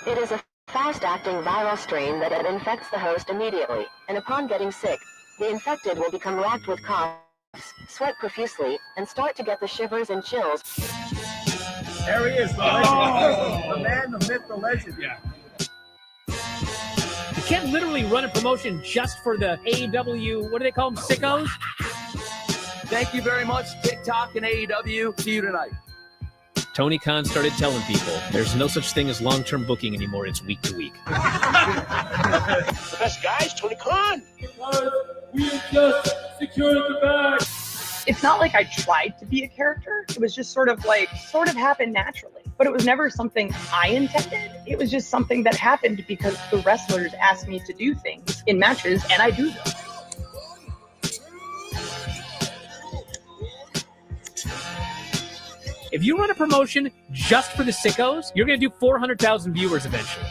It is a fast-acting viral strain that infects the host immediately, and upon getting sick, the infected will become racked with coughs, sweat profusely, and start to get the shivers and chills. There he is, the legend. The man, the myth, the legend. Yeah. You can't literally run a promotion just for the AEW, what do they call them, sickos? Thank you very much, TikTok and AEW. See you tonight. Tony Khan started telling people there's no such thing as long-term booking anymore. It's week to week. The best guys, Tony Khan. We just secured the bag. It's not like I tried to be a character. It was just sort of happened naturally. But it was never something I intended. It was just something that happened because the wrestlers asked me to do things in matches, and I do them. If you run a promotion just for the sickos, you're going to do 400,000 viewers eventually.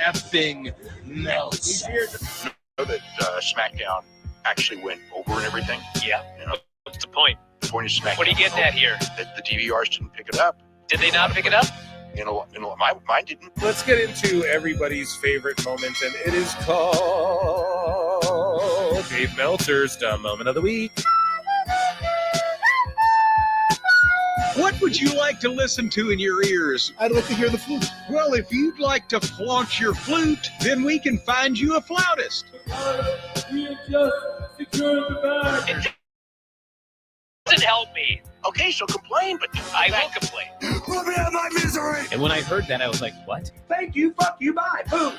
Effing melts. You know that SmackDown actually went over and everything? Yeah. You know, What's the point? the point of SmackDown. What are you getting at here? That the DVRs didn't pick it up. Did they not pick it up? Mine didn't. Let's get into everybody's favorite moment, and it is called Dave Meltzer's Dumb Moment of the Week. What would you like to listen to in your ears? I'd like to hear the flute. Well, if you'd like to flaunt your flute, then we can find you a flautist. We just secured the bag. It doesn't help me. Okay, so complain, but I will complain. Let me out of my misery! And when I heard that, I was like, what? Thank you, fuck you, bye, boom.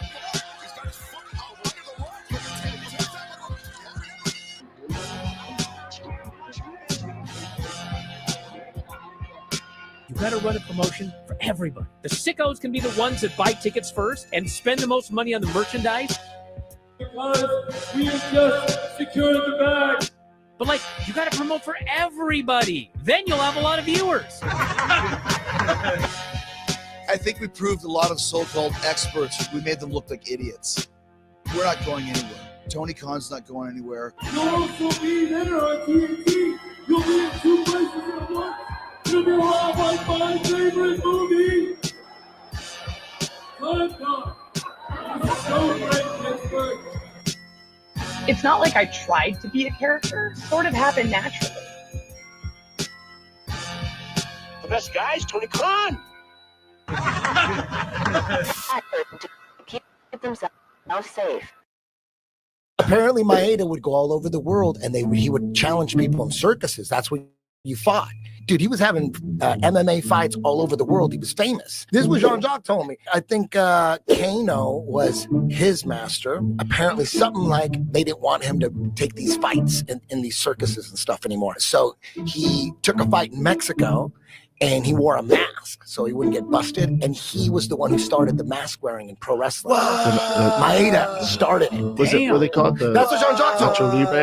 You got to run a promotion for everybody. The sickos can be the ones that buy tickets first and spend the most money on the merchandise. Because we just secured the bag. But, like, you got to promote for everybody. Then you'll have a lot of viewers. I think we proved a lot of so-called experts. We made them look like idiots. We're not going anywhere. Tony Khan's not going anywhere. You'll also be there on TNT. You'll be in 2 places at once. You'll be around my favorite movie. Time. It's so great, Pittsburgh. It's not like I tried to be a character. It sort of happened naturally. the best guys, Tony Khan. To keep themselves safe. Apparently, Maeda would go all over the world, and he would challenge people in circuses. That's what you fought. Dude, he was having MMA fights all over the world. He was famous. This is what Jean-Jacques told me. I think Kano was his master. Apparently, something like they didn't want him to take these fights in these circuses and stuff anymore. So he took a fight in Mexico, and he wore a mask so he wouldn't get busted. And he was the one who started the mask wearing in pro wrestling. Maeda started it. Was it what they called the? That's what Jean-Jacques told me.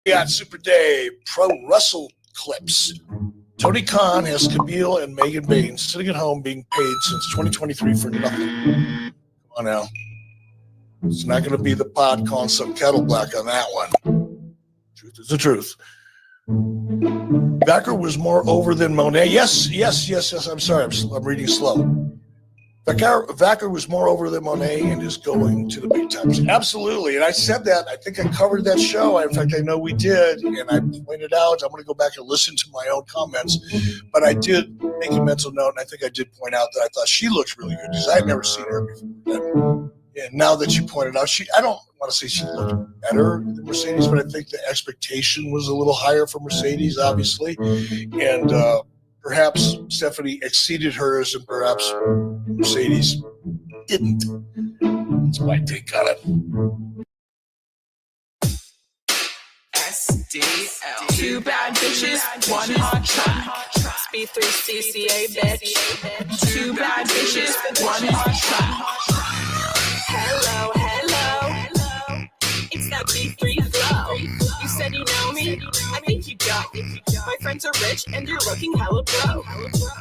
We got Super Dave, Pro Wrestle Clips. Tony Khan has Camille and Megan Baines sitting at home being paid since 2023 for nothing. Come on now. It's not going to be the pod calling some kettle black on that one. Truth is the truth. Becker was more over than Monet. Yes. I'm sorry. I'm reading slow. Vacker was more over than Monet and is going to the big times. Absolutely. And I said that. I think I covered that show. In fact, I know we did. And I pointed out, I'm going to go back and listen to my own comments. But I did make a mental note, and I think I did point out that I thought she looked really good because I had never seen her before. And now that you pointed out, I don't want to say she looked better than Mercedes, but I think the expectation was a little higher for Mercedes, obviously. And perhaps Stephanie exceeded hers and perhaps Mercedes didn't. That's my take on it. SDL. Two bad bitches, one hot track. Speed 3 CCA, bitch. Two bad bitches, one hot track. Hello, hello. It's that B3 flow. You said you know me? I think you don't. My friends are rich and you're looking hella broke.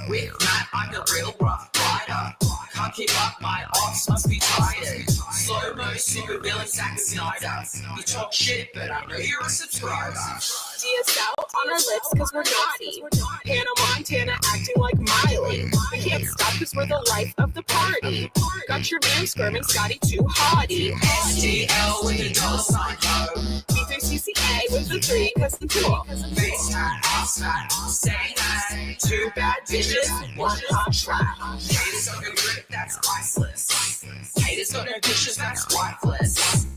With Matt, I'm the real rough rider. Can't keep up, my ops must be tired. Slow-mo, super villain, Zack Snyder. You talk shit, but I know you're a subscriber. DSL on our lips cause we're naughty. Hannah Montana acting like Miley. We can't stop cause we're the life of the party. Got your man squirming Scotty too hottie. SDL with the $sign code. B3CCA with the 3 cause the tool. Face fat, ass fat, say that. Two bad bitches, one hot track. Haters on your grip, that's priceless. Haters on their dishes, that's worthless.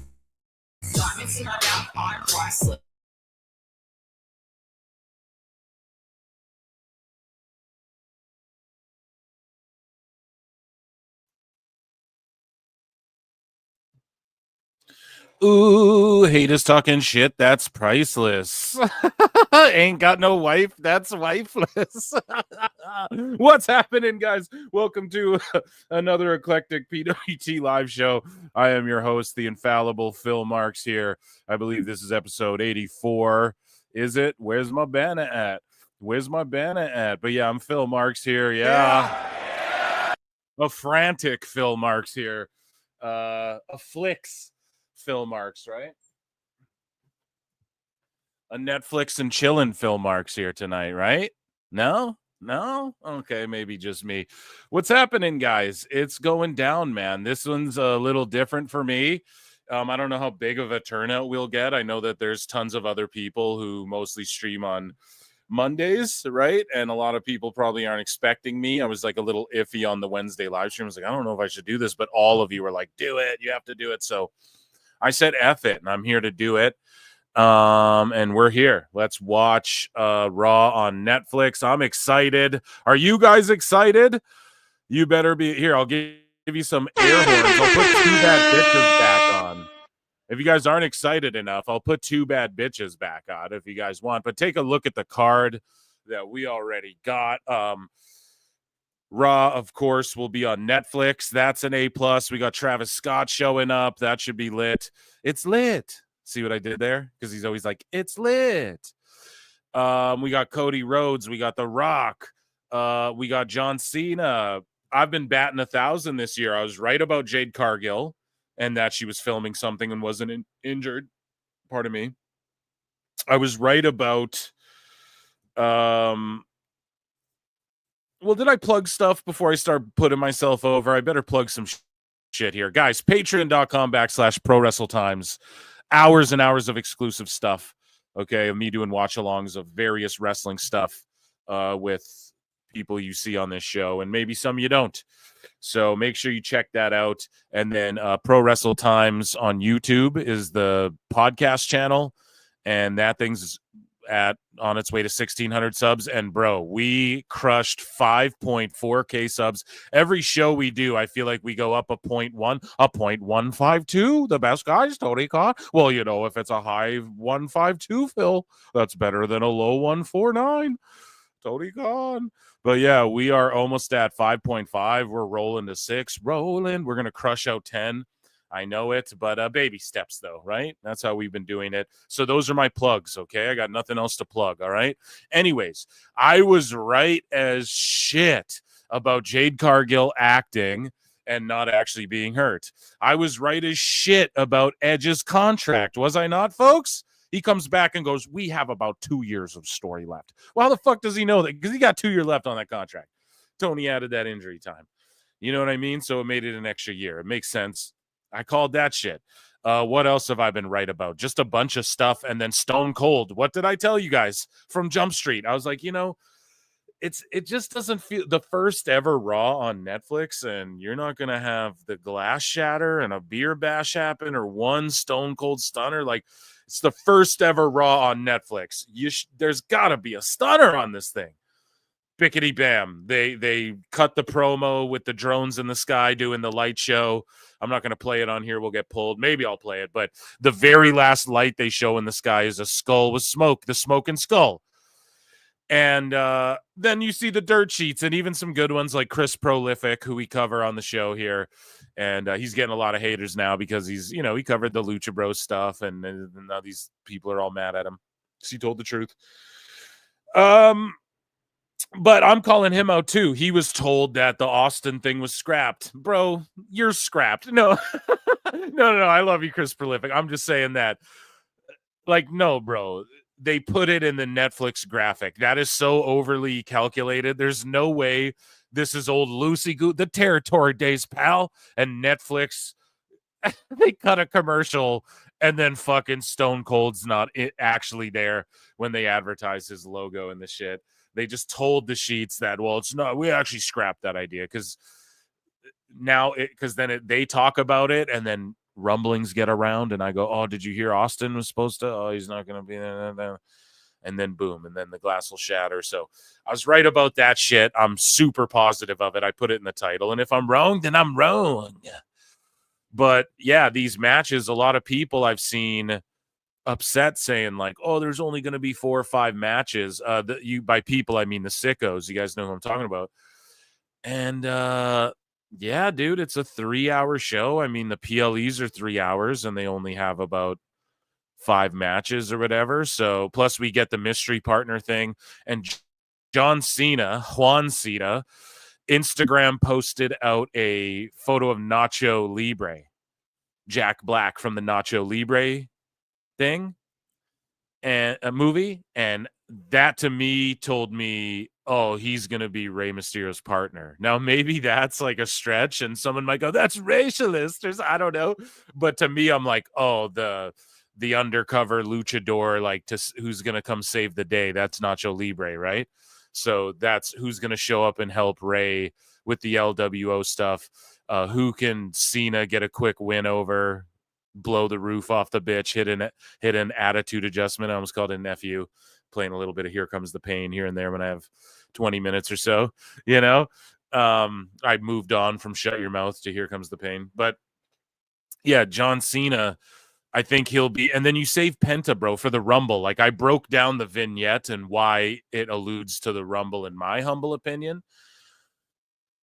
Diamonds in my mouth, I'm priceless. Ooh, haters talking shit, that's priceless. Ain't got no wife, that's wifeless. What's happening, guys? Welcome to another eclectic PWT live show. I am your host, the infallible Phil Marks here. I believe this is episode 84. Is it? Where's my banner at? But yeah, I'm Phil Marks here. Yeah. A frantic Phil Marks here. A flicks Phil Marks, right? A Netflix and chillin' Phil Marks here tonight, right? No? Okay, maybe just me. What's happening, guys? It's going down, man. This one's a little different for me. I don't know how big of a turnout we'll get. I know that there's tons of other people who mostly stream on Mondays, right? And a lot of people probably aren't expecting me. I was like a little iffy on the Wednesday live stream. I was like, I don't know if I should do this, but all of you were like, do it. You have to do it. So I said F it, and I'm here to do it. And we're here. Let's watch Raw on Netflix. I'm excited. Are you guys excited? You better be. Here, I'll give you some air horns. I'll put two bad bitches back on. If you guys aren't excited enough, I'll put two bad bitches back on if you guys want. But take a look at the card that we already got. Raw, of course, will be on Netflix. That's an A+. We got Travis Scott showing up. That should be lit. It's lit. See what I did there? Because he's always like, it's lit. We got Cody Rhodes. We got The Rock. We got John Cena. I've been batting 1,000 this year. I was right about Jade Cargill and that she was filming something and wasn't injured. Pardon me. I was right about... Well, did I plug stuff before I start putting myself over? I better plug some shit here. Guys, patreon.com/prowrestletimes. Hours and hours of exclusive stuff, okay, of me doing watch-alongs of various wrestling stuff with people you see on this show, and maybe some you don't. So make sure you check that out. And then Pro Wrestle Times on YouTube is the podcast channel, and that thing's on its way to 1,600 subs. And bro, we crushed 5.4k subs. Every show we do, I feel like we go up a 0.152. The best guys, Tony Khan. Well, you know, if it's a high 152, Phil, that's better than a low 149. Tony Khan. But yeah, we are almost at 5.5. We're rolling to 6. Rolling. We're gonna crush out 10. I know it, but baby steps, though, right? That's how we've been doing it. So those are my plugs, okay? I got nothing else to plug, all right? Anyways, I was right as shit about Jade Cargill acting and not actually being hurt. I was right as shit about Edge's contract, was I not, folks? He comes back and goes, we have about 2 years of story left. Well, how the fuck does he know that? Because he got 2 years left on that contract. Tony added that injury time. You know what I mean? So it made it an extra year. It makes sense. I called that shit. What else have I been right about? Just a bunch of stuff. And then Stone Cold. What did I tell you guys from Jump Street? I was like, it just doesn't feel the first ever Raw on Netflix, and you're not gonna have the glass shatter and a beer bash happen or one Stone Cold stunner. Like, it's the first ever Raw on Netflix. There's gotta be a stunner on this thing. Bickety bam. They cut the promo with the drones in the sky doing the light show. I'm not going to play it on here. We'll get pulled. Maybe I'll play it. But the very last light they show in the sky is a skull with smoke, the smoking skull. And then you see the dirt sheets and even some good ones like Chris Prolific, who we cover on the show here. And he's getting a lot of haters now because he covered the Lucha Bros stuff. And now these people are all mad at him because he told the truth. But I'm calling him out too. He was told that the Austin thing was scrapped. Bro, you're scrapped. No. No. I love you, Chris Prolific. I'm just saying that. Like, no, bro. They put it in the Netflix graphic. That is so overly calculated. There's no way this is old loosey-goo. The territory days, pal. And Netflix, they cut a commercial and then fucking Stone Cold's not actually there when they advertise his logo and the shit. They just told the sheets that, well, it's not. We actually scrapped that idea because they talk about it and then rumblings get around and I go, oh, did you hear Austin was supposed to? Oh, he's not going to be there. And then boom, and then the glass will shatter. So I was right about that shit. I'm super positive of it. I put it in the title. And if I'm wrong, then I'm wrong. But yeah, these matches, a lot of people I've seen upset saying like, oh, there's only going to be 4 or 5 matches. By people, I mean the sickos. You guys know who I'm talking about. And yeah, dude, it's a 3-hour show. I mean, the PLEs are 3 hours and they only have about 5 matches or whatever. So plus we get the mystery partner thing. And Juan Cena, Instagram posted out a photo of Nacho Libre, Jack Black from the Nacho Libre thing and a movie, and that to me told me, oh, he's gonna be Rey Mysterio's partner. Now maybe that's like a stretch and someone might go, that's racialist, or I don't know, but to me I'm like, oh, the undercover luchador, like, who's gonna come save the day, that's Nacho Libre, right? So that's who's gonna show up and help Rey with the LWO stuff. Who can Cena get a quick win over, blow the roof off the bitch, hit an attitude adjustment. I almost called it an FU, playing a little bit of Here Comes the Pain here and there when I have 20 minutes or so, I moved on from Shut Your Mouth to Here Comes the Pain. But yeah, John Cena, I think he'll be, and then you save Penta, bro, for the Rumble. Like, I broke down the vignette and why it alludes to the Rumble in my humble opinion.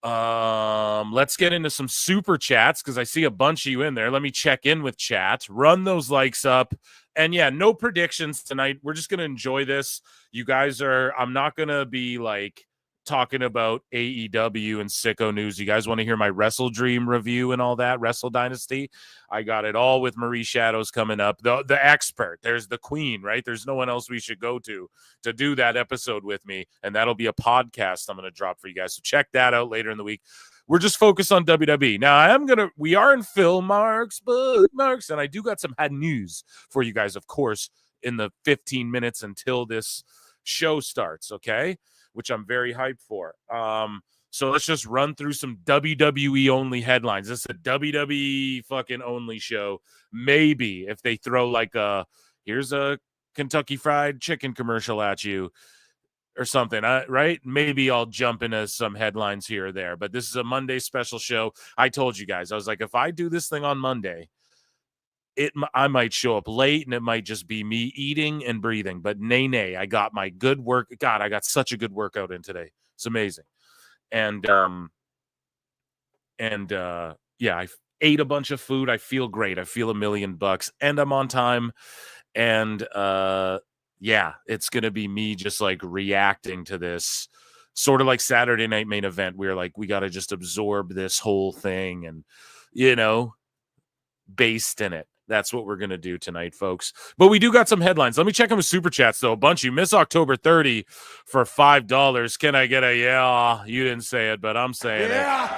Let's get into some super chats because I see a bunch of you in there. Let me check in with chat, run those likes up, and yeah, no predictions tonight. We're just gonna enjoy this. You guys I'm not gonna be like talking about AEW and sicko news. You guys want to hear my Wrestle Dream review and all that, Wrestle Dynasty? I got it all with Marie Shadows coming up. The expert, there's the queen, right? There's no one else we should go to do that episode with me, and that'll be a podcast I'm going to drop for you guys. So check that out later in the week. We're just focused on WWE. Now, we are in Phil Marks, bookmarks, and I do got some bad news for you guys, of course, in the 15 minutes until this show starts, okay? Which I'm very hyped for. So let's just run through some WWE only headlines. This is a WWE fucking only show. Maybe if they throw like here's a Kentucky Fried Chicken commercial at you or something, right? Maybe I'll jump into some headlines here or there. But this is a Monday special show. I told you guys, I was like, if I do this thing on Monday, I might show up late and it might just be me eating and breathing. But nay, I got my good work. God, I got such a good workout in today. It's amazing. And yeah, I ate a bunch of food. I feel great. I feel $1 million and I'm on time. And yeah, it's going to be me just like reacting to this sort of like Saturday Night Main Event. We're like, we got to just absorb this whole thing and, based in it. That's what we're going to do tonight, folks. But we do got some headlines. Let me check them with Super Chats, though. A bunch. You miss October 30 for $5. Can I get a yeah? You didn't say it, but I'm saying it.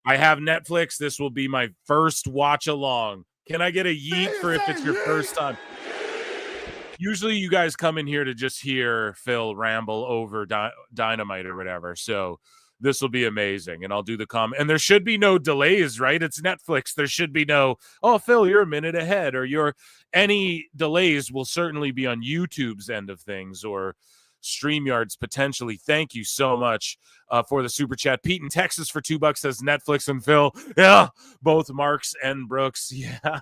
I have Netflix. This will be my first watch along. Can I get a yeet for if it's your first time? Usually you guys come in here to just hear Phil ramble over Dynamite or whatever. So this will be amazing. And I'll do the comment. And there should be no delays, right? It's Netflix. There should be no, oh, Phil, you're a minute ahead. Or any delays will certainly be on YouTube's end of things or StreamYard's potentially. Thank you so much for the super chat. Pete in Texas for $2 says Netflix and Phil. Yeah, both Marks and Brooks. Yeah.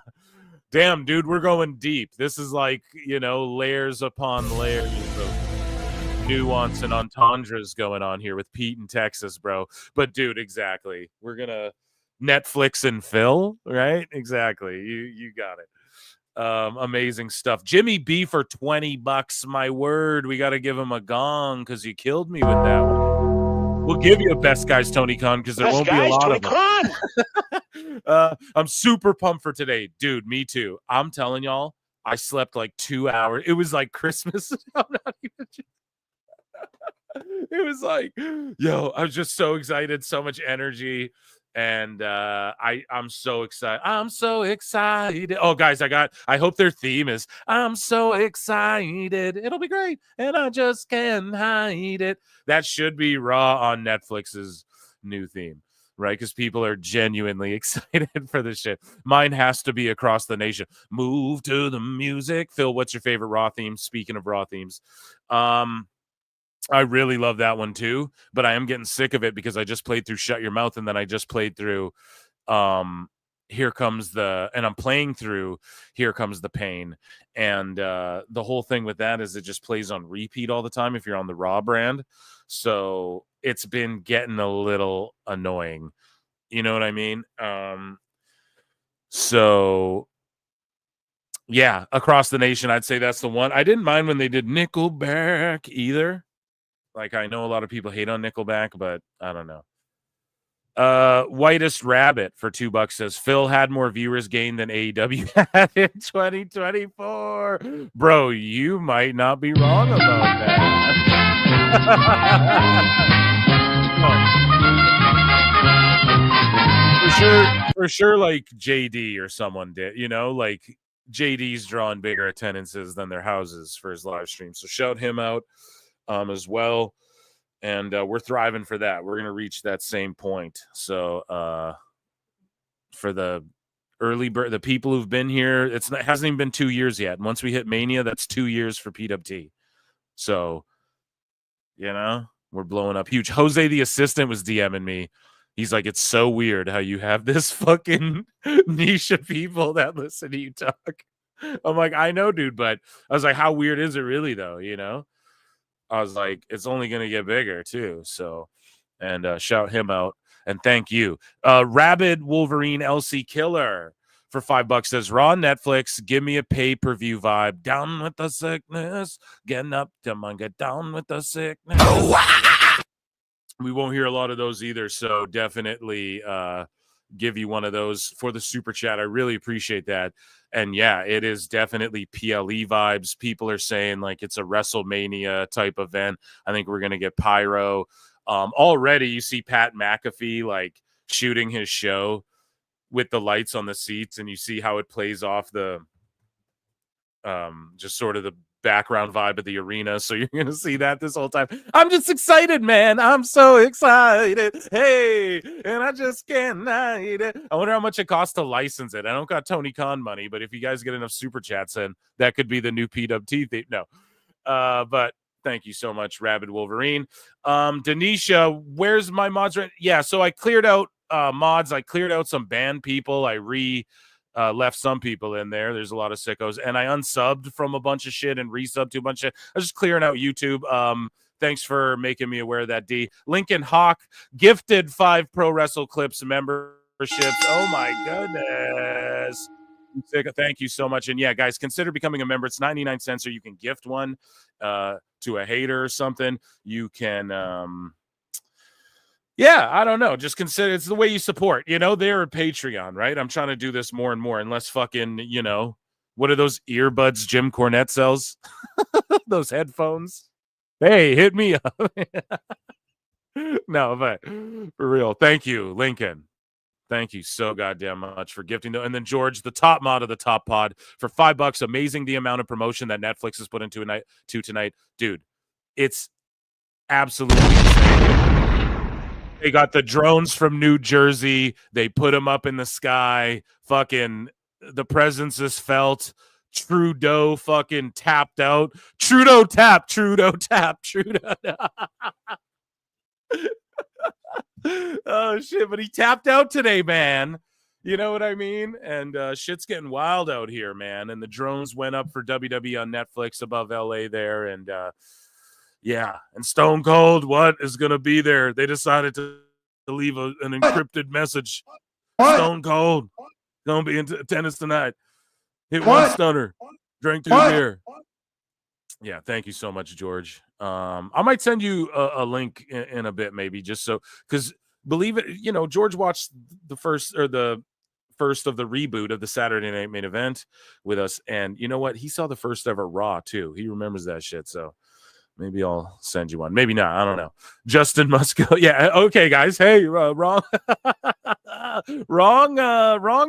Damn, dude, we're going deep. This is like, layers upon layers of nuance and entendres going on here with Pete in Texas, bro. But, dude, exactly. We're going to Netflix and Phil, right? Exactly. You got it. Amazing stuff. Jimmy B for $20. My word, we got to give him a gong because you killed me with that one. We'll give you a best guys Tony Khan because there won't be a lot of them. I'm super pumped for today, dude. Me too. I'm telling y'all, I slept like 2 hours. It was like Christmas. I'm not even. It was like, yo, I was just so excited, so much energy. And I'm so excited. I'm so excited. Oh, guys, I hope their theme is I'm so excited. It'll be great. And I just can't hide it. That should be Raw on Netflix's new theme, right? Because people are genuinely excited for this shit. Mine has to be Across the Nation. Move to the music. Phil, what's your favorite Raw theme? Speaking of Raw themes. I really love that one too, but I am getting sick of it because I just played through Shut Your Mouth and then I just played through Here Comes the, and I'm playing through Here Comes the Pain. And the whole thing with that is it just plays on repeat all the time if you're on the Raw brand. So it's been getting a little annoying. You know what I mean? So yeah, Across the Nation, I'd say that's the one. I didn't mind when they did Nickelback either. Like, I know a lot of people hate on Nickelback, but I don't know. Whitest Rabbit for $2 says Phil had more viewers gained than AEW had in 2024. Bro, you might not be wrong about that. For sure, like JD or someone did, like JD's drawing bigger attendances than their houses for his live stream. So shout him out. As well, and we're thriving for that. We're gonna reach that same point. So for the the people who've been here, it hasn't even been 2 years yet. And once we hit Mania, that's 2 years for PWT. So we're blowing up huge. Jose the assistant was DMing me. He's like, it's so weird how you have this fucking niche of people that listen to you talk. I'm like, I know, dude, but I was like, how weird is it really though? I was like, it's only going to get bigger too. So, and shout him out and thank you. Rabid Wolverine LC Killer for $5 says Raw Netflix. Give me a pay-per-view vibe. Down with the sickness. Getting up to man, get down with the sickness. We won't hear a lot of those either. So definitely give you one of those for the super chat. I really appreciate that. And yeah, it is definitely PLE vibes. People are saying like it's a WrestleMania type event. I think we're going to get pyro. Already you see Pat McAfee like shooting his show with the lights on the seats, and you see how it plays off the just sort of the background vibe of the arena. So you're gonna see that this whole time. I'm just excited, man. I'm so excited. Hey, and I just can't hide it. I wonder how much it costs to license it. I don't got Tony Khan money, but if you guys get enough super chats in, that could be the new PWT thing. No, but thank you so much, Rabid Wolverine. Denisha, where's my mods? Yeah, so I cleared out mods. I cleared out some banned people. I left some people in there. There's a lot of sickos, and I unsubbed from a bunch of shit and resubbed to a bunch of shit. I was just clearing out YouTube. Thanks for making me aware of that, D. Lincoln Hawk gifted 5 Pro Wrestle Clips memberships. Oh my goodness. Thank you so much. And yeah, guys, consider becoming a member. It's 99 cents, or you can gift one to a hater or something. You can yeah, I don't know. Just consider it's the way you support. They're a Patreon, right? I'm trying to do this more and more, unless fucking, what are those earbuds Jim Cornette sells? Those headphones. Hey, hit me up. No, but for real. Thank you, Lincoln. Thank you so goddamn much for gifting them. And then George, the top mod of the top pod, for $5. Amazing the amount of promotion that Netflix has put into tonight. Dude, it's absolutely insane. They got the drones from New Jersey. They put them up in the sky. Fucking the presence is felt. Trudeau fucking tapped out. Trudeau tap. Oh shit, but he tapped out today, man. You know what I mean? And shit's getting wild out here, man. And the drones went up for WWE on Netflix above LA there. And yeah, and Stone Cold, what is gonna be there? They decided to leave an encrypted message. Stone Cold gonna be in attendance tonight. Hit one stunner, drank 2 beer. Yeah, thank you so much, George. I might send you a link in a bit, maybe, just so, because believe it, George watched the first of the reboot of the Saturday Night Main Event with us, and you know what? He saw the first ever Raw too. He remembers that shit, so maybe I'll send you one. Maybe not. I don't know. Justin Musco. Yeah. Okay, guys. Hey, wrong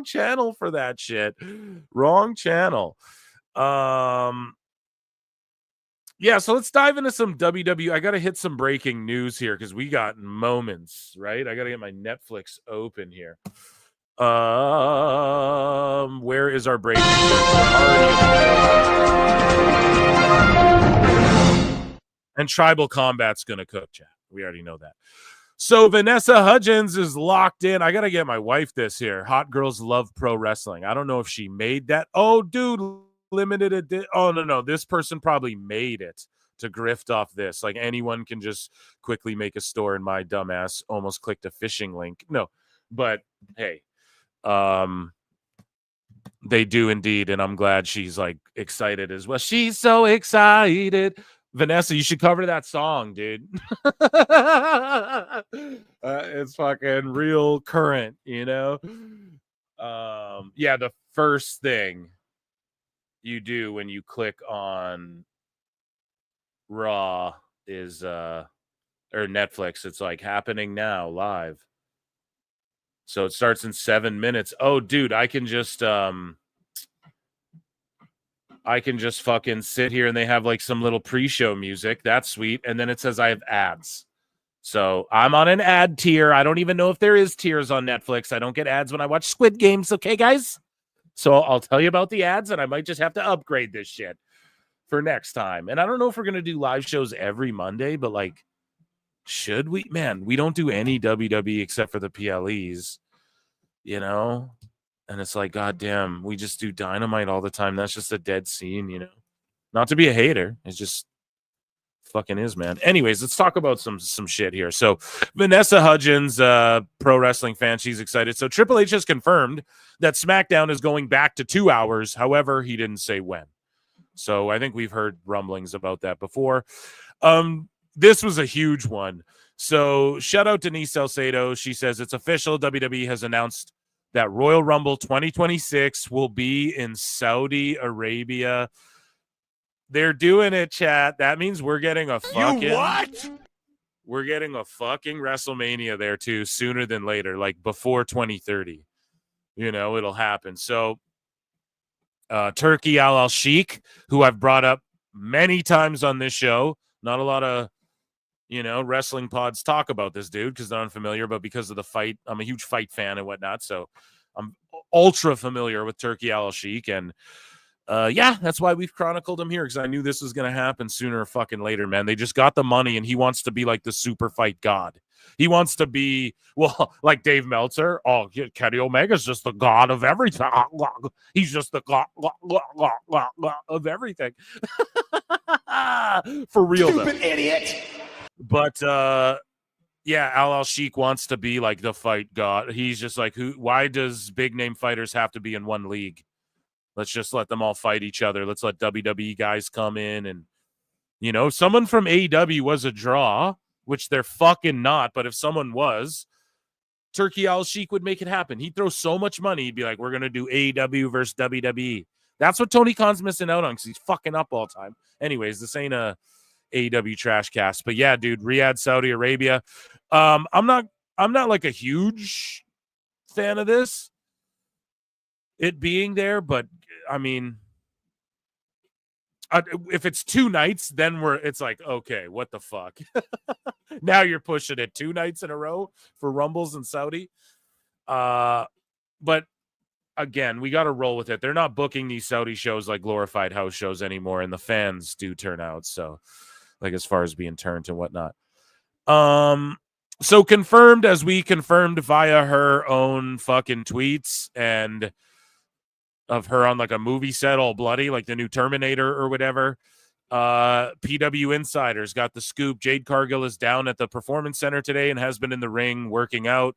channel for that shit. Wrong channel. Yeah, so let's dive into some WWE. I got to hit some breaking news here because we got moments, right? I got to get my Netflix open here. Where is our breaking news? And Tribal Combat's going to cook, chat. We already know that. So Vanessa Hudgens is locked in. I got to get my wife this here. Hot Girls Love Pro Wrestling. I don't know if she made that. Oh, dude. Limited edition. Oh no, this person probably made it to grift off this. Like anyone can just quickly make a store, and my dumbass almost clicked a phishing link. No, but hey, they do indeed, and I'm glad she's like excited as well. She's so excited. Vanessa, you should cover that song, dude. It's fucking real current, Yeah, the first thing you do when you click on Raw is or Netflix, it's like happening now live. So it starts in 7 minutes. Oh, dude, I can just fucking sit here and they have like some little pre-show music. That's sweet. And then it says I have ads. So I'm on an ad tier. I don't even know if there is tiers on Netflix. I don't get ads when I watch Squid Games. Okay, guys? So I'll tell you about the ads, and I might just have to upgrade this shit for next time. And I don't know if we're going to do live shows every Monday, but like, should we? Man, we don't do any WWE except for the PLEs, And it's like, goddamn, we just do Dynamite all the time. That's just a dead scene, Not to be a hater. It's just fucking is, man. Anyways, let's talk about some shit here. So Vanessa Hudgens, pro wrestling fan, she's excited. So Triple H has confirmed that SmackDown is going back to 2 hours. However, he didn't say when. So I think we've heard rumblings about that before. This was a huge one. So shout out Denise Salcedo. She says it's official. WWE has announced that Royal Rumble 2026 will be in Saudi Arabia. They're doing it, chat. That means we're getting a fucking... We're getting a fucking WrestleMania there, too, sooner than later, like before 2030. It'll happen. So, Turkey Al-Sheikh, who I've brought up many times on this show. Not a lot of, wrestling pods talk about this dude because they're unfamiliar, but because of the fight, I'm a huge fight fan and whatnot. So, I'm ultra familiar with Turkey Al-Sheikh, and yeah, that's why we've chronicled him here, because I knew this was going to happen sooner or fucking later, man. They just got the money, and he wants to be like the super fight god. He wants to be, well, like Dave Meltzer. Oh, Kenny Omega's just the god of everything. He's just the god of everything. For real, stupid idiot. But yeah, Al-Sheikh wants to be like the fight god. He's just like, why does big name fighters have to be in one league? Let's just let them all fight each other. Let's let WWE guys come in. And, if someone from AEW was a draw, which they're fucking not, but if someone was, Turkey Al-Sheikh would make it happen. He'd throw so much money. He'd be like, we're going to do AEW versus WWE. That's what Tony Khan's missing out on because he's fucking up all the time. Anyways, this ain't a AEW trash cast. But yeah, dude, Riyadh, Saudi Arabia. I'm not like a huge fan of this, it being there, but I mean, if it's 2 nights, then it's like, okay, what the fuck? Now you're pushing it 2 nights in a row for Rumbles in Saudi. But again, we got to roll with it. They're not booking these Saudi shows like glorified house shows anymore, and the fans do turn out. So, like, as far as being turned and whatnot. So confirmed, as we confirmed via her own fucking tweets and of her on like a movie set all bloody, like the new Terminator or whatever. PW Insiders got the scoop. Jade Cargill is down at the Performance Center today and has been in the ring working out.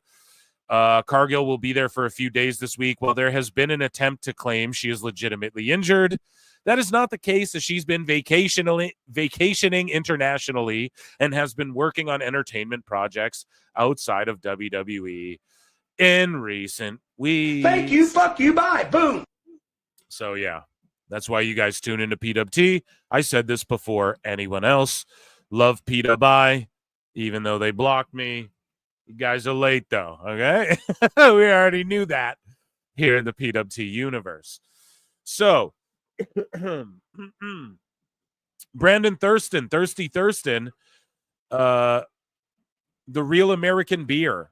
Cargill will be there for a few days this week. Well, there has been an attempt to claim she is legitimately injured. That is not the case, as she's been vacationing internationally and has been working on entertainment projects outside of WWE in recent weeks. Thank you, fuck you, bye, boom. So, yeah, that's why you guys tune into PWT. I said this before anyone else. Love PWT, bye, even though they blocked me. You guys are late, though, okay? We already knew that here in the PWT universe. So, Brandon Thurston, Thirsty Thurston, the Real American Beer.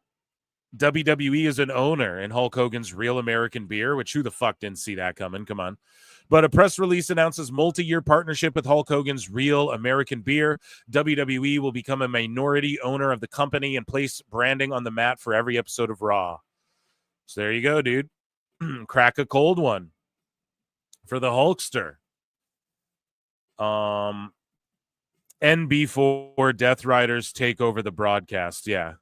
WWE is an owner in Hulk Hogan's Real American Beer, which who the fuck didn't see that coming? Come on. But a press release announces multi-year partnership with Hulk Hogan's Real American Beer. WWE will become a minority owner of the company and place branding on the mat for every episode of Raw. So there you go, dude. Crack a cold one for the Hulkster. NB4 Death Riders take over the broadcast. Yeah.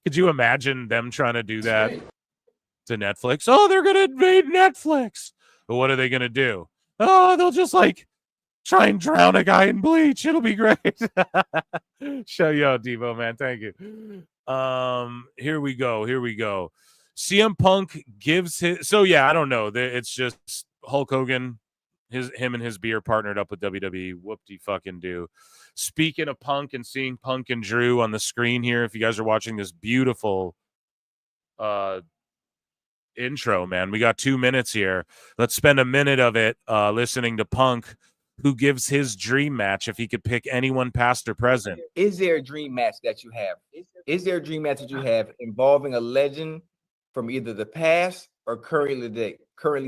Could you imagine them trying to do that to Netflix? Oh, they're going to invade Netflix. But what are they going to do? Oh, they'll just like try and drown a guy in bleach. It'll be great. Show you out, Devo, man. Thank you. Here we go. CM Punk gives his. So, yeah, I don't know. It's just Hulk Hogan, him and his beer partnered up with WWE. Whoop-de-fucking-do. Speaking of Punk and seeing Punk and Drew on the screen here, if you guys are watching this beautiful intro, man, we got 2 minutes here. Let's spend a minute of it listening to Punk, who gives his dream match if he could pick anyone past or present. Is there a dream match that you have? Is there a dream match that you have involving a legend from either the past or currently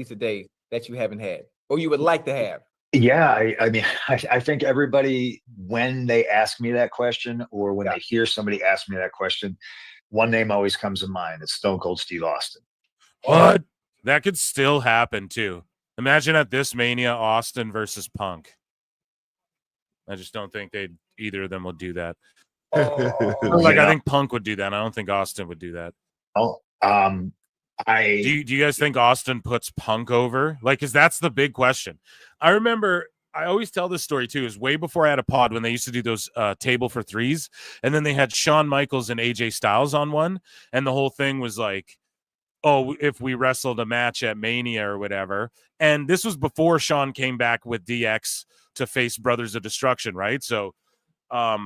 today that you haven't had or you would like to have? Yeah, I mean, I think everybody, when they ask me that question or when they hear somebody ask me that question, one name always comes to mind. It's Stone Cold Steve Austin. What? That could still happen, too. Imagine at this Mania, Austin versus Punk. I just don't think either of them would do that. I think Punk would do that. I don't think Austin would do that. Oh, Do you guys think Austin puts Punk over? Like, because that's the big question. I remember, I always tell this story too, is way before I had a pod when they used to do those table for threes, and then they had Shawn Michaels and AJ Styles on one, and the whole thing was like, oh, if we wrestled a match at Mania or whatever. And this was before Shawn came back with DX to face Brothers of Destruction, right? So I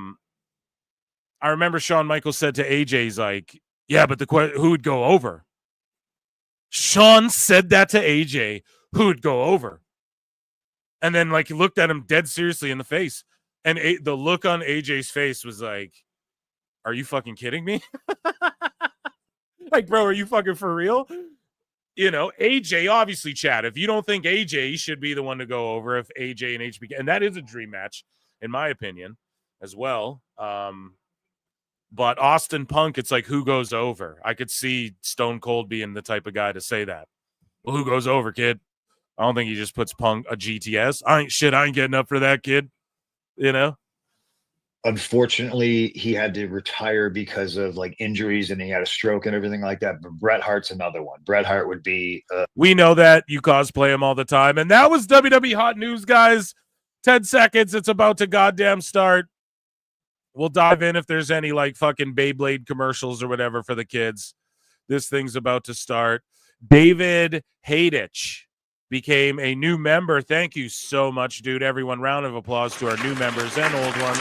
remember Shawn Michaels said to AJ, he's like, yeah, but who would go over? Shawn said that to AJ, who would go over? And then, like, he looked at him dead seriously in the face. And the look on AJ's face was like, are you fucking kidding me? Like, bro, are you fucking for real? You know, AJ, obviously, Chad, if you don't think AJ should be the one to go over, if AJ and HBK, and that is a dream match, in my opinion, as well. But Austin Punk, it's like, who goes over? I could see Stone Cold being the type of guy to say that. Well, who goes over, kid? I don't think he just puts Punk a GTS. I ain't getting up for that, kid. You know? Unfortunately, he had to retire because of like injuries and he had a stroke and everything like that. But Bret Hart's another one. Bret Hart would be. We know that. You cosplay him all the time. And that was WWE Hot News, guys. 10 seconds. It's about to goddamn start. We'll dive in if there's any like fucking Beyblade commercials or whatever for the kids. This thing's about to start. David Haydich became a new member. Thank you so much, dude. Everyone, round of applause to our new members and old ones.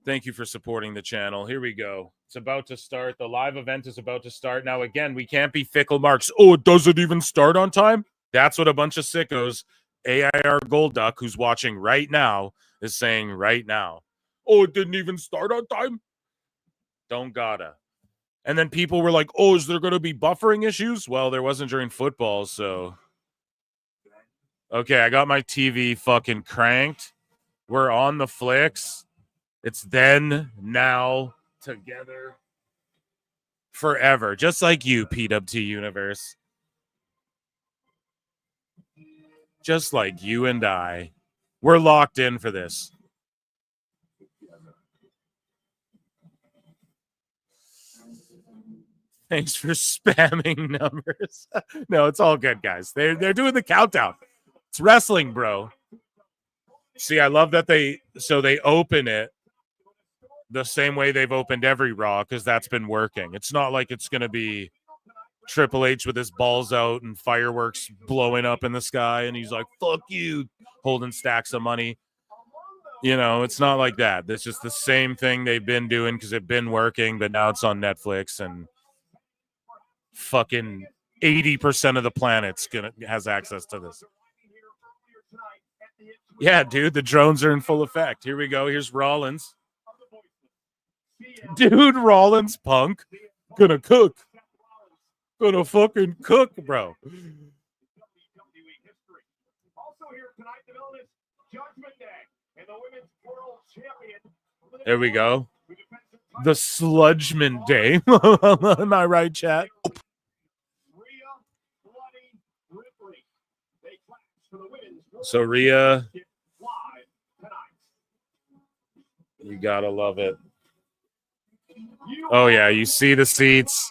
Thank you for supporting the channel. Here we go. It's about to start. The live event is about to start. Now, again, we can't be fickle marks. Oh, it doesn't even start on time? That's what a bunch of sickos, AIR Gold Duck, who's watching right now, is saying right now. Oh, it didn't even start on time? Don't gotta. And then people were like, oh, is there going to be buffering issues? Well, there wasn't during football, so. Okay, I got my TV fucking cranked. We're on the flicks. It's then, now, together, forever. Just like you, PWT Universe. Just like you and I. We're locked in for this. Thanks for spamming numbers. No, it's all good, guys. They're doing the countdown. It's wrestling, bro. See, I love that they open it the same way they've opened every Raw, because that's been working. It's not like it's going to be Triple H with his balls out and fireworks blowing up in the sky, and he's like, fuck you, holding stacks of money. You know, it's not like that. It's just the same thing they've been doing because it's been working, but now it's on Netflix, and fucking 80% of the planet's has access to this. Yeah, dude, the drones are in full effect. Here we go. Here's Rollins. Dude, Rollins Punk gonna cook. Gonna fucking cook, bro. There we go. The Sludgeman Day. Am I right, chat? So Rhea, you gotta love it. Oh yeah, you see the seats,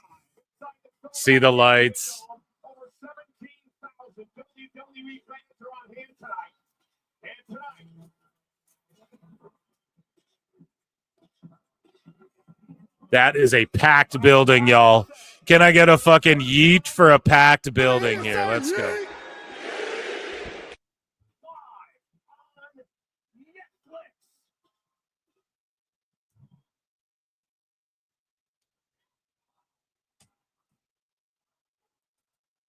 see the lights. That is a packed building, y'all. Can I get a fucking yeet for a packed building here? Let's go.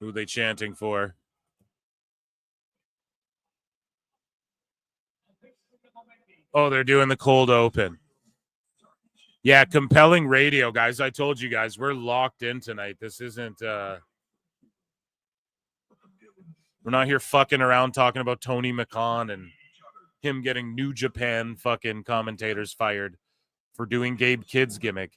Who are they chanting for? Oh, they're doing the cold open. Yeah, compelling radio, guys. I told you guys, we're locked in tonight. This isn't, we're not here fucking around talking about Tony McCon and him getting New Japan fucking commentators fired for doing Gabe Kidd's gimmick.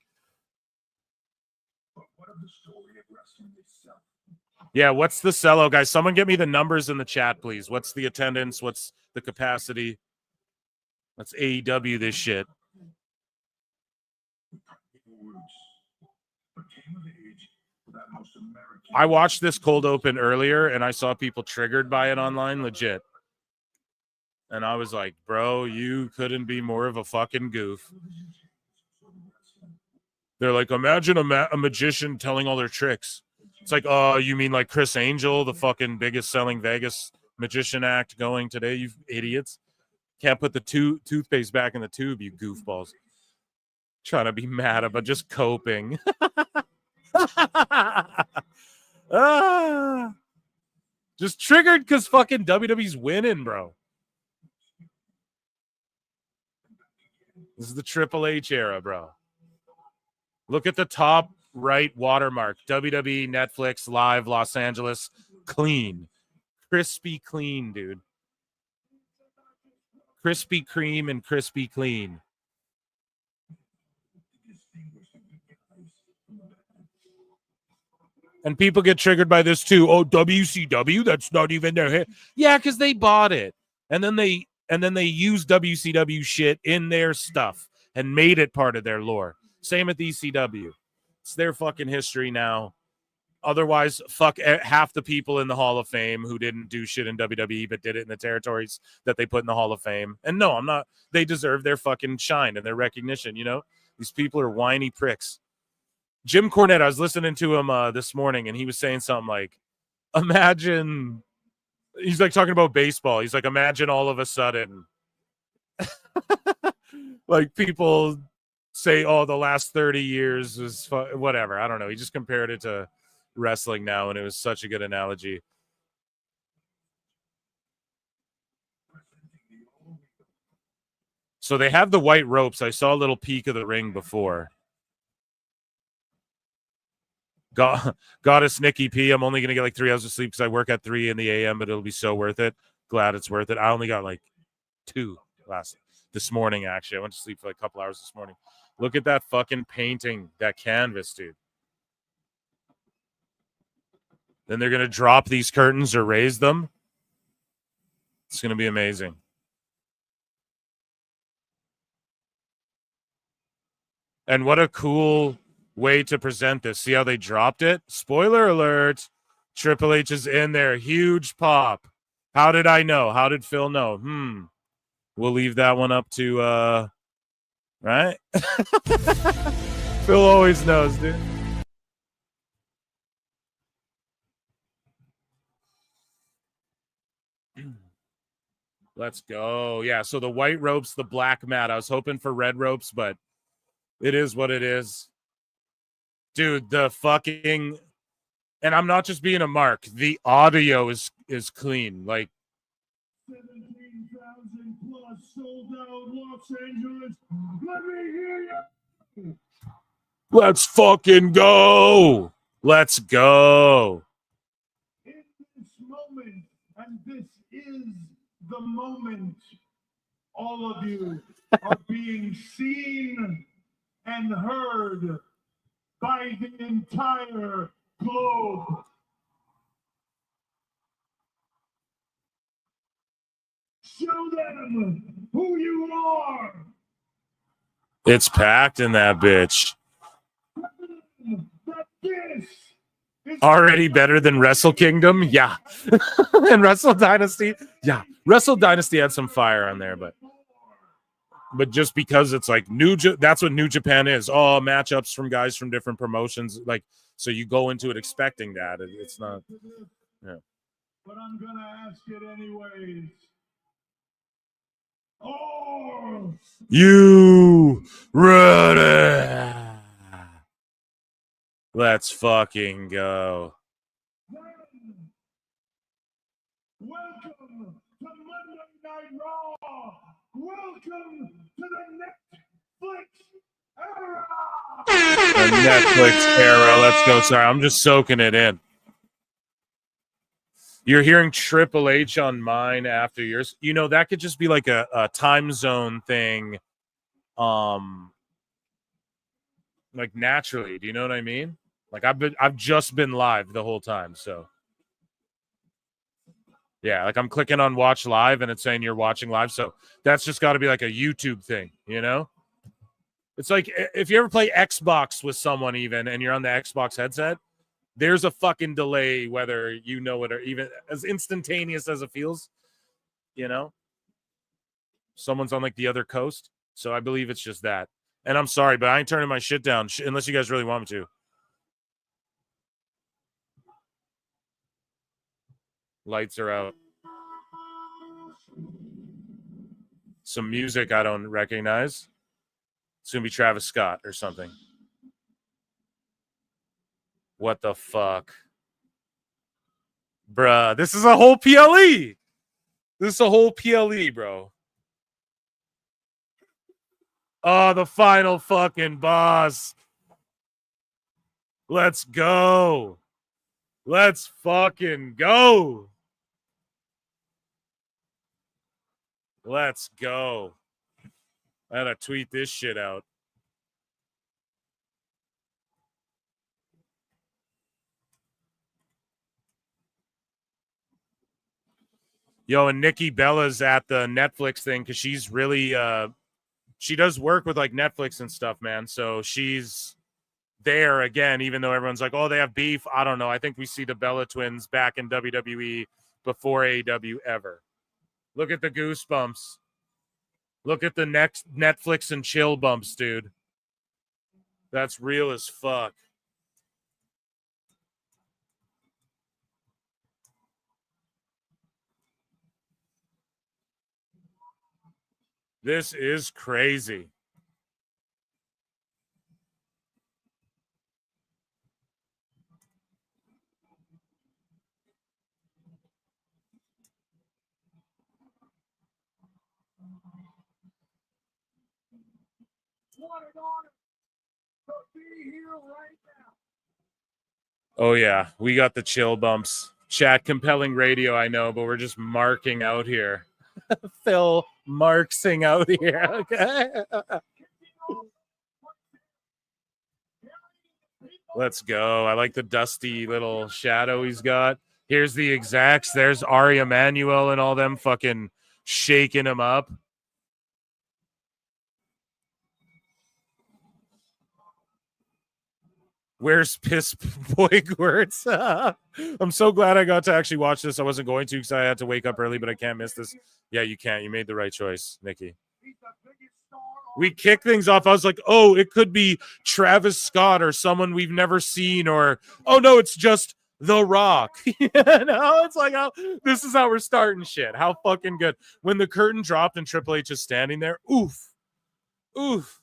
Yeah, what's the sellout, guys? Someone get me the numbers in the chat, please. What's the attendance? What's the capacity? Let's AEW this shit. I watched this cold open earlier, and I saw people triggered by it online, legit. And I was like, bro, you couldn't be more of a fucking goof. They're like, imagine a magician telling all their tricks. It's like, oh, you mean like Chris Angel, the fucking biggest selling Vegas magician act going today, you idiots. Can't put the toothpaste back in the tube, you goofballs. Trying to be mad about just coping. Just triggered because fucking WWE's winning, bro. This is the Triple H era, bro. Look at the top right watermark. WWE, Netflix, Live, Los Angeles. Clean. Crispy clean, dude. Krispy Kreme and crispy clean. And people get triggered by this too. Oh, WCW, that's not even their hit. Yeah, because they bought it. And then they used WCW shit in their stuff and made it part of their lore. Same with ECW. It's their fucking history now. Otherwise, fuck half the people in the Hall of Fame who didn't do shit in WWE but did it in the territories that they put in the Hall of Fame. And no, I'm not. They deserve their fucking shine and their recognition, you know? These people are whiny pricks. Jim Cornette, I was listening to him this morning, and he was saying something like, imagine, he's like talking about baseball. He's like, imagine all of a sudden Like people say, oh, the last 30 years was whatever. I don't know. He just compared it to wrestling now, and it was such a good analogy. So they have the white ropes. I saw a little peek of the ring before. Goddess Nikki P. I'm only going to get like 3 hours of sleep because I work at 3 in the a.m., but it'll be so worth it. Glad it's worth it. I only got like 2 this morning, actually. I went to sleep for like a couple hours this morning. Look at that fucking painting, that canvas, dude. Then they're going to drop these curtains or raise them. It's going to be amazing. And what a cool way to present this. See how they dropped it? Spoiler alert. Triple H is in there. Huge pop. How did I know? How did Phil know? We'll leave that one up to, right? Phil always knows, dude. Let's go. Yeah, so the white ropes, the black mat. I was hoping for red ropes, but it is what it is. Dude, the fucking... And I'm not just being a mark. The audio is clean. Like, 17,000 plus sold out Los Angeles. Let me hear you. let's fucking go. Let's go. In this moment, and this is the moment, all of you are being seen and heard by the entire globe. Show them who you are. It's packed in that bitch. That this is Already better than Wrestle Kingdom? Yeah. And Wrestle Dynasty? Yeah. Wrestle Dynasty had some fire on there, but just because it's like that's what New Japan is. Oh, matchups from guys from different promotions. Like, so you go into it expecting that. It's not. Yeah. But I'm gonna ask it anyways. Oh, You ready? Let's fucking go. welcome to Monday Night Raw. Welcome to the Netflix era. The Netflix era. Let's go. Sorry, I'm just soaking it in. You're hearing Triple H on mine after yours. You know, that could just be like a time zone thing. Like naturally. Do you know what I mean? Like I've just been live the whole time, so yeah, like I'm clicking on watch live and it's saying you're watching live, so that's just got to be like a YouTube thing, you know? It's like if you ever play Xbox with someone even and you're on the Xbox headset, there's a fucking delay whether you know it or even as instantaneous as it feels, you know? Someone's on like the other coast, so I believe it's just that. And I'm sorry, but I ain't turning my shit down unless you guys really want me to. Lights are out. Some music I don't recognize. It's going to be Travis Scott or something. What the fuck? Bruh, this is a whole PLE. This is a whole PLE, bro. Oh, the final fucking boss. Let's go. Let's fucking go. Let's go. I gotta tweet this shit out. Yo, and Nikki Bella's at the Netflix thing because she's really she does work with like Netflix and stuff, man. So she's there again, even though everyone's like, oh, they have beef. I don't know. I think we see the Bella twins back in WWE before AEW ever. Look at the goosebumps. Look at the next Netflix and chill bumps, dude. That's real as fuck. This is crazy. Oh, yeah. We got the chill bumps. Chat, compelling radio, I know, but we're just marking out here. Phil marksing out here. Okay. Let's go. I like the dusty little shadow he's got. Here's the execs. There's Ari Emanuel and all them fucking shaking him up. Where's Piss Boy Gwurts? I'm so glad I got to actually watch this. I wasn't going to because I had to wake up early, but I can't miss this. Yeah, you can't. You made the right choice, Nikki. We kick things off. I was like, oh, it could be Travis Scott or someone we've never seen, or, oh, no, it's just The Rock. No, it's like, oh, this is how we're starting shit. How fucking good. When the curtain dropped and Triple H is standing there, oof. Oof.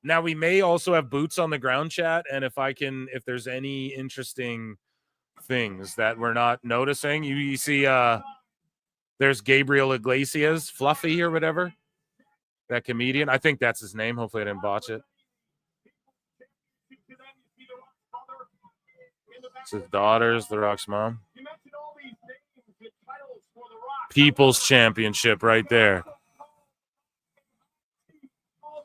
Now we may also have boots on the ground, chat, and if there's any interesting things that we're not noticing, you see there's Gabriel Iglesias, Fluffy or whatever, that comedian. I think that's his name. Hopefully I didn't botch it. It's his daughter's The Rock's mom. People's Championship right there.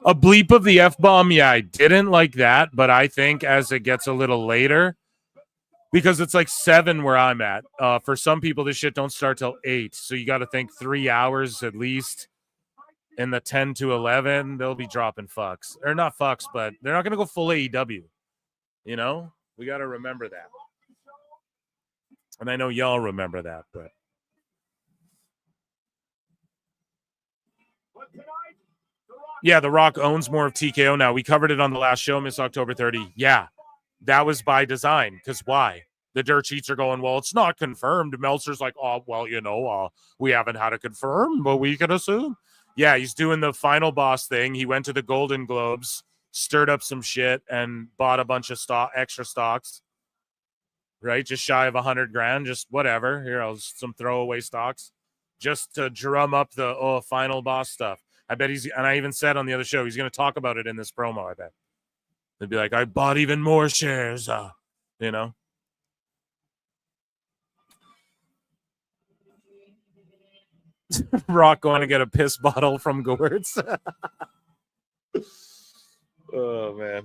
A bleep of the F-bomb, yeah, I didn't like that, but I think as it gets a little later, because it's like 7 where I'm at. For some people, this shit don't start till 8, so you got to think 3 hours at least. In the 10 to 11, they'll be dropping fucks. Or not fucks, but they're not going to go full AEW. You know? We got to remember that. And I know y'all remember that, but... Yeah, The Rock owns more of TKO now. We covered it on the last show, Miss October 30. Yeah, that was by design. Because why? The dirt sheets are going, well, it's not confirmed. Meltzer's like, oh, well, we haven't had it confirmed, but we can assume. Yeah, he's doing the final boss thing. He went to the Golden Globes, stirred up some shit, and bought a bunch of extra stocks. Right? Just shy of $100,000. Just whatever. Here, some throwaway stocks. Just to drum up the final boss stuff. I bet and I even said on the other show, he's going to talk about it in this promo, I bet. They'd be like, I bought even more shares, you know? Rock going to get a piss bottle from Gwurts. Oh, man.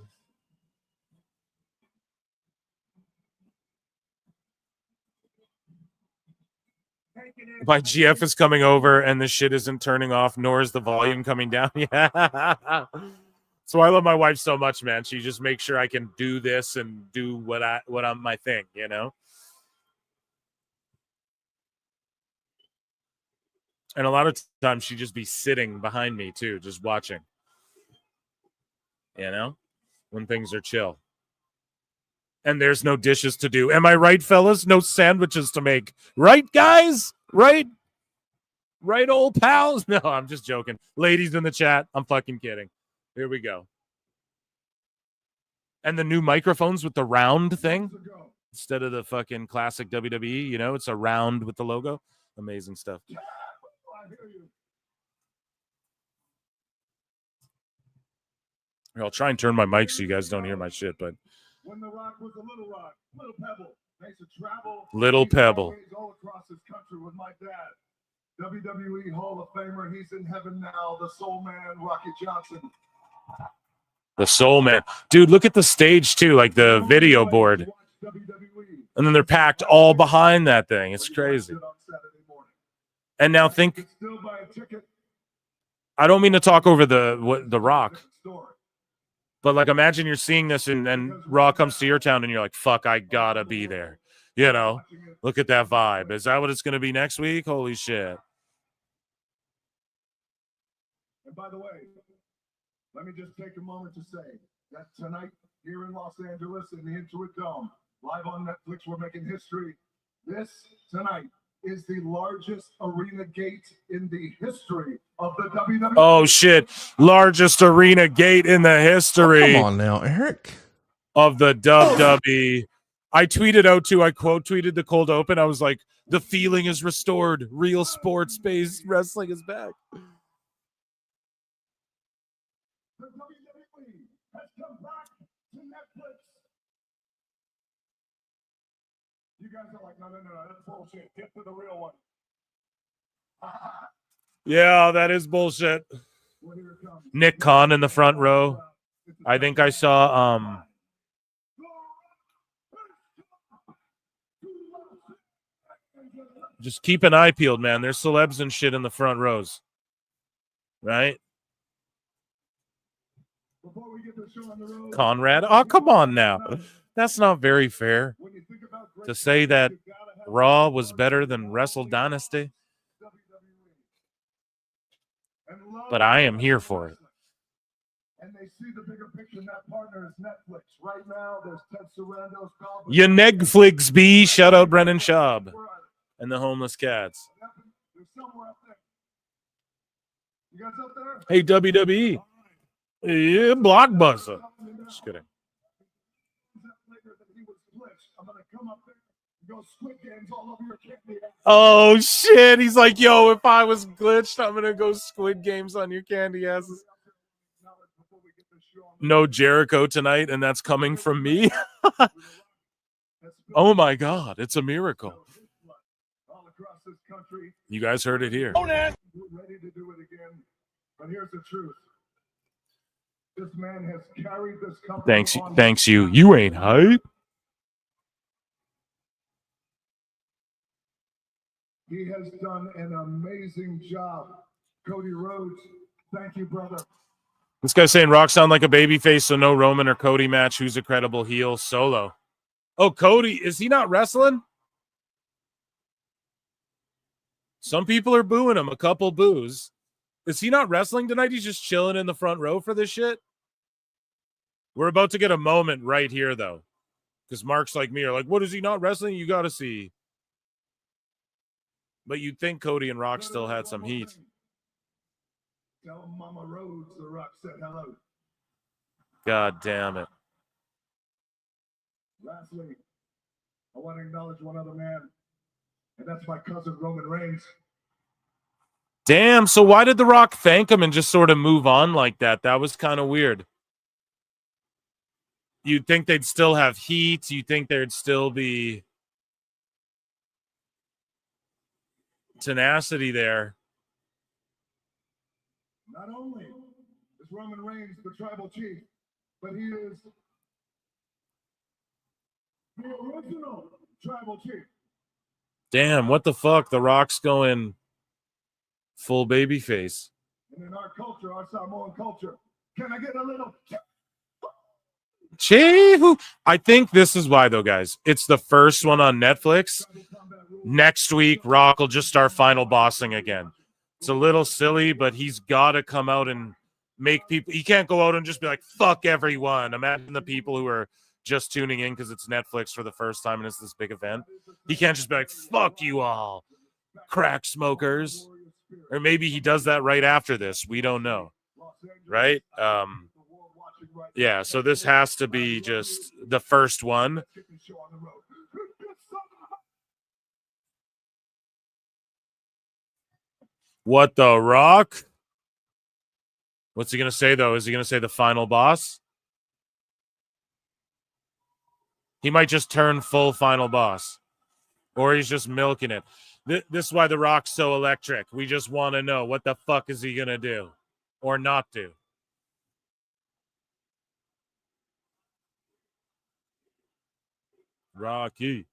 My GF is coming over and the shit isn't turning off, nor is the volume coming down. Yeah. So I love my wife so much, man. She just makes sure I can do this and do what I'm my thing, you know? And a lot of times she'd just be sitting behind me too, just watching. You know? When things are chill. And there's no dishes to do. Am I right, fellas? No sandwiches to make. Right, guys? Right? Right, old pals? No, I'm just joking. Ladies in the chat, I'm fucking kidding. Here we go. And the new microphones with the round thing instead of the fucking classic WWE, you know, it's a round with the logo. Amazing stuff. I'll try and turn my mic so you guys don't hear my shit, but when The Rock was a little rock, little pebble, they used to travel. Little pebble. All across this country with my dad, WWE Hall of Famer. He's in heaven now. The Soul Man, Rocky Johnson. The Soul Man, dude. Look at the stage too, like the video board, and then they're packed all behind that thing. It's crazy. And now think. I don't mean to talk over the Rock. But, like, imagine you're seeing this and Raw comes to your town and you're like, fuck, I gotta be there. You know, look at that vibe. Is that what it's going to be next week? Holy shit. And by the way, let me just take a moment to say that tonight here in Los Angeles in the Intuit Dome. Live on Netflix, we're making history. This tonight is the largest arena gate in the history of the WWE. Oh shit! Largest arena gate in the history. Come on now, Eric. Of the WWE. I tweeted out too. I quote tweeted the cold open. I was like, "The feeling is restored. Real sports-based wrestling is back." The WWE has come back to Netflix. You guys are like, no, that's bullshit. Get to the real one. Yeah, that is bullshit. Nick Khan in the front row. I think I saw just keep an eye peeled, man. There's celebs and shit in the front rows. Right? Conrad. Oh, come on now. That's not very fair. To say that Raw was better than Wrestle Dynasty. But I am here for it. And they see the bigger picture. That partner is Netflix. Right now, there's Ted Sarandos. You Netflix B. Shout out Brennan Schaub and the Homeless Cats. There's somewhere up there. You guys up there? Hey, WWE. Yeah, Blockbuster. Just kidding. I'm gonna come up there and go Squid Games all over your candy. Oh, shit. He's like, yo, if I was glitched, I'm going to go Squid Games on your candy asses. No Jericho tonight, and that's coming from me. Oh, my God. It's a miracle. You guys heard it here. We're ready to do it again. But here's the truth. This man has carried this company. Thanks you. You ain't hype. He has done an amazing job. Cody Rhodes, thank you, brother. This guy's saying Rock sound like a babyface, so no Roman or Cody match. Who's a credible heel? Solo. Oh, Cody, is he not wrestling? Some people are booing him. A couple boos. Is he not wrestling tonight? He's just chilling in the front row for this shit? We're about to get a moment right here, though. Because Marks like me are like, what is he not wrestling? You got to see. But you'd think Cody and Rock still had some heat. Tell Mama Rhodes the Rock said hello. God damn it. Lastly, I want to acknowledge one other man, and that's my cousin Roman Reigns. Damn, so why did The Rock thank him and just sort of move on like that? That was kind of weird. You'd think they'd still have heat. You'd think there'd still be tenacity there. Not only is Roman Reigns the tribal chief, but he is the original tribal chief. Damn, what the fuck? The Rock's going full baby face. And in our culture, our Samoan culture, can I get a little... Chee-hoo. I think this is why, though, guys. It's the first one on Netflix. Next week, Rock will just start final bossing again. It's a little silly, but he's got to come out and make people... He can't go out and just be like, fuck everyone. Imagine the people who are just tuning in because it's Netflix for the first time and it's this big event. He can't just be like, fuck you all, crack smokers. Or maybe he does that right after this. We don't know. Right? Yeah, so this has to be just the first one. What the Rock? What's he going to say, though? Is he going to say the final boss? He might just turn full final boss. Or he's just milking it. This is why The Rock's so electric. We just want to know, what the fuck is he going to do? Or not do? Rocky.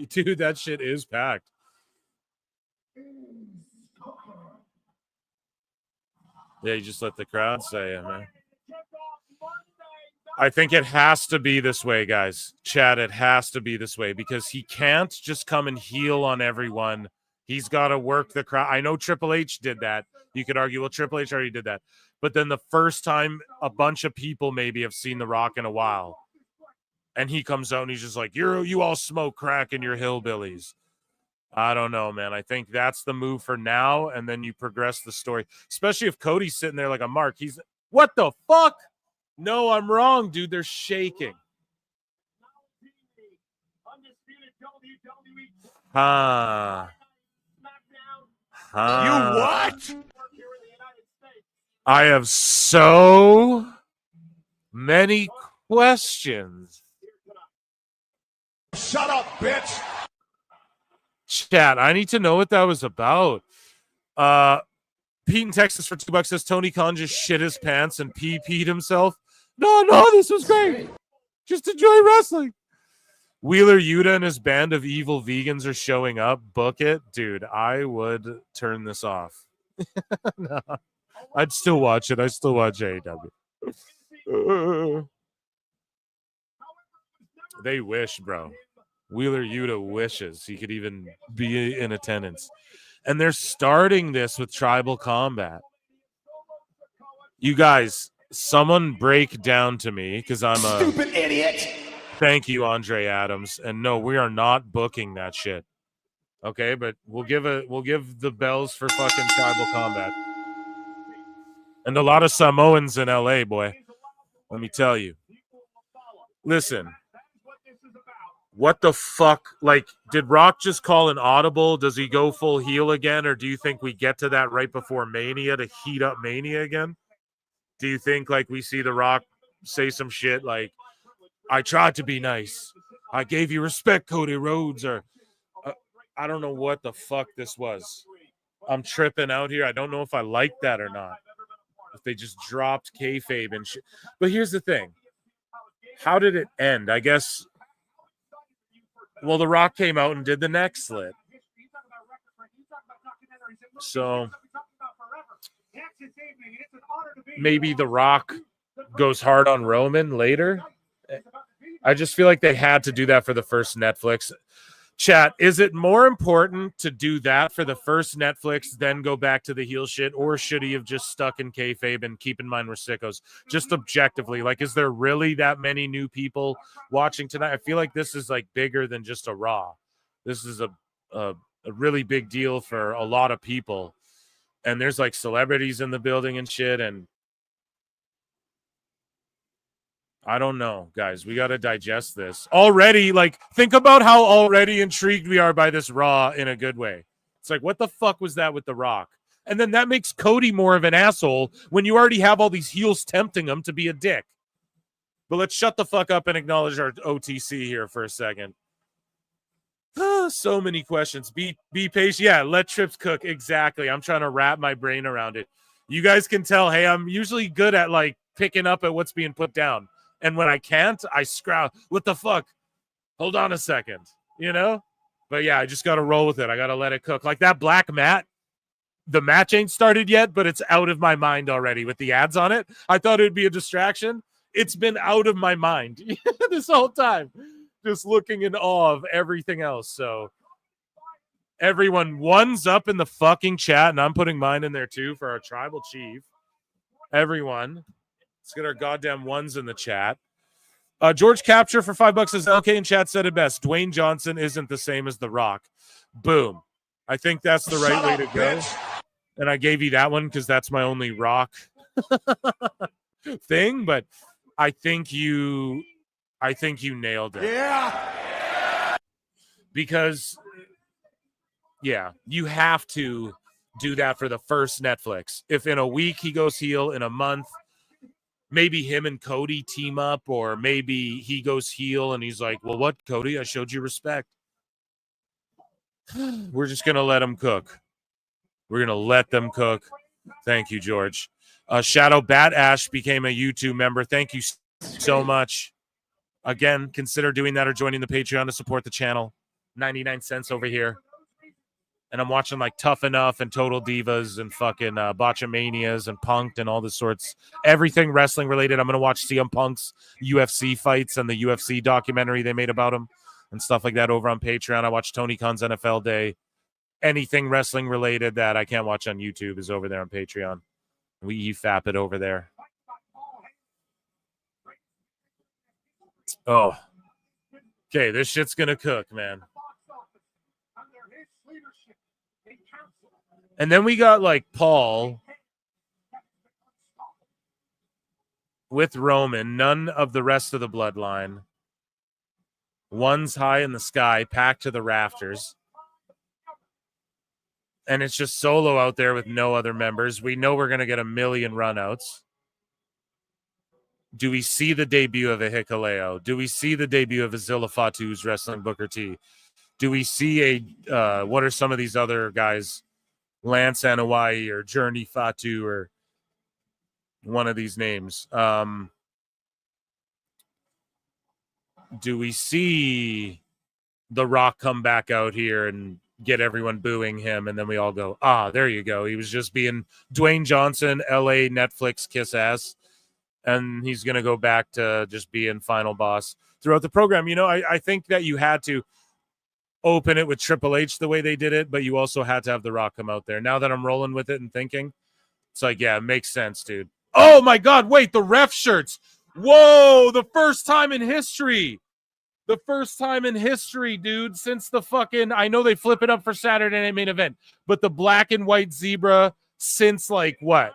Dude, that shit is packed. Yeah, you just let the crowd say it, man. I think it has to be this way, guys. Chad, it has to be this way because he can't just come and heel on everyone. He's got to work the crowd. I know Triple H did that. You could argue, well, Triple H already did that. But then the first time a bunch of people maybe have seen The Rock in a while, And he comes out and he's just like, you all smoke crack and you're hillbillies. I don't know, man. I think that's the move for now, and then you progress the story. Especially if Cody's sitting there like a mark. He's, what the fuck? No, I'm wrong, dude. They're shaking. Huh. You what? I have so many questions. Shut up, bitch. Chat, I need to know what that was about. Pete in Texas for $2 says Tony Khan just shit his pants and peed himself. No, this was great. Just enjoy wrestling. Wheeler Yuta and his band of evil vegans are showing up. Book it. Dude, I would turn this off. No, I'd still watch it. I still watch AEW. They wish, bro. Wheeler Yuta wishes he could even be in attendance. And they're starting this with tribal combat. You guys, someone break down to me because I'm a stupid idiot. Thank you, Andre Adams. And no, we are not booking that shit. Okay, but we'll give the bells for fucking tribal combat. And a lot of Samoans in LA, boy. Let me tell you. Listen. What the fuck? Like, did Rock just call an audible? Does he go full heel again? Or do you think we get to that right before Mania to heat up Mania again? Do you think, like, we see The Rock say some shit like, I tried to be nice. I gave you respect, Cody Rhodes, or I don't know what the fuck this was. I'm tripping out here. I don't know if I like that or not. If they just dropped kayfabe and shit. But here's the thing. How did it end? I guess... Well, The Rock came out and did the neck slit. So maybe The Rock goes hard on Roman later. I just feel like they had to do that for the first Netflix. Chat, is it more important to do that for the first Netflix, then go back to the heel shit, or should he have just stuck in kayfabe and keep in mind we're sickos? Just objectively, like, is there really that many new people watching tonight? I feel like this is like bigger than just a Raw. This is a really big deal for a lot of people, and there's like celebrities in the building and shit, and I don't know, guys. We got to digest this. Already, like, think about how already intrigued we are by this Raw in a good way. It's like, what the fuck was that with The Rock? And then that makes Cody more of an asshole when you already have all these heels tempting him to be a dick. But let's shut the fuck up and acknowledge our OTC here for a second. So many questions. Be patient. Yeah, let Trips cook. Exactly. I'm trying to wrap my brain around it. You guys can tell, hey, I'm usually good at, like, picking up at what's being put down. And when I can't, I scrowl. What the fuck? Hold on a second, you know? But yeah, I just got to roll with it. I got to let it cook. Like that black mat, the match ain't started yet, but it's out of my mind already with the ads on it. I thought it would be a distraction. It's been out of my mind this whole time. Just looking in awe of everything else. So everyone, one's up in the fucking chat, and I'm putting mine in there too for our tribal chief. Everyone. Let's get our goddamn ones in the chat. George Capture for $5 says LK in chat said it best. Dwayne Johnson isn't the same as The Rock. Boom. I think that's the right way to go. And I gave you that one because that's my only Rock thing. But I think you nailed it. Yeah. Because, yeah, you have to do that for the first Netflix. If in a week he goes heel, in a month, maybe him and Cody team up, or maybe he goes heel and he's like, well, what, Cody? I showed you respect. We're just going to let him cook. We're going to let them cook. Thank you, George. Shadow Bat Ash became a YouTube member. Thank you so much. Again, consider doing that or joining the Patreon to support the channel. 99 cents over here. And I'm watching like Tough Enough and Total Divas and fucking Botchamanias and Punk'd and all this sorts. Everything wrestling related. I'm going to watch CM Punk's UFC fights and the UFC documentary they made about him and stuff like that over on Patreon. I watch Tony Khan's NFL Day. Anything wrestling related that I can't watch on YouTube is over there on Patreon. We EFAP it over there. Oh, Okay, this shit's gonna cook, man. And then we got like Paul with Roman, none of the rest of the bloodline. One's high in the sky, packed to the rafters. And it's just Solo out there with no other members. We know we're going to get a million runouts. Do we see the debut of a Hikuleo? Do we see the debut of Azilla Fatu who's wrestling Booker T? Do we see a, what are some of these other guys? Lance Anoa'i or Journey Fatu or one of these names. Do we see The Rock come back out here and get everyone booing him, and then we all go, there you go. He was just being Dwayne Johnson, LA Netflix kiss ass, and he's going to go back to just being final boss throughout the program. You know, I think that you had to open it with Triple H the way they did it, but you also had to have The Rock come out there. Now that I'm rolling with it and thinking, it's like, yeah, it makes sense, dude. Oh, my God, wait, the ref shirts. Whoa, the first time in history. The first time in history, dude, since the fucking, I know they flip it up for Saturday Night Main Event, but the black and white zebra since like what?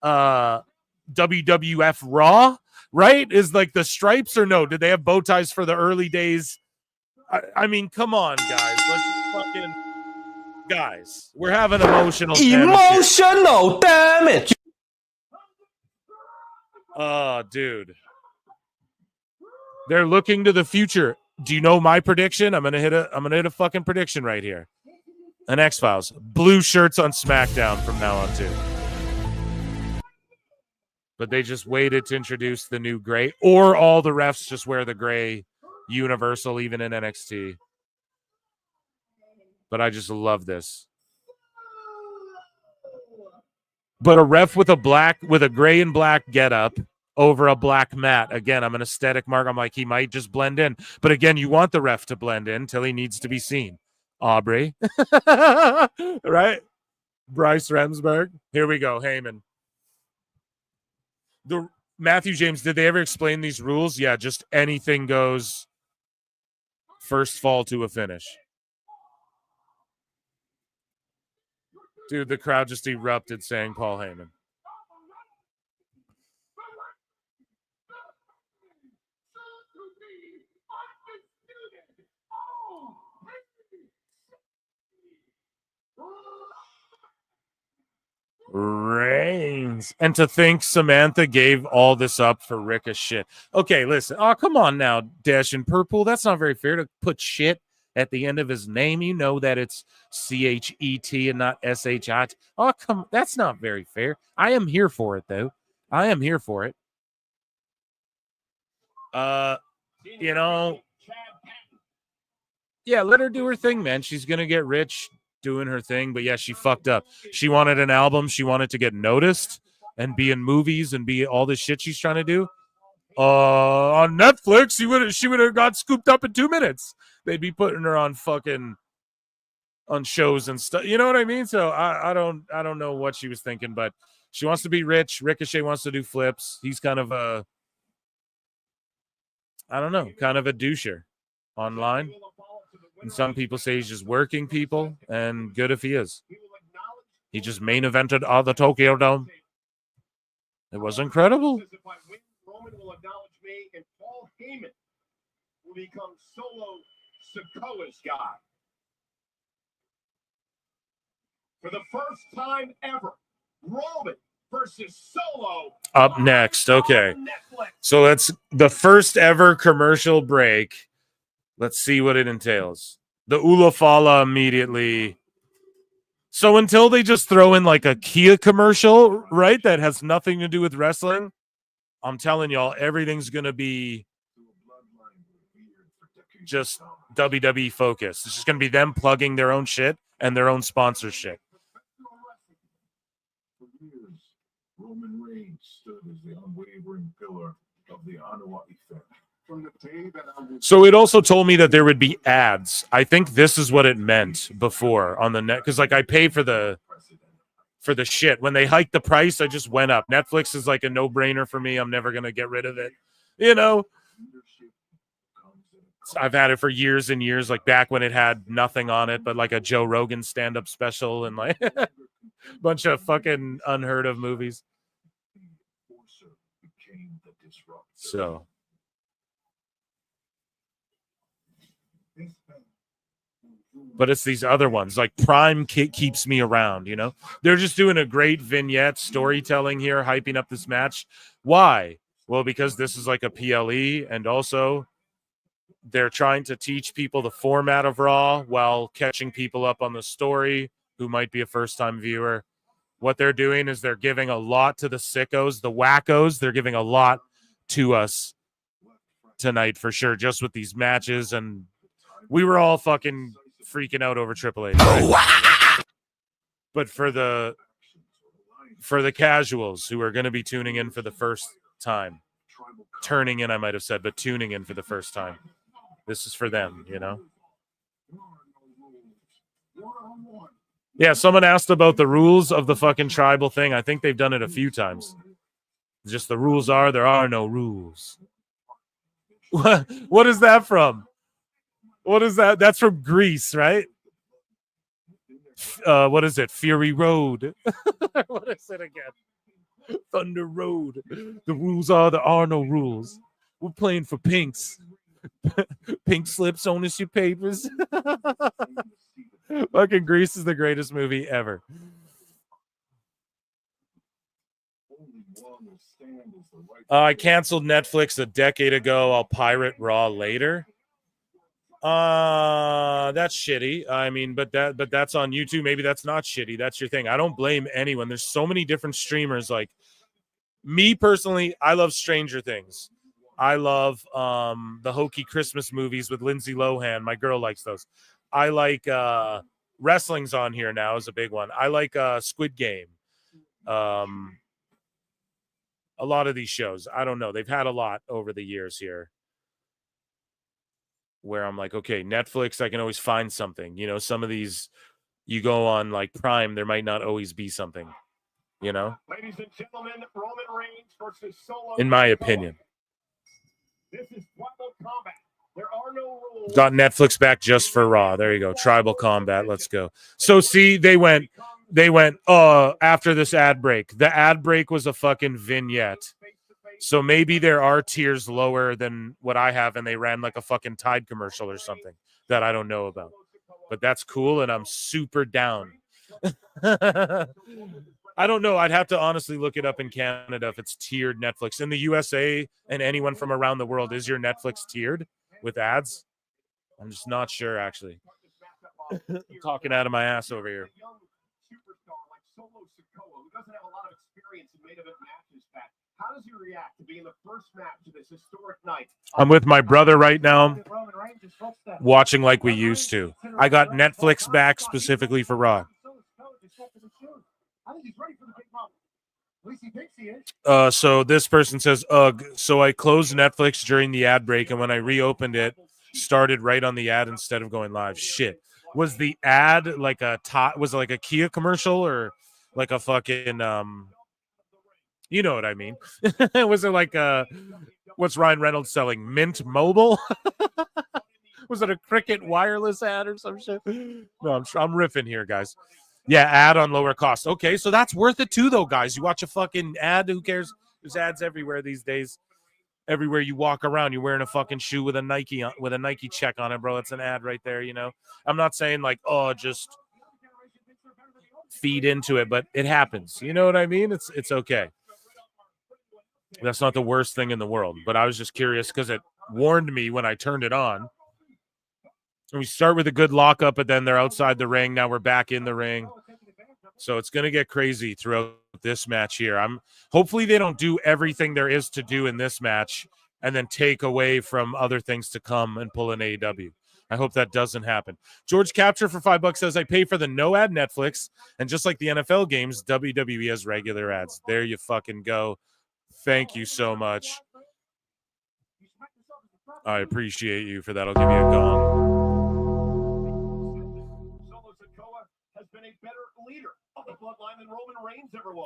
WWF Raw, right? Is like the stripes or no? Did they have bow ties for the early days? I mean, come on, guys. Let's fucking, guys, we're having emotional damage. Oh, dude. They're looking to the future. Do you know my prediction? I'm gonna hit a fucking prediction right here. An X-Files. Blue shirts on SmackDown from now on too. But they just waited to introduce the new gray, or all the refs just wear the gray universal, even in NXT. But I just love this. But a ref with a gray and black getup over a black mat. Again, I'm an aesthetic mark. I'm like, he might just blend in. But again, you want the ref to blend in till he needs to be seen. Aubrey. Right? Bryce Remsburg. Here we go. Heyman. The Matthew James, did they ever explain these rules? Yeah, just anything goes. First fall to a finish. Dude, the crowd just erupted saying Paul Heyman. Reigns. And to think Samantha gave all this up for Ricochet. Okay, listen. Oh, come on now, Dash and Purple. That's not very fair to put shit at the end of his name. You know that it's CHET and not SHIT. Oh, come. That's not very fair. I am here for it, though. I am here for it. You know, yeah, let her do her thing, man. She's going to get rich doing her thing, but yeah, she fucked up. She wanted an album. She wanted to get noticed and be in movies and be all this shit she's trying to do. On Netflix, she would have got scooped up in 2 minutes. They'd be putting her on fucking on shows and stuff. You know what I mean? So I don't know what she was thinking, but she wants to be rich. Ricochet wants to do flips. He's kind of a, I don't know, kind of a doucher online. And some people say he's just working people, and good if he is. He just main evented the Tokyo Dome. It was incredible. Roman will acknowledge me, and Paul Heyman will become Solo Sikoa's guy. For the first time ever, Roman versus Solo. Up next, okay. So that's the first ever commercial break. Let's see what it entails. The Ulafala immediately. So until they just throw in like a Kia commercial, right, that has nothing to do with wrestling, I'm telling y'all, everything's going to be just WWE focused. It's just going to be them plugging their own shit and their own sponsorship. For years, Roman Reigns stood as the unwavering pillar of the Anoa'i family. From the day that I was So it also told me that there would be ads. I think this is what it meant before on the net, because like I pay for the shit. When they hiked the price, I just went up. Netflix is like a no-brainer for me. I'm never gonna get rid of it. You know, I've had it for years and years, like back when it had nothing on it but like a Joe Rogan stand-up special and like a bunch of fucking unheard of movies. So but it's these other ones like Prime keeps me around, you know. They're just doing a great vignette storytelling here, hyping up this match. Why? Well, because this is like a PLE, and also they're trying to teach people the format of Raw while catching people up on the story who might be a first-time viewer. What they're doing is they're giving a lot to the sickos, the wackos. They're giving a lot to us tonight for sure, just with these matches. And we were all fucking freaking out over Triple H. Right? But for the casuals who are going to be tuning in for the first time, turning in, I might have said, but tuning in for the first time, this is for them, you know? Yeah, someone asked about the rules of the fucking tribal thing. I think they've done it a few times. Just the rules are, there are no rules. What is that from? What is that? That's from Greece, right? What is it? Fury Road. What is it again? Thunder Road. The rules are, there are no rules. We're playing for pinks. Pink slips, ownership papers. Fucking Grease is the greatest movie ever. I canceled Netflix a decade ago. I'll pirate Raw later. That's shitty. I mean, but that's on YouTube. Maybe that's not shitty. That's your thing. I don't blame anyone. There's so many different streamers. Like me personally, I love Stranger Things. I love the hokey Christmas movies with Lindsay Lohan. My girl likes those. I like wrestling's on here now is a big one. I like Squid Game. A lot of these shows. I don't know. They've had a lot over the years here where I'm like, okay, Netflix, I can always find something. You know, some of these you go on like Prime, there might not always be something, you know? Ladies and gentlemen, Roman Reigns versus Solo. In my opinion. This is Tribal Combat. There are no rules. Got Netflix back just for Raw. There you go. Tribal Combat. Let's go. So see, they went after this ad break. The ad break was a fucking vignette. So maybe there are tiers lower than what I have, and they ran like a fucking Tide commercial or something that I don't know about. But that's cool, and I'm super down. I don't know. I'd have to honestly look it up in Canada if it's tiered Netflix. In the USA and anyone from around the world, is your Netflix tiered with ads? I'm just not sure, actually. I'm talking out of my ass over here. How does he react to being the first match of this historic night? I'm with my brother right now, watching like we used to. I got Netflix back specifically for Raw. So this person says, ugh. So I closed Netflix during the ad break, and when I reopened it, started right on the ad instead of going live. Shit. Was the ad like was it like a Kia commercial or like a fucking you know what I mean? Was it like what's Ryan Reynolds selling? Mint Mobile? Was it a Cricket wireless ad or some shit? No, I'm riffing here, guys. Yeah, ad on lower cost. Okay, so that's worth it too, though, guys. You watch a fucking ad, who cares? There's ads everywhere these days. Everywhere you walk around, you're wearing a fucking shoe with a Nike check on it, bro. It's an ad right there, you know? I'm not saying like, oh, just feed into it, but it happens. You know what I mean? It's okay. That's not the worst thing in the world, but I was just curious because it warned me when I turned it on. And we start with a good lockup, but then they're outside the ring. Now we're back in the ring. So it's going to get crazy throughout this match here. Hopefully they don't do everything there is to do in this match and then take away from other things to come and pull an AEW. I hope that doesn't happen. George Capture for $5 says, I pay for the no ad Netflix. And just like the NFL games, WWE has regular ads. There you fucking go. Thank you so much. I appreciate you for that. I'll give you a gong.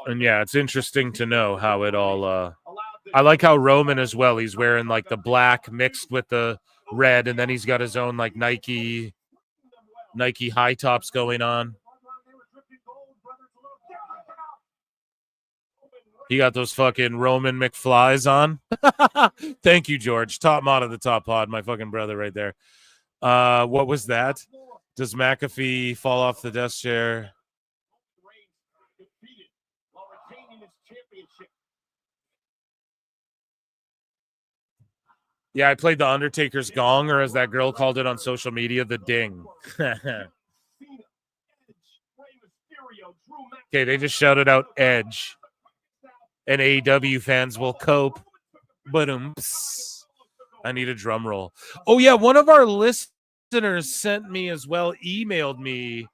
And yeah, it's interesting to know how it all I like how Roman as well, he's wearing like the black mixed with the red, and then he's got his own like Nike high tops going on. He got those fucking Roman McFlies on. Thank you, George. Top mod of the top pod, my fucking brother right there. What was that? Does McAfee fall off the desk chair? Yeah, I played the Undertaker's gong, or as that girl called it on social media, the ding. Okay, they just shouted out Edge. And AEW fans will cope. But I need a drum roll. Oh, yeah, one of our listeners sent me as well, emailed me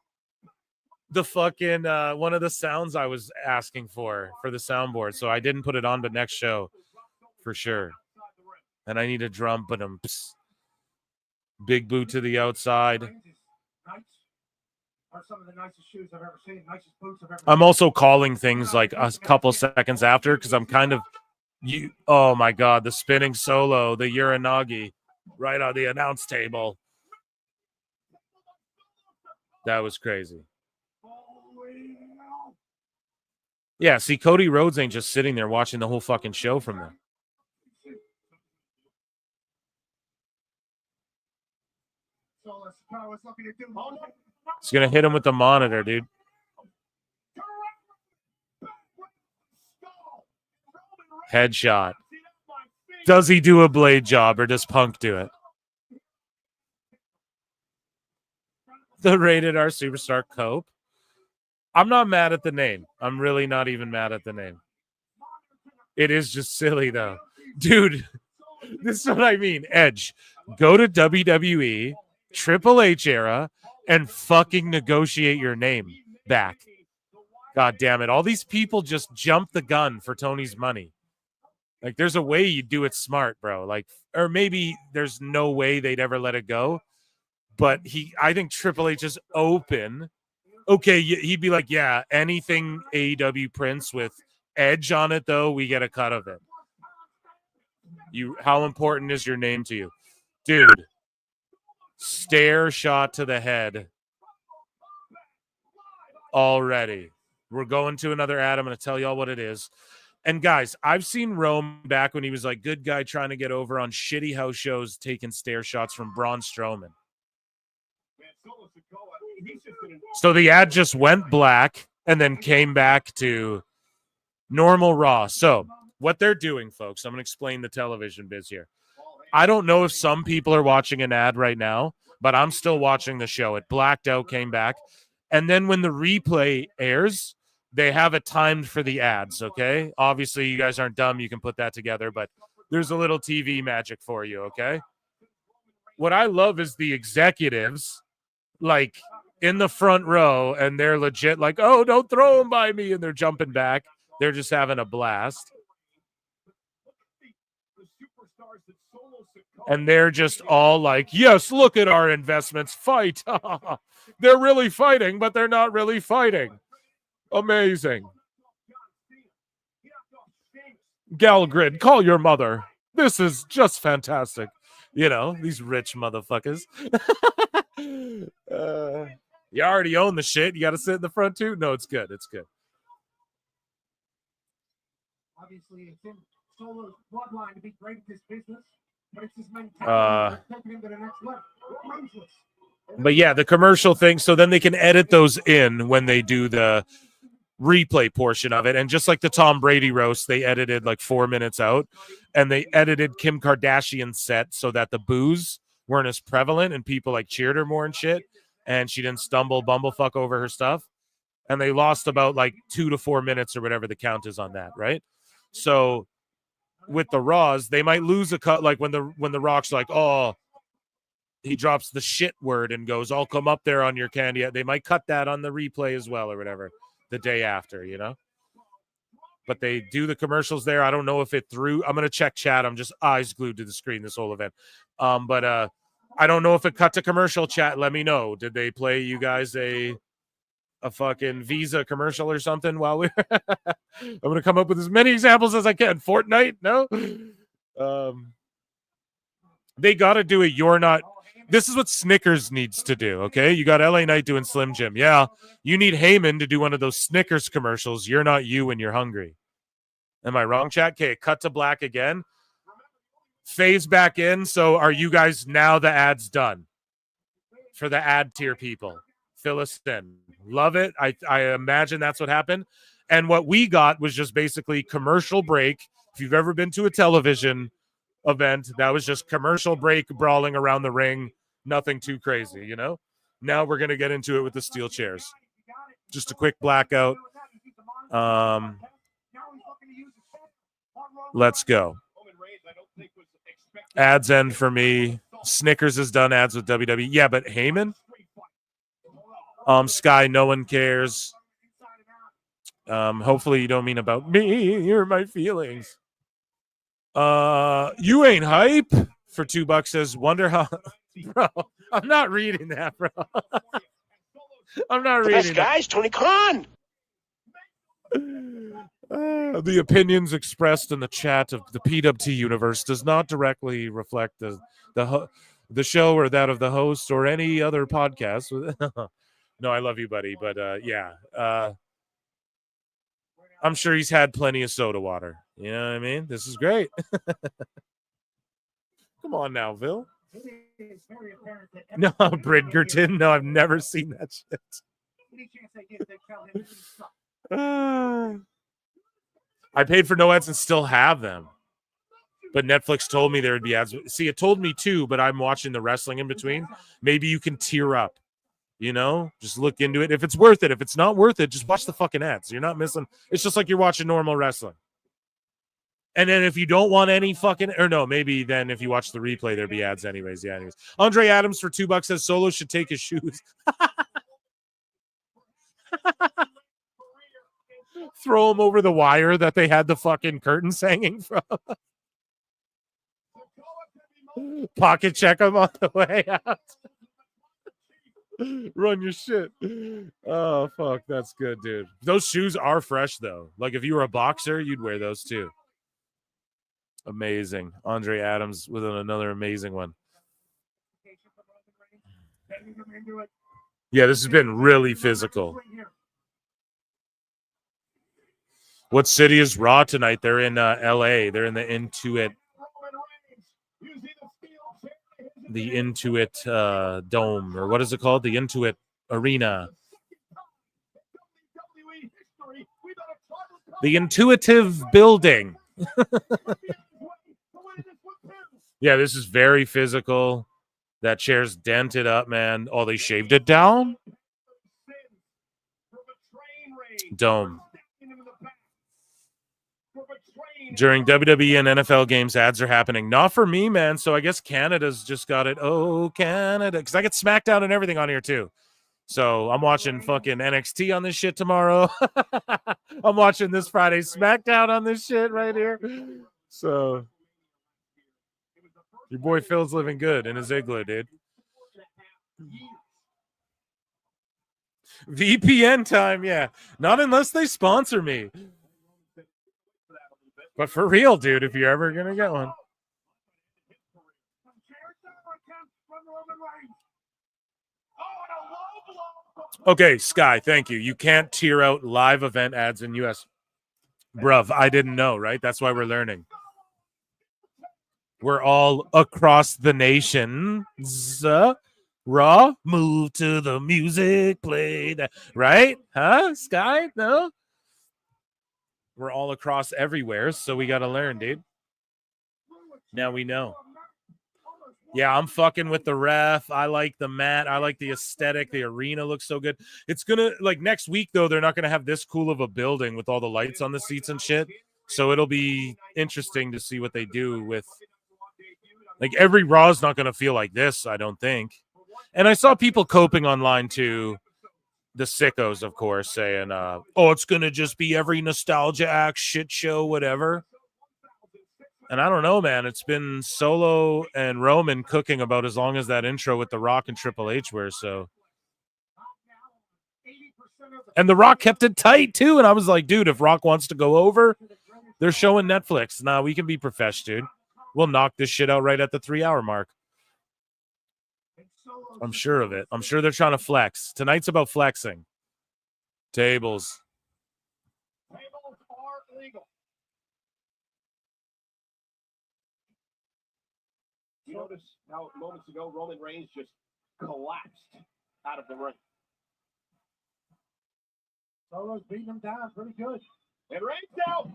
the fucking one of the sounds I was asking for the soundboard. So I didn't put it on, but next show for sure. And I need a drum, but big boot to the outside. I'm also calling things like a couple seconds after because I'm kind of oh my god, the spinning solo, the Uranagi right on the announce table. That was crazy. Yeah, see, Cody Rhodes ain't just sitting there watching the whole fucking show from them. He's gonna hit him with the monitor, dude. Headshot. Does he do a blade job or does Punk do it? The Rated R Superstar Cope. I'm not mad at the name. I'm really not even mad at the name. It is just silly, though. Dude, this is what I mean. Edge, go to WWE, Triple H era, and fucking negotiate your name back. God damn it. All these people just jumped the gun for Tony's money. Like, there's a way you do it smart, bro. Like, or maybe there's no way they'd ever let it go. But I think Triple H is open. Okay, he'd be like, yeah, anything AEW prints with Edge on it, though, we get a cut of it. How important is your name to you? Dude, stare shot to the head. Already. We're going to another ad. I'm going to tell y'all what it is. And guys, I've seen Rome back when he was like good guy trying to get over on shitty house shows, taking stare shots from Braun Strowman. So the ad just went black and then came back to normal Raw. So what they're doing, folks, I'm going to explain the television biz here. I don't know if some people are watching an ad right now, but I'm still watching the show. It blacked out, came back. And then when the replay airs, they have it timed for the ads, okay? Obviously, you guys aren't dumb. You can put that together, but there's a little TV magic for you, okay? What I love is the executives, like, in the front row, and they're legit like, oh, don't throw them by me, and they're jumping back. They're just having a blast. And they're just all like, yes, look at our investments fight. They're really fighting, but they're not really fighting. Amazing. Galgrid, call your mother. This is just fantastic. You know, these rich motherfuckers. You already own the shit. You got to sit in the front too? No, it's good. It's good. Obviously, it's in Solo's bloodline to be great at this business, but it's his mentality that's taking him to the next level. But yeah, the commercial thing. So then they can edit those in when they do the replay portion of it. And just like the Tom Brady roast, they edited like 4 minutes out, and they edited Kim Kardashian's set so that the boos weren't as prevalent and people like cheered her more and shit. And she didn't stumble bumblefuck over her stuff. And they lost about like 2 to 4 minutes or whatever the count is on that, right? So with the Raws, they might lose a cut, like when the Rock's like, oh, he drops the shit word and goes, I'll come up there on your candy. They might cut that on the replay as well or whatever the day after, you know? But they do the commercials there. I don't know if it threw. I'm going to check chat. I'm just eyes glued to the screen this whole event. But I don't know if it cut to commercial. Chat, let me know. Did they play you guys a fucking Visa commercial or something while we're I'm going to come up with as many examples as I can. Fortnite? No? They got to do it. You're not. This is what Snickers needs to do, okay? You got LA Knight doing Slim Jim. Yeah, you need Heyman to do one of those Snickers commercials. You're not you when you're hungry. Am I wrong, chat? Okay, cut to black again. Phase back in. So are you guys now the ad's done? For the ad tier people. Fill us in. Love it. I imagine that's what happened. And what we got was just basically commercial break. If you've ever been to a television event, that was just commercial break brawling around the ring. Nothing too crazy, you know? Now we're going to get into it with the steel chairs. Just a quick blackout. Let's go. Ads end for me. Snickers has done ads with WWE. Yeah, but Heyman? Sky, no one cares. Hopefully you don't mean about me or my feelings. You ain't hype for $2 says, wonder how. Bro, I'm not reading that, bro. I'm not reading Best guys, Tony Khan. The opinions expressed in the chat of the PWT universe does not directly reflect the show or that of the host or any other podcast. No, I love you, buddy, but yeah. I'm sure he's had plenty of soda water. You know what I mean? This is great. Come on now, Phil. No, Bridgerton. No, I've never seen that shit. I paid for no ads and still have them. But Netflix told me there would be ads. See, it told me too, but I'm watching the wrestling in between. Maybe you can tear up. You know, just look into it. If it's worth it, if it's not worth it, just watch the fucking ads. You're not missing. It's just like you're watching normal wrestling. And then if you don't want any fucking, or no, maybe then if you watch the replay, there'd be ads anyways. Yeah, anyways. Andre Adams for $2 says Solo should take his shoes. Throw him over the wire that they had the fucking curtains hanging from. Pocket check him on the way out. Run your shit. Oh, fuck. That's good, dude. Those shoes are fresh, though. Like, if you were a boxer, you'd wear those, too. Amazing. Andre Adams with another amazing one. Yeah, this has been really physical. What city is Raw tonight? They're in L.A. They're in the Intuit. The Intuit Dome, or what is it called? The Intuit Arena. The Intuitive Building. Yeah, this is very physical. That chair's dented up, man. Oh, they shaved it down? Dome. During WWE and NFL games, ads are happening. Not for me, man. So I guess Canada's just got it. Oh, Canada. Because I get SmackDown and everything on here, too. So I'm watching fucking NXT on this shit tomorrow. I'm watching this Friday SmackDown on this shit right here. So your boy Phil's living good in his igloo, dude. VPN time, yeah. Not unless they sponsor me. But for real, dude, if you're ever going to get one. Okay, Sky, thank you. You can't tier out live event ads in U.S. Bruv, I didn't know, right? That's why we're learning. We're all across the nation. Raw, move to the music, play that. Right? Huh, Sky? No? We're all across everywhere, so we got to learn, dude. Now we know. Yeah, I'm fucking with the ref. I like the mat. I like the aesthetic. The arena looks so good. It's going to, like, next week, though, they're not going to have this cool of a building with all the lights on the seats and shit. So it'll be interesting to see what they do with, like, every Raw is not going to feel like this, I don't think. And I saw people coping online, too. The sickos, of course, saying, oh, it's going to just be every nostalgia act, shit show, whatever. And I don't know, man. It's been Solo and Roman cooking about as long as that intro with The Rock and Triple H were, so. And The Rock kept it tight, too. And I was like, dude, if Rock wants to go over, they're showing Netflix. Nah, we can be profesh, dude. We'll knock this shit out right at the 3-hour mark. I'm sure of it. I'm sure they're trying to flex. Tonight's about flexing. Tables. Tables are legal. You notice how moments ago Roman Reigns just collapsed out of the ring. Solo's beating him down pretty good. And Reigns now,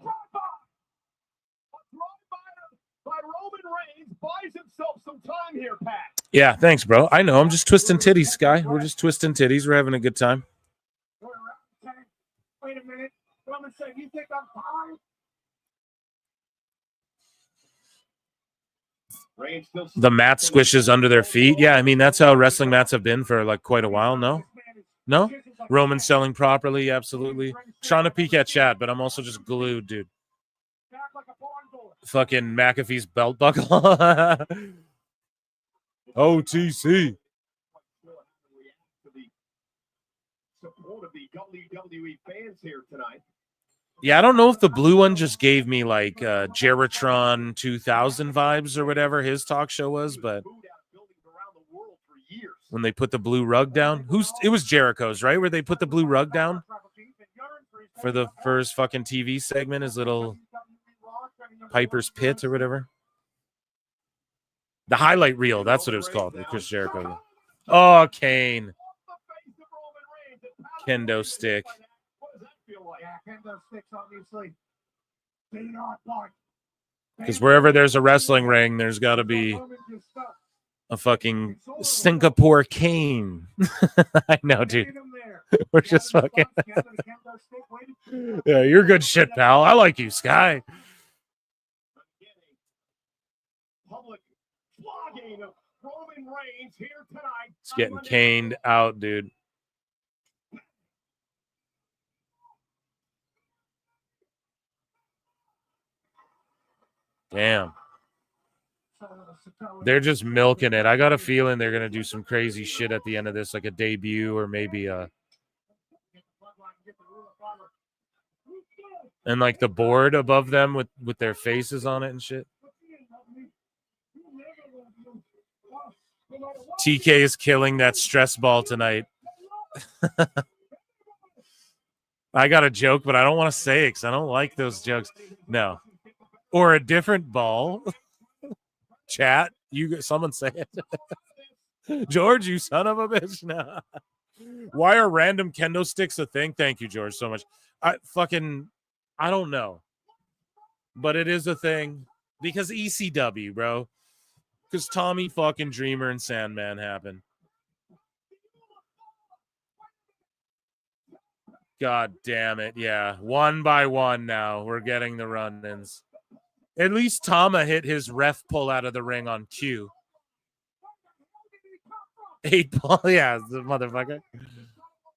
by Roman Reigns, buys himself some time here, Pat. Yeah, thanks, bro. I know. I'm just twisting titties, Sky. We're just twisting titties. We're having a good time. Wait a minute. Roman said, you think I'm fine? Reigns still The mat squishes under their feet. Yeah, I mean, that's how wrestling mats have been for like quite a while. No? No? Roman selling properly, absolutely. Trying to peek at chat, but I'm also just glued, dude. Fucking McAfee's belt buckle. OTC. Support of the WWE fans here tonight. Yeah, I don't know if the blue one just gave me like Jeritron 2000 vibes or whatever his talk show was, but when they put the blue rug down, it was Jericho's, right? Where they put the blue rug down for the first fucking TV segment, his little Piper's Pit or whatever. The highlight reel, that's what it was called, the Chris Jericho. Oh, Kane. Kendo stick. Because wherever there's a wrestling ring, there's got to be a fucking Singapore cane. I know, dude. We're just fucking. Yeah, you're good shit, pal. I like you, Sky. It's getting caned out, dude. Damn. They're just milking it. I got a feeling they're going to do some crazy shit at the end of this, like a debut or maybe a... And like the board above them with their faces on it and shit. TK is killing that stress ball tonight. I got a joke, but I don't want to say it because I don't like those jokes. No. Or a different ball. Chat, someone say it. George, you son of a bitch. No. Why are random kendo sticks a thing? Thank you, George, so much. I don't know. But it is a thing. Because ECW, bro. Because Tommy fucking Dreamer and Sandman happened. God damn it. Yeah. One by one now. We're getting the run-ins. At least Tama hit his ref pull out of the ring on cue. 8 ball. Yeah, the motherfucker.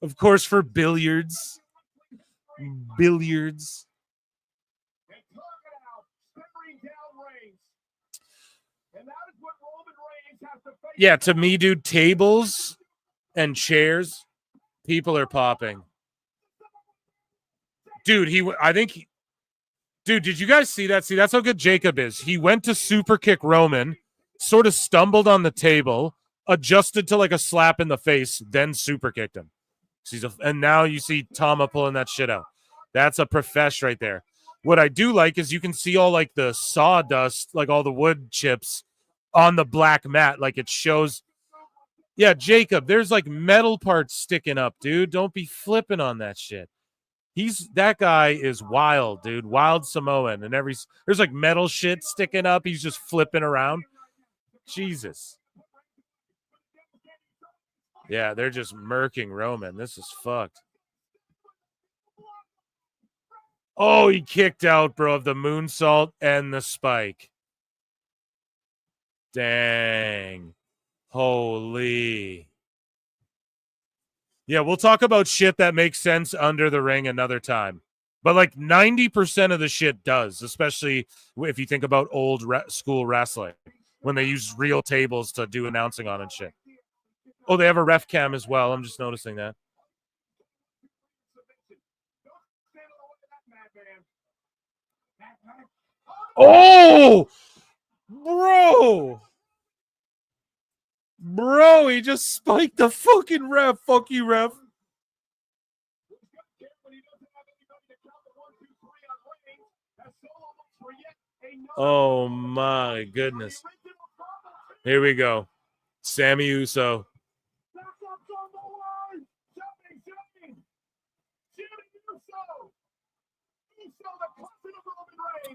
Of course, for billiards. Billiards. Yeah, to me, dude, tables and chairs, people are popping. Dude, dude, did you guys see that? See, that's how good Jacob is. He went to super kick Roman, sort of stumbled on the table, adjusted to like a slap in the face, then super kicked him. And now you see Tama pulling that shit out. That's a profesh right there. What I do like is you can see all like the sawdust, like all the wood chips on the black mat. Like it shows. Yeah, Jacob, there's like metal parts sticking up, dude. Don't be flipping on that shit. That guy is wild, dude. Wild Samoan. And there's like metal shit sticking up. He's just flipping around. Jesus. Yeah, they're just murking Roman. This is fucked. Oh, he kicked out, bro, of the moonsault and the spike. Dang. Holy. Yeah, we'll talk about shit that makes sense under the ring another time. But like 90% of the shit does, especially if you think about old school wrestling, when they use real tables to do announcing on and shit. Oh, they have a ref cam as well. I'm just noticing that. Oh! Bro, he just spiked the fucking ref. Fuck you, ref. Oh my goodness. Here we go. Sammy Uso.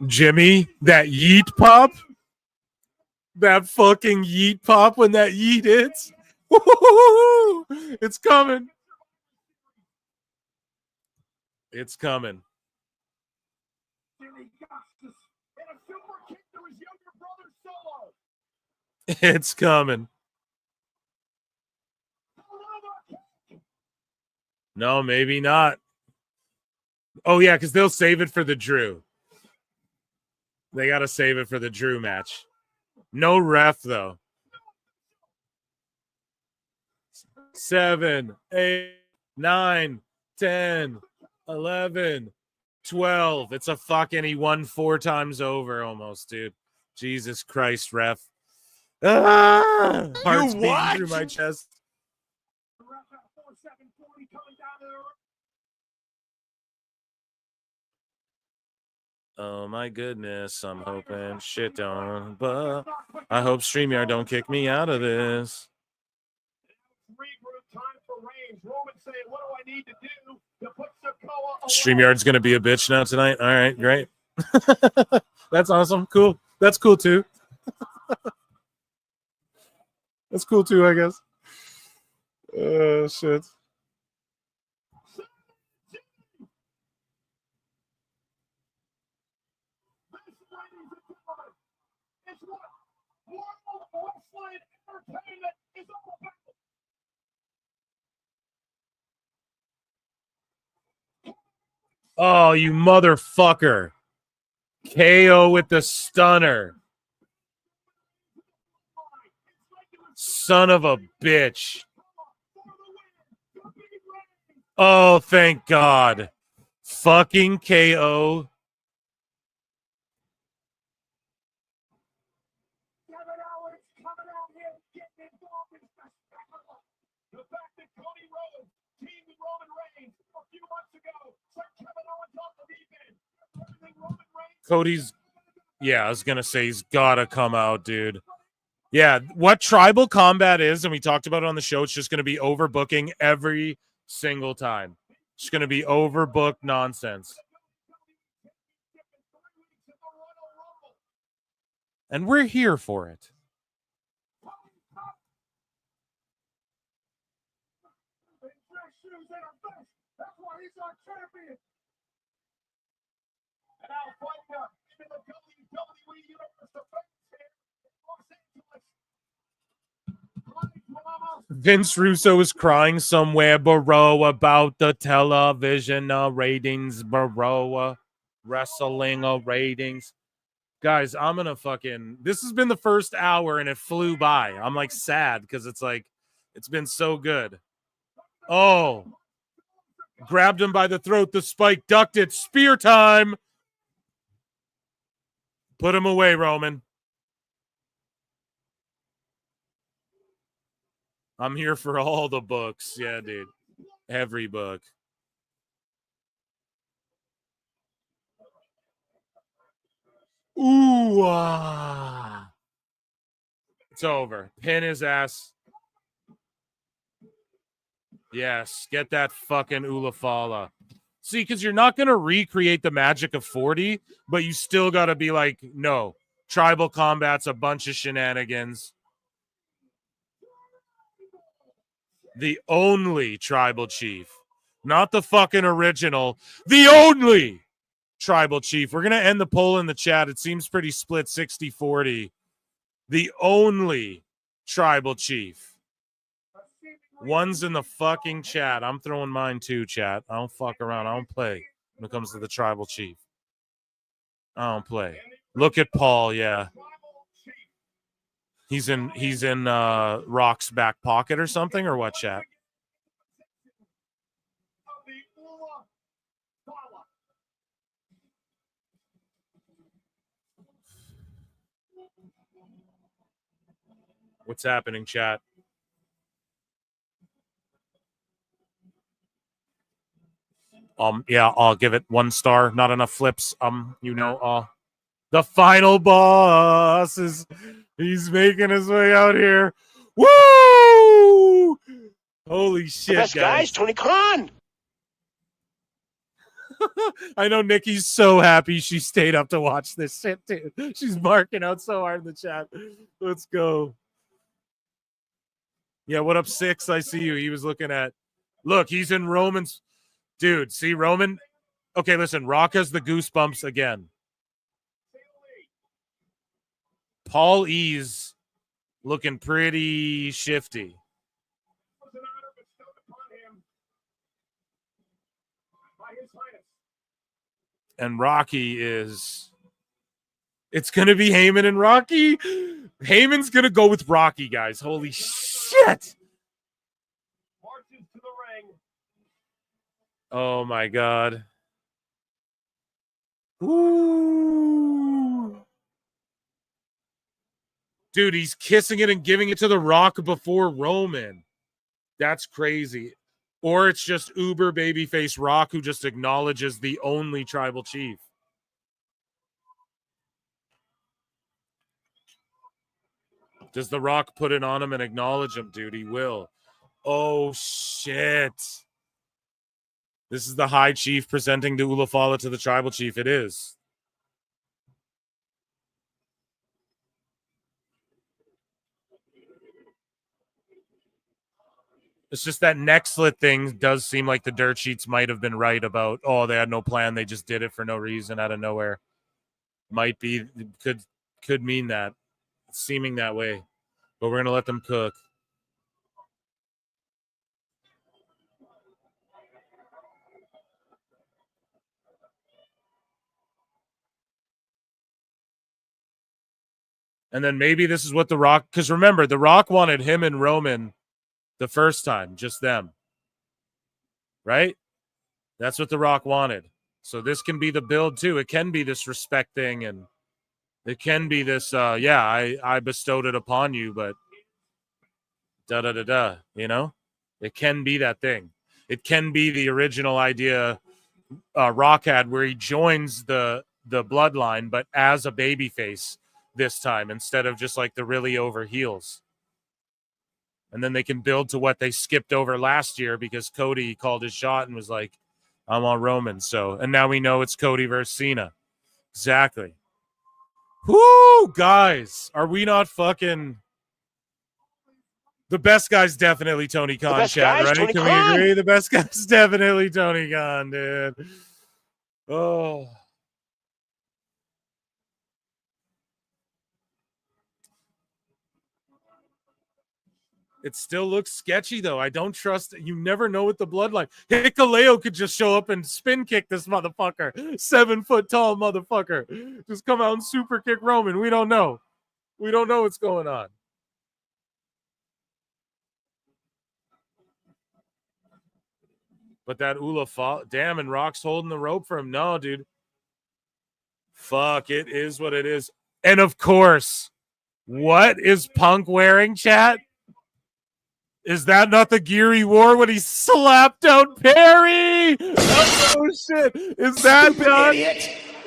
Jimmy, that yeet pop. That fucking yeet pop when that yeet hits. It's coming. It's coming. It's coming. No, maybe not. Oh, yeah, because they'll save it for the Drew. They got to save it for the Drew match. No ref, though. 7, 8, 9, 10, 11, 12. It's a fucking, he won 4 times over almost, dude. Jesus Christ, ref. Ah! Heart's beating through my chest. Oh my goodness, I'm hoping shit don't, but I hope StreamYard don't kick me out of this. StreamYard's gonna be a bitch now tonight. All right, great. That's awesome. Cool. That's cool too. That's cool too, I guess. Shit. Oh, you motherfucker. KO with the stunner. Son of a bitch. Oh, thank God. Fucking KO. Cody's, yeah, I was going to say he's got to come out, dude. Yeah, what tribal combat is, and we talked about it on the show, it's just going to be overbooking every single time. It's going to be overbooked nonsense. And we're here for it. Vince Russo is crying somewhere, bro, about the television ratings, bro, wrestling ratings. Guys, I'm gonna fucking, this has been the first hour and it flew by. I'm like sad because it's like, it's been so good. Oh, grabbed him by the throat, the spike ducked it, spear time. Put him away, Roman. I'm here for all the books. Yeah, dude. Every book. Ooh. It's over. Pin his ass. Yes. Get that fucking Ulafala. See, because you're not going to recreate the magic of 40, but you still got to be like, no. Tribal combat's a bunch of shenanigans. The only tribal chief. Not the fucking original. The only tribal chief. We're going to end the poll in the chat. It seems pretty split 60-40. The only tribal chief. One's in the fucking chat. I'm throwing mine too, chat. I don't fuck around. I don't play when it comes to the tribal chief. I don't play. Look at Paul, yeah. He's in Rock's back pocket or something, or what, chat? What's happening, chat? Yeah, I'll give it 1 star. Not enough flips. The final boss he's making his way out here. Woo! Holy shit, The best guys, Tony Khan. I know Nikki's so happy she stayed up to watch this shit too. She's marking out so hard in the chat. Let's go. Yeah, what up, Six? I see you. He was looking at. Look, he's in Roman's. Dude, see Roman? Okay, listen. Rock has the goosebumps again. Paul E's looking pretty shifty. And Rocky is. It's going to be Heyman and Rocky. Heyman's going to go with Rocky, guys. Holy shit. Oh, my God. Ooh. Dude, he's kissing it and giving it to The Rock before Roman. That's crazy. Or it's just uber babyface Rock who just acknowledges the only tribal chief. Does The Rock put it on him and acknowledge him, dude? He will. Oh, shit. This is the High Chief presenting to Ulafala to the Tribal Chief. It is. It's just that neck slit thing does seem like the dirt sheets might have been right about, oh, they had no plan. They just did it for no reason out of nowhere. Might be, could mean that. It's seeming that way. But we're going to let them cook. And then maybe this is what The Rock, because remember, The Rock wanted him and Roman the first time, just them. Right? That's what The Rock wanted. So this can be the build too. It can be this respect thing, and it can be this, I bestowed it upon you, but da-da-da-da, you know? It can be that thing. It can be the original idea Rock had where he joins the bloodline, but as a babyface this time instead of just like the really over heels. And then they can build to what they skipped over last year because Cody called his shot and was like, I'm on Roman. So, and now we know it's Cody versus Cena. Exactly. Whoo, guys, are we not fucking... The best guy's definitely Tony Khan, chat, right? Can we agree? The best guy's definitely Tony Khan, dude. Oh. It still looks sketchy, though. I don't trust. You never know with the bloodline. Hikuleo could just show up and spin kick this motherfucker. 7-foot-tall motherfucker. Just come out and super kick Roman. We don't know. We don't know what's going on. But that damn, and Rock's holding the rope for him. No, dude. Fuck, it is what it is. And of course, what is Punk wearing, chat? Is that not the gear he wore when he slapped out Perry? Oh, shit. Is that not?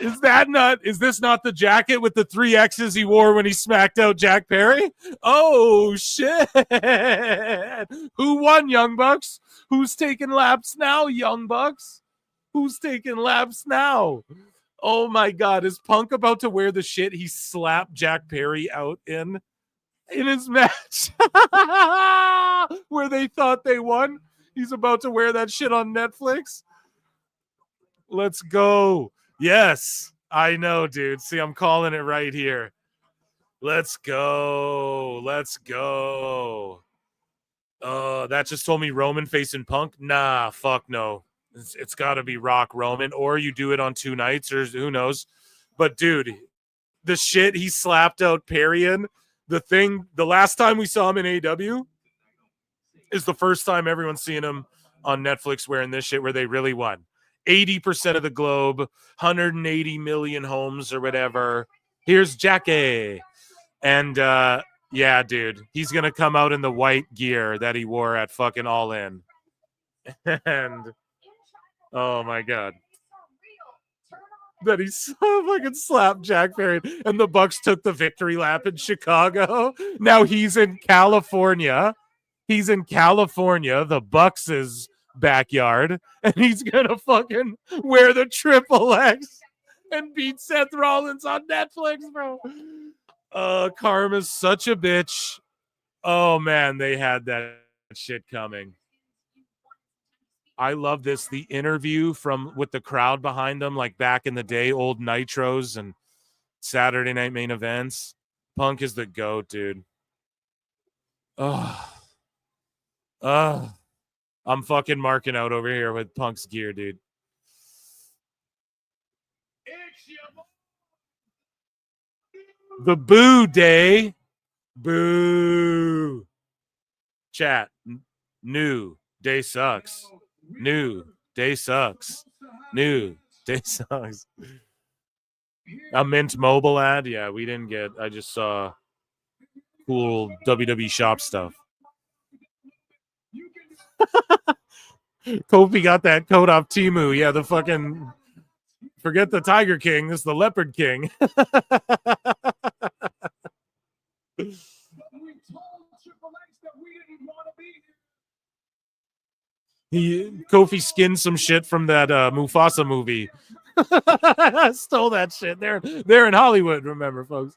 Is that not? Is this not the jacket with the 3 X's he wore when he smacked out Jack Perry? Oh, shit. Who won, Young Bucks? Who's taking laps now, Young Bucks? Who's taking laps now? Oh, my God. Is Punk about to wear the shit he slapped Jack Perry out in his match where they thought they won? He's about to wear that shit on Netflix. Let's go. Yes, I know, dude. See, I'm calling it right here. Let's go. Let's go. That just told me Roman facing Punk. Nah, fuck no. It's got to be Rock Roman, or you do it on 2 nights, or who knows. But, dude, the shit he slapped out Perry in, the last time we saw him in AEW is the first time everyone's seeing him on Netflix wearing this shit where they really won. 80% of the globe, 180 million homes or whatever. Here's Jackie. And yeah, dude, he's gonna come out in the white gear that he wore at fucking All In. And oh my god. That he fucking slapped Jack Perry, and the Bucks took the victory lap in Chicago. Now he's in California. He's in California, the Bucks' backyard, and he's gonna fucking wear the Triple X and beat Seth Rollins on Netflix, bro. Karma's such a bitch. Oh man, they had that shit coming. I love this. The interview with the crowd behind them, like back in the day, old Nitros and Saturday Night Main Events. Punk is the GOAT, dude. I'm fucking marking out over here with Punk's gear, dude. The boo day. Boo. Chat. New day sucks. New day sucks. New day sucks. A Mint Mobile ad? Yeah, we didn't get. I just saw cool WWE shop stuff. Kofi got that coat off Temu. Yeah, the fucking. Forget the Tiger King. This is the Leopard King. Kofi skinned some shit from that Mufasa movie. Stole that shit. They're in Hollywood, remember, folks.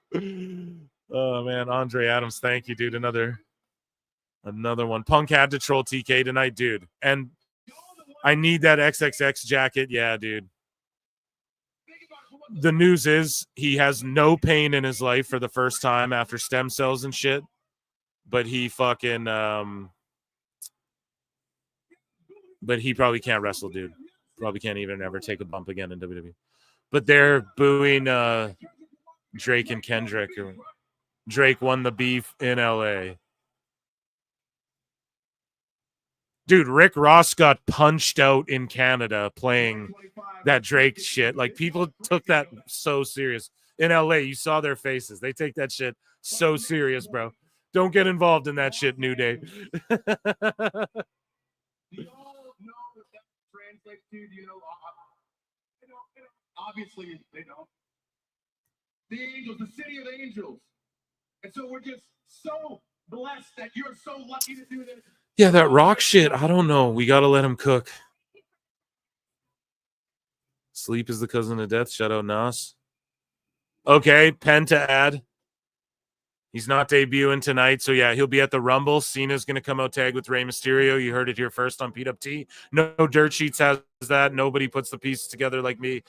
Oh man, Andre Adams, thank you, dude. Another one. Punk had to troll TK tonight, dude. And I need that XXX jacket. Yeah, dude. The news is he has no pain in his life for the first time after stem cells and shit. But he fucking but he probably can't wrestle, dude. Probably can't even ever take a bump again in WWE. But they're booing Drake and Kendrick. Drake won the beef in LA. Dude, Rick Ross got punched out in Canada playing that Drake shit. Like, people took that so serious. In LA, you saw their faces. They take that shit so serious, bro. Don't get involved in that shit, New Day. Obviously, they know. The angels, the city of angels. And so we're just so blessed that you're so lucky to do this. Yeah, that Rock shit, I don't know. We got to let him cook. Sleep is the cousin of death. Shout out Nas. Okay, Penta ad. He's not debuting tonight, so yeah, he'll be at the Rumble. Cena's going to come out tag with Rey Mysterio. You heard it here first on PWT. No dirt sheets has that. Nobody puts the pieces together like me.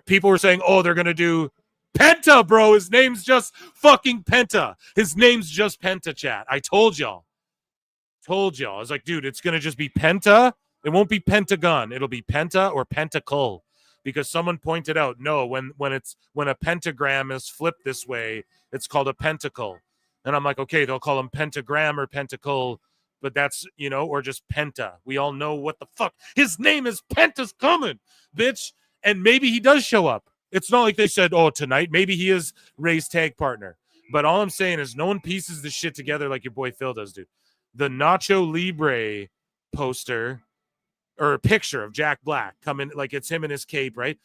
People were saying, oh, they're going to do Penta, bro. His name's just fucking Penta. His name's just Penta, chat. I told y'all. I was like, dude, it's going to just be Penta. It won't be Pentagon. It'll be Penta or Pentacle. Because someone pointed out, no, when a pentagram is flipped this way, it's called a pentacle. And I'm like, okay, they'll call him pentagram or pentacle, but that's, or just Penta. We all know what the fuck. His name is Penta's coming, bitch. And maybe he does show up. It's not like they said, oh, tonight. Maybe he is Ray's tag partner. But all I'm saying is no one pieces this shit together like your boy Phil does, dude. The Nacho Libre poster or a picture of Jack Black coming, like it's him in his cape, right?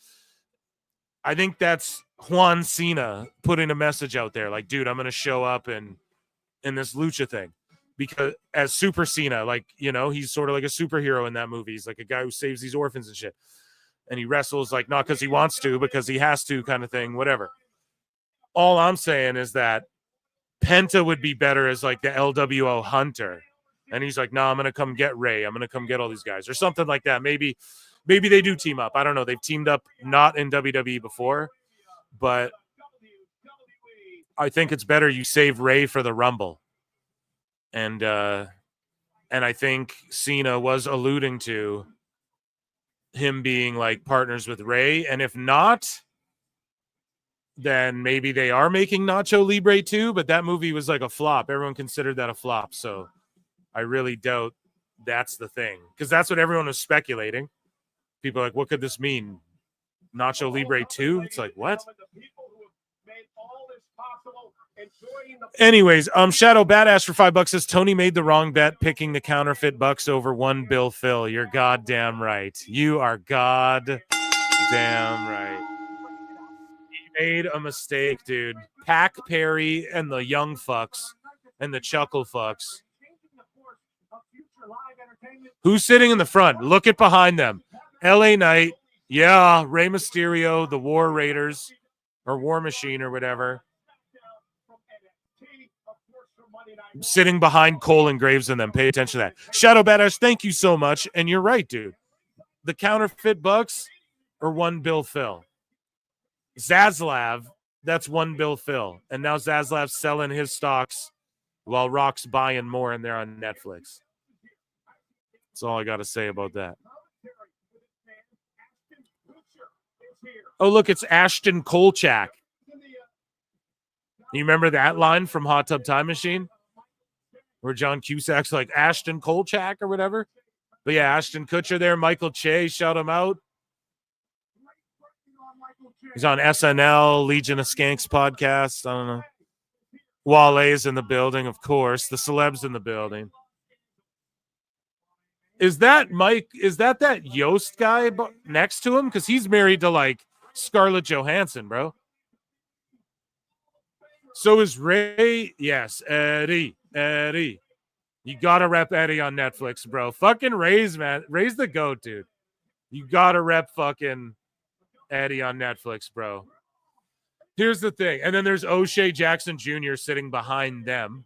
I think that's Juan Cena putting a message out there, like, dude, I'm going to show up in this lucha thing. Because as Super Cena, like, he's sort of like a superhero in that movie. He's like a guy who saves these orphans and shit. And he wrestles, like, not because he wants to, because he has to kind of thing, whatever. All I'm saying is that Penta would be better as, like, the LWO hunter. And he's like, no, I'm going to come get Ray. I'm going to come get all these guys. Or something like that. Maybe they do team up. I don't know. They've teamed up not in WWE before. But I think it's better you save Ray for the Rumble. And I think Cena was alluding to him being like partners with Ray. And if not, then maybe they are making Nacho Libre too. But that movie was like a flop. Everyone considered that a flop. So I really doubt that's the thing. Because that's what everyone was speculating. People are like, what could this mean? Nacho Libre 2? It's like, what? Anyways, Shadow Badass for $5 says Tony made the wrong bet picking the counterfeit bucks over one Bill Phil. You're goddamn right. You are goddamn right. He made a mistake, dude. Pac Perry and the Young Fucks and the Chuckle Fucks. Who's sitting in the front? Look at behind them. LA Knight. Yeah, Rey Mysterio, the War Raiders or War Machine or whatever. Sitting behind Cole and Graves and them. Pay attention to that. Shadow Badass, thank you so much. And you're right, dude. The counterfeit bucks are one Bill Phil. Zaslav, that's one Bill Phil. And now Zaslav's selling his stocks while Rock's buying more and they're on Netflix. That's all I got to say about that. Oh, look, it's Ashton Kolchak. You remember that line from Hot Tub Time Machine? Where John Cusack's like Ashton Kolchak or whatever. But yeah, Ashton Kutcher there. Michael Che, shout him out. He's on SNL, Legion of Skanks podcast. I don't know. Wale's in the building, of course. The celebs in the building. Is that Mike? Is that Yost guy next to him? Because he's married to like Scarlett Johansson, bro. So is Ray. Yes, Eddie. You gotta rep Eddie on Netflix, bro. Fucking Ray's, man. Ray's the GOAT, dude. You gotta rep fucking Eddie on Netflix, bro. Here's the thing. And then there's O'Shea Jackson Jr. sitting behind them.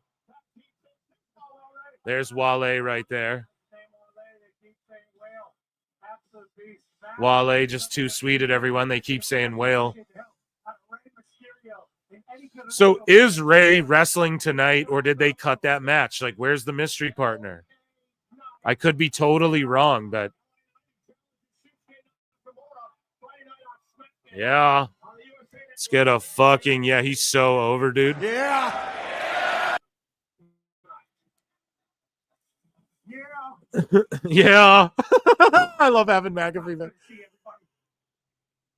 There's Wale right there. Wale just too sweet at everyone. They keep saying whale. So is Ray wrestling tonight or did they cut that match? Like, where's the mystery partner? I could be totally wrong, but yeah. Let's get a fucking, yeah, he's so over, dude. Yeah. Yeah. I love having McAfee back.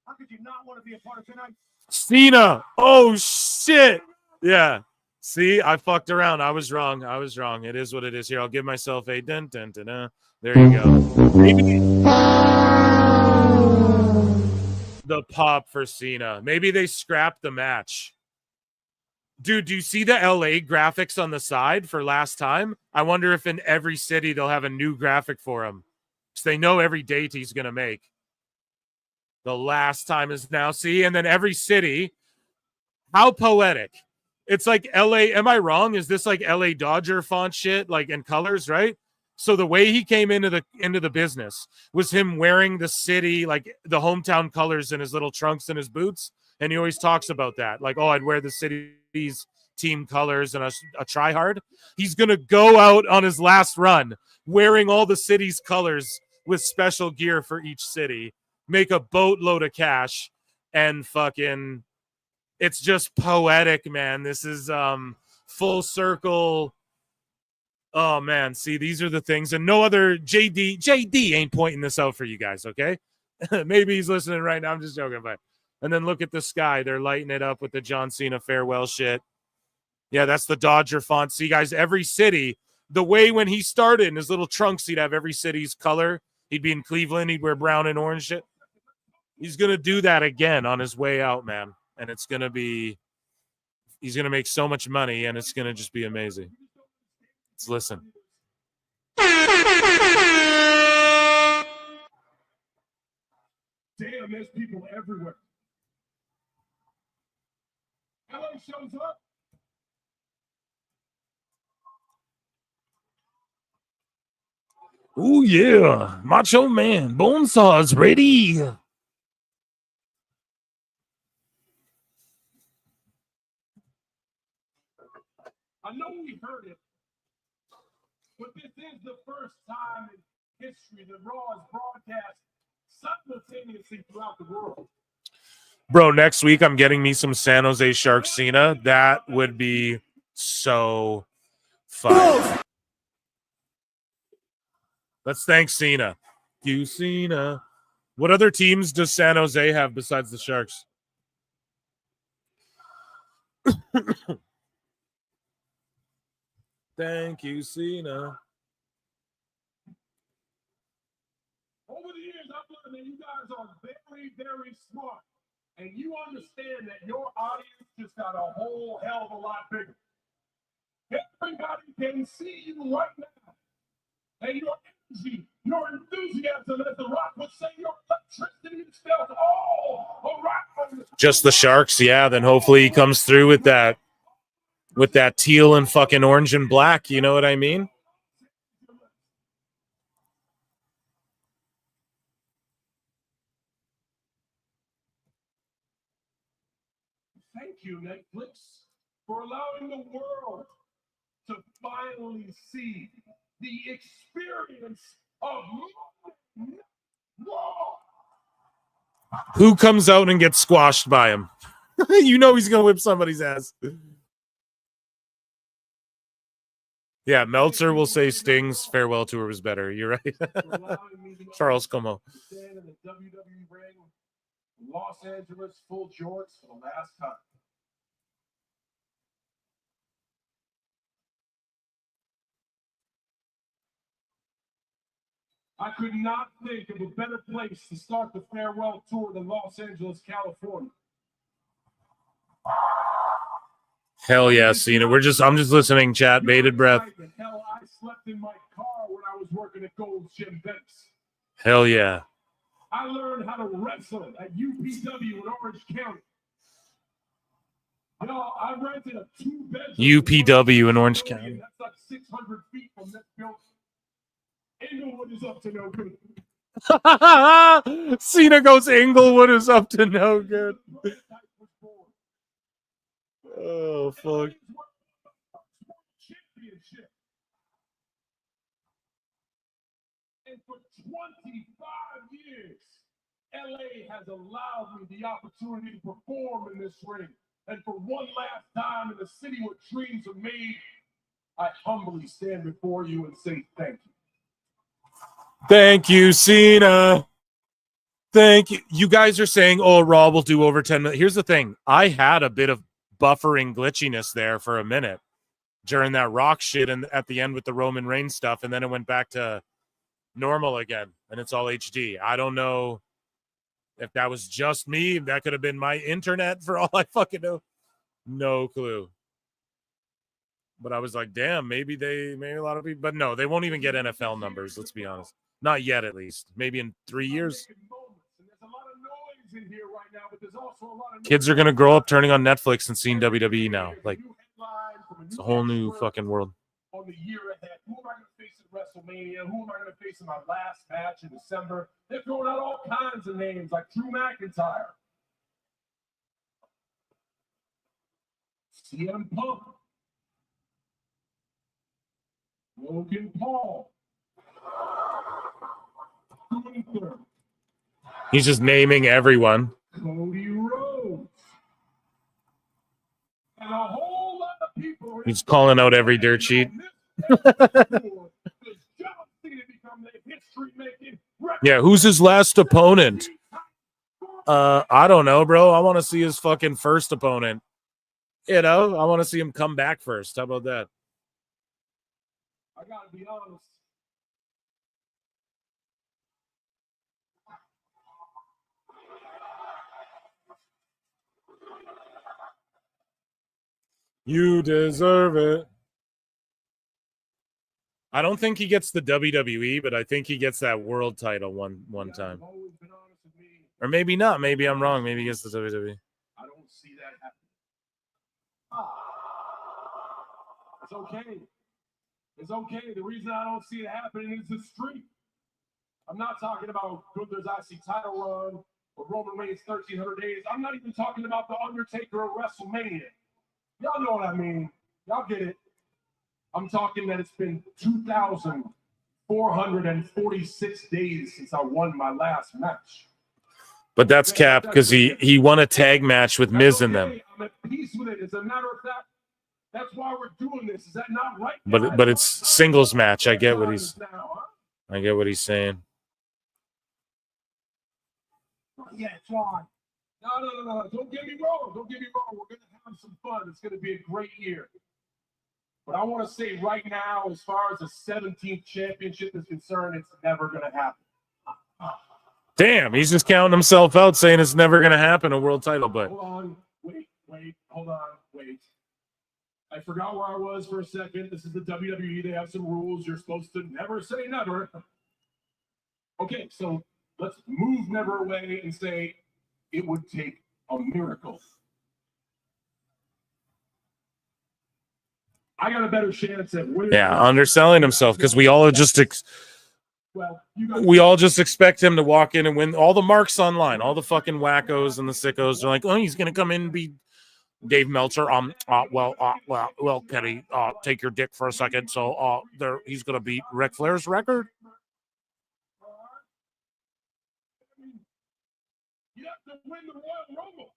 How could you not want to be a part of tonight? Cena. Oh, shit. Yeah. See, I fucked around. I was wrong. It is what it is here. I'll give myself a dun, dun, dun, dun. There you go. Maybe the pop for Cena. Maybe they scrapped the match. Dude, do you see the LA graphics on the side for last time? I wonder if in every city they'll have a new graphic for him. Because they know every date he's going to make. The last time is now. See, and then every city. How poetic. It's like LA. Am I wrong? Is this like LA Dodger font shit? Like in colors, right? So the way he came into the business was him wearing the city, like the hometown colors in his little trunks and his boots. And he always talks about that. Like, oh, I'd wear the city's team colors and a try-hard. He's going to go out on his last run wearing all the city's colors with special gear for each city, make a boatload of cash, and fucking, it's just poetic, man. This is full circle. Oh, man. See, these are the things. And no other JD ain't pointing this out for you guys, okay? Maybe he's listening right now. I'm just joking, but. And then look at the sky. They're lighting it up with the John Cena farewell shit. Yeah, that's the Dodger font. See, guys, every city, the way when he started in his little trunks, he'd have every city's color. He'd be in Cleveland. He'd wear brown and orange shit. He's going to do that again on his way out, man. And it's going to be, he's going to make so much money, and it's going to just be amazing. Let's listen. Damn, there's people everywhere. LA shows up. Oh, yeah. Macho Man. Bonesaw's ready. I know we heard it, but this is the first time in history that Raw is broadcast simultaneously throughout the world. Bro, next week I'm getting me some San Jose Sharks Cena. That would be so fun. Let's thank Cena. You, Cena. What other teams does San Jose have besides the Sharks? Thank you, Cena. Over the years, I've learned that you guys are very, very smart. And you understand that your audience just got a whole hell of a lot bigger. Everybody can see you right now. And your energy, your enthusiasm, as The Rock would say, your electricity is felt all around. Just the Sharks, yeah. Then hopefully he comes through with that teal and fucking orange and black. You know what I mean? Thank you, Netflix, for allowing the world to finally see the experience of Raw. Who comes out and gets squashed by him? You know he's gonna whip somebody's ass. Yeah, Meltzer will say Sting's farewell tour was better. You're right. Charles Como. Stand in the WWE ring, Los Angeles, full jorts for the last time. I could not think of a better place to start the farewell tour than Los Angeles, California. Hell yeah, Cena. I'm just listening, chat, bated breath. Hell, I slept in my car when I was working at Gold's Gym Venice. Hell yeah. I learned how to wrestle at UPW in Orange County. Y'all, I rented a 2-bedroom UPW in Orange County. That's like 600 feet from this building. Inglewood is up to no good. Cena goes, Inglewood is up to no good. Oh, fuck. Championship. And for 25 years, LA has allowed me the opportunity to perform in this ring. And for one last time in the city where dreams are made, I humbly stand before you and say thank you. Thank you, Cena. Thank you. You guys are saying, oh, Raw will do over 10 minutes. Here's the thing. I had a bit of buffering glitchiness there for a minute during that Rock shit and at the end with the Roman Reigns stuff, and then it went back to normal again, and it's all HD. I don't know if that was just me. That could have been my internet for all I fucking know. No clue. But I was like, damn, maybe a lot of people, but no, they won't even get NFL numbers. Let's be honest. Not yet, at least. Maybe in 3 years. Kids are going to grow up turning on Netflix and seeing WWE now. Like, it's a whole new fucking world. On the year ahead, who am I going to face at WrestleMania? Who am I going to face in my last match in December? They're throwing out all kinds of names like Drew McIntyre, CM Punk, Logan Paul, Gunther, He's just naming everyone. Cody Rhodes, and a whole lot of people. He's calling out every dirt sheet. Yeah, who's his last opponent? I don't know, bro. I want to see his fucking first opponent. You know, I want to see him come back first. How about that? I gotta be honest. You deserve it. I don't think he gets the WWE, but I think he gets that world title one time. Or maybe not. Maybe I'm wrong. Maybe he gets the WWE. I don't see that happening. It's okay. It's okay. The reason I don't see it happening is the streak. I'm not talking about Gunther's IC title run or Roman Reigns' 1,300 days. I'm not even talking about the Undertaker of WrestleMania. Y'all know what I mean. Y'all get it. I'm talking that it's been 2,446 days since I won my last match. But that's cap because he won a tag match with Miz in them. I'm at peace with it. As a matter of fact, that's why we're doing this. Is that not right? But it's singles match. I get what he's saying. Yeah, it's on. No. Don't get me wrong. We're gonna have some fun. It's gonna be a great year. But I want to say right now, as far as the 17th championship is concerned, it's never going to happen. Damn, he's just counting himself out, saying it's never going to happen, a world title. But Hold on, hold on, wait. I forgot where I was for a second. This is the WWE. They have some rules. You're supposed to never say never. Okay, so let's move never away and say it would take a miracle. I got a better chance at winning. yeah, underselling himself because we all just expect him to walk in and win. All the marks online, all the fucking wackos and the sickos are like, oh, he's gonna come in and be Dave Meltzer. Well, Kenny, take your dick for a second. So, he's gonna beat Ric Flair's record. You have to win the Royal Rumble.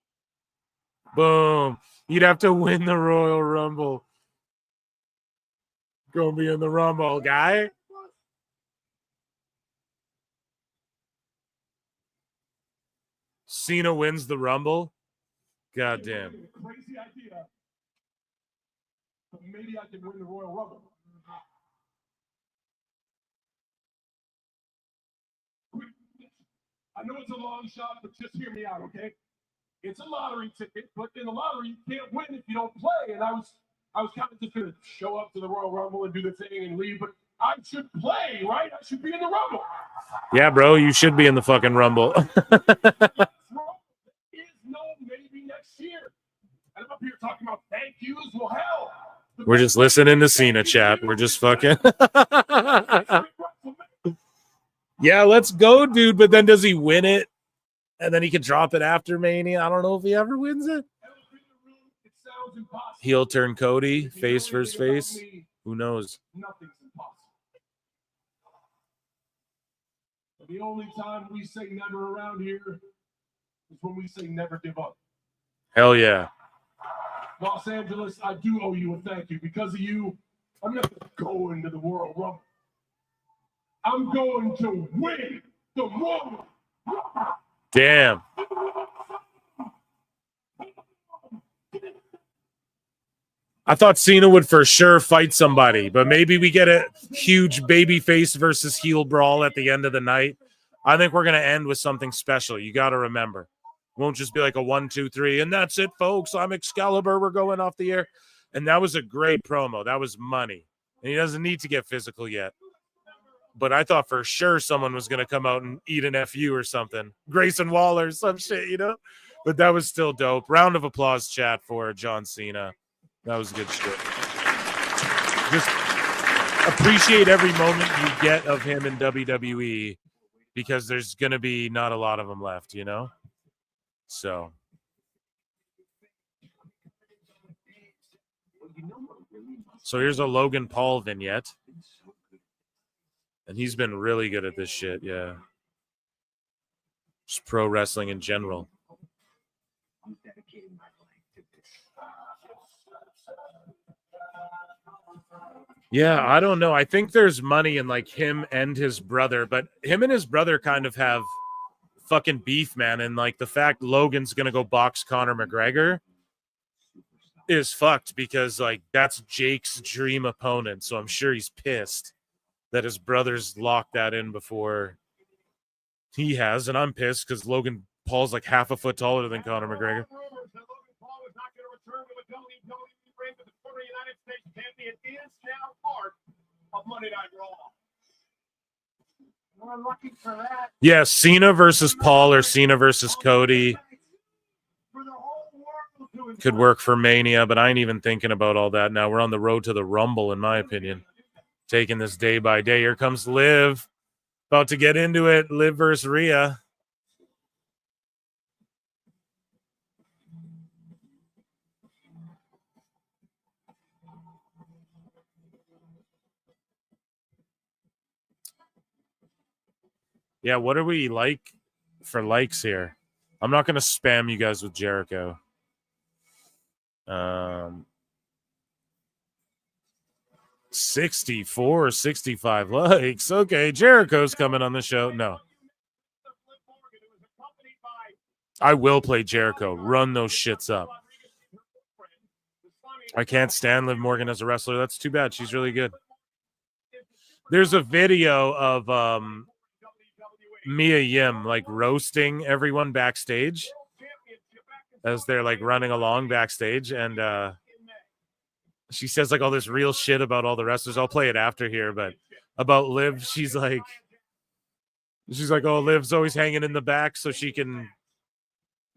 Boom! You'd have to win the Royal Rumble. Gonna be in the Rumble, guy. Cena wins the Rumble. Goddamn. Crazy idea. But maybe I can win the Royal Rumble. I know it's a long shot, but just hear me out, okay? It's a lottery ticket, but in the lottery you can't win if you don't play. And I was kind of just gonna show up to the Royal Rumble and do the thing and leave, but I should play, right? I should be in the Rumble. Yeah, bro, you should be in the fucking Rumble. Is no maybe next year. And I'm up here talking about thank yous. Well, hell. We're just listening to Cena chat. We're just fucking. Yeah, let's go, dude. But then does he win it? And then he can drop it after Mania. I don't know if he ever wins it. Heel turn Cody, face versus face. Who knows? Nothing's impossible. The only time we say never around here is when we say never give up. Hell yeah. Los Angeles, I do owe you a thank you. Because of you, I'm not going to the Royal Rumble. I'm going to win the Royal Rumble. Damn. I thought Cena would for sure fight somebody, but maybe we get a huge babyface versus heel brawl at the end of the night. I think we're going to end with something special. You got to remember. It won't just be like a 1, 2, 3, and that's it, folks. I'm Excalibur. We're going off the air. And that was a great promo. That was money. And he doesn't need to get physical yet. But I thought for sure someone was going to come out and eat an FU or something. Grayson Waller, some shit, you know? But that was still dope. Round of applause, chat, for John Cena. That was good shit. Just appreciate every moment you get of him in WWE because there's going to be not a lot of them left, you know? So. So here's a Logan Paul vignette. And he's been really good at this shit, yeah. Just pro wrestling in general. Yeah, I don't know. I think there's money in like him and his brother, but him and his brother kind of have fucking beef, man. And like the fact Logan's gonna go box Conor McGregor is fucked because like that's Jake's dream opponent. So I'm sure he's pissed that his brother's locked that in before he has, and I'm pissed because Logan Paul's like half a foot taller than Conor McGregor. Yeah, Cena versus Paul or Cena versus Cody could work for Mania, but I ain't even thinking about all that now. We're on the road to the Rumble, in my opinion. Taking this day by day. Here comes Liv. About to get into it. Liv versus Rhea. Yeah, what are we like for likes here? I'm not going to spam you guys with Jericho. 64, 65 likes. Okay, Jericho's coming on the show. No. I will play Jericho. Run those shits up. I can't stand Liv Morgan as a wrestler. That's too bad. She's really good. There's a video of Mia Yim like roasting everyone backstage as they're like running along backstage, and she says like all this real shit about all the wrestlers. I'll play it after here, but about Liv, she's like, oh, Liv's always hanging in the back so she can.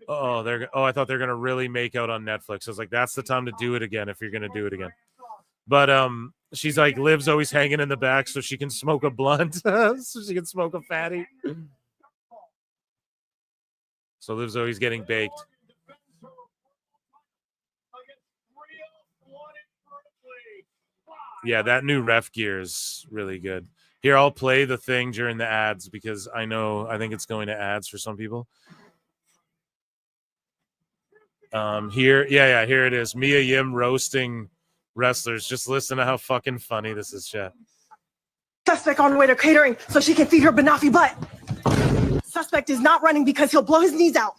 I thought they're gonna really make out on Netflix. I was like, that's the time to do it again if you're gonna do it again. But she's like, Liv's always hanging in the back so she can smoke a blunt, so she can smoke a fatty. So Liv's always getting baked. Yeah, that new ref gear is really good. Here, I'll play the thing during the ads because I think it's going to ads for some people. Here it is. Mia Yim roasting wrestlers. Just listen to how fucking funny this is, chat. Suspect on the way to catering so she can feed her banoffee butt. Suspect is not running because he'll blow his knees out.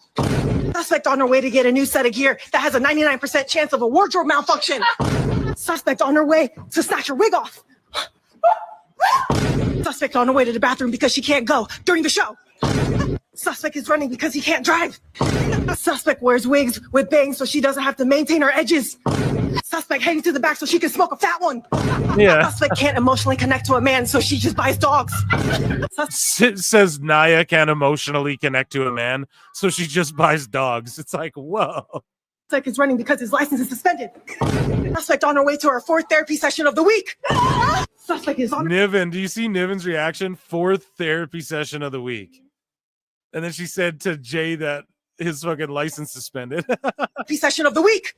Suspect on her way to get a new set of gear that has a 99% chance of a wardrobe malfunction. Suspect on her way to snatch her wig off. Suspect on her way to the bathroom because she can't go during the show. Suspect is running because he can't drive. Suspect wears wigs with bangs so she doesn't have to maintain her edges. Suspect heading to the back so she can smoke a fat one. Yeah. Suspect can't emotionally connect to a man so she just buys dogs. It says Naya can't emotionally connect to a man, so she just buys dogs. It's like, whoa. Suspect is running because his license is suspended. Suspect on her way to her 4th therapy session of the week. Suspect is on. Niven, do you see Niven's reaction? 4th therapy session of the week. And then she said to Jay that his fucking license suspended. Therapy session of the week.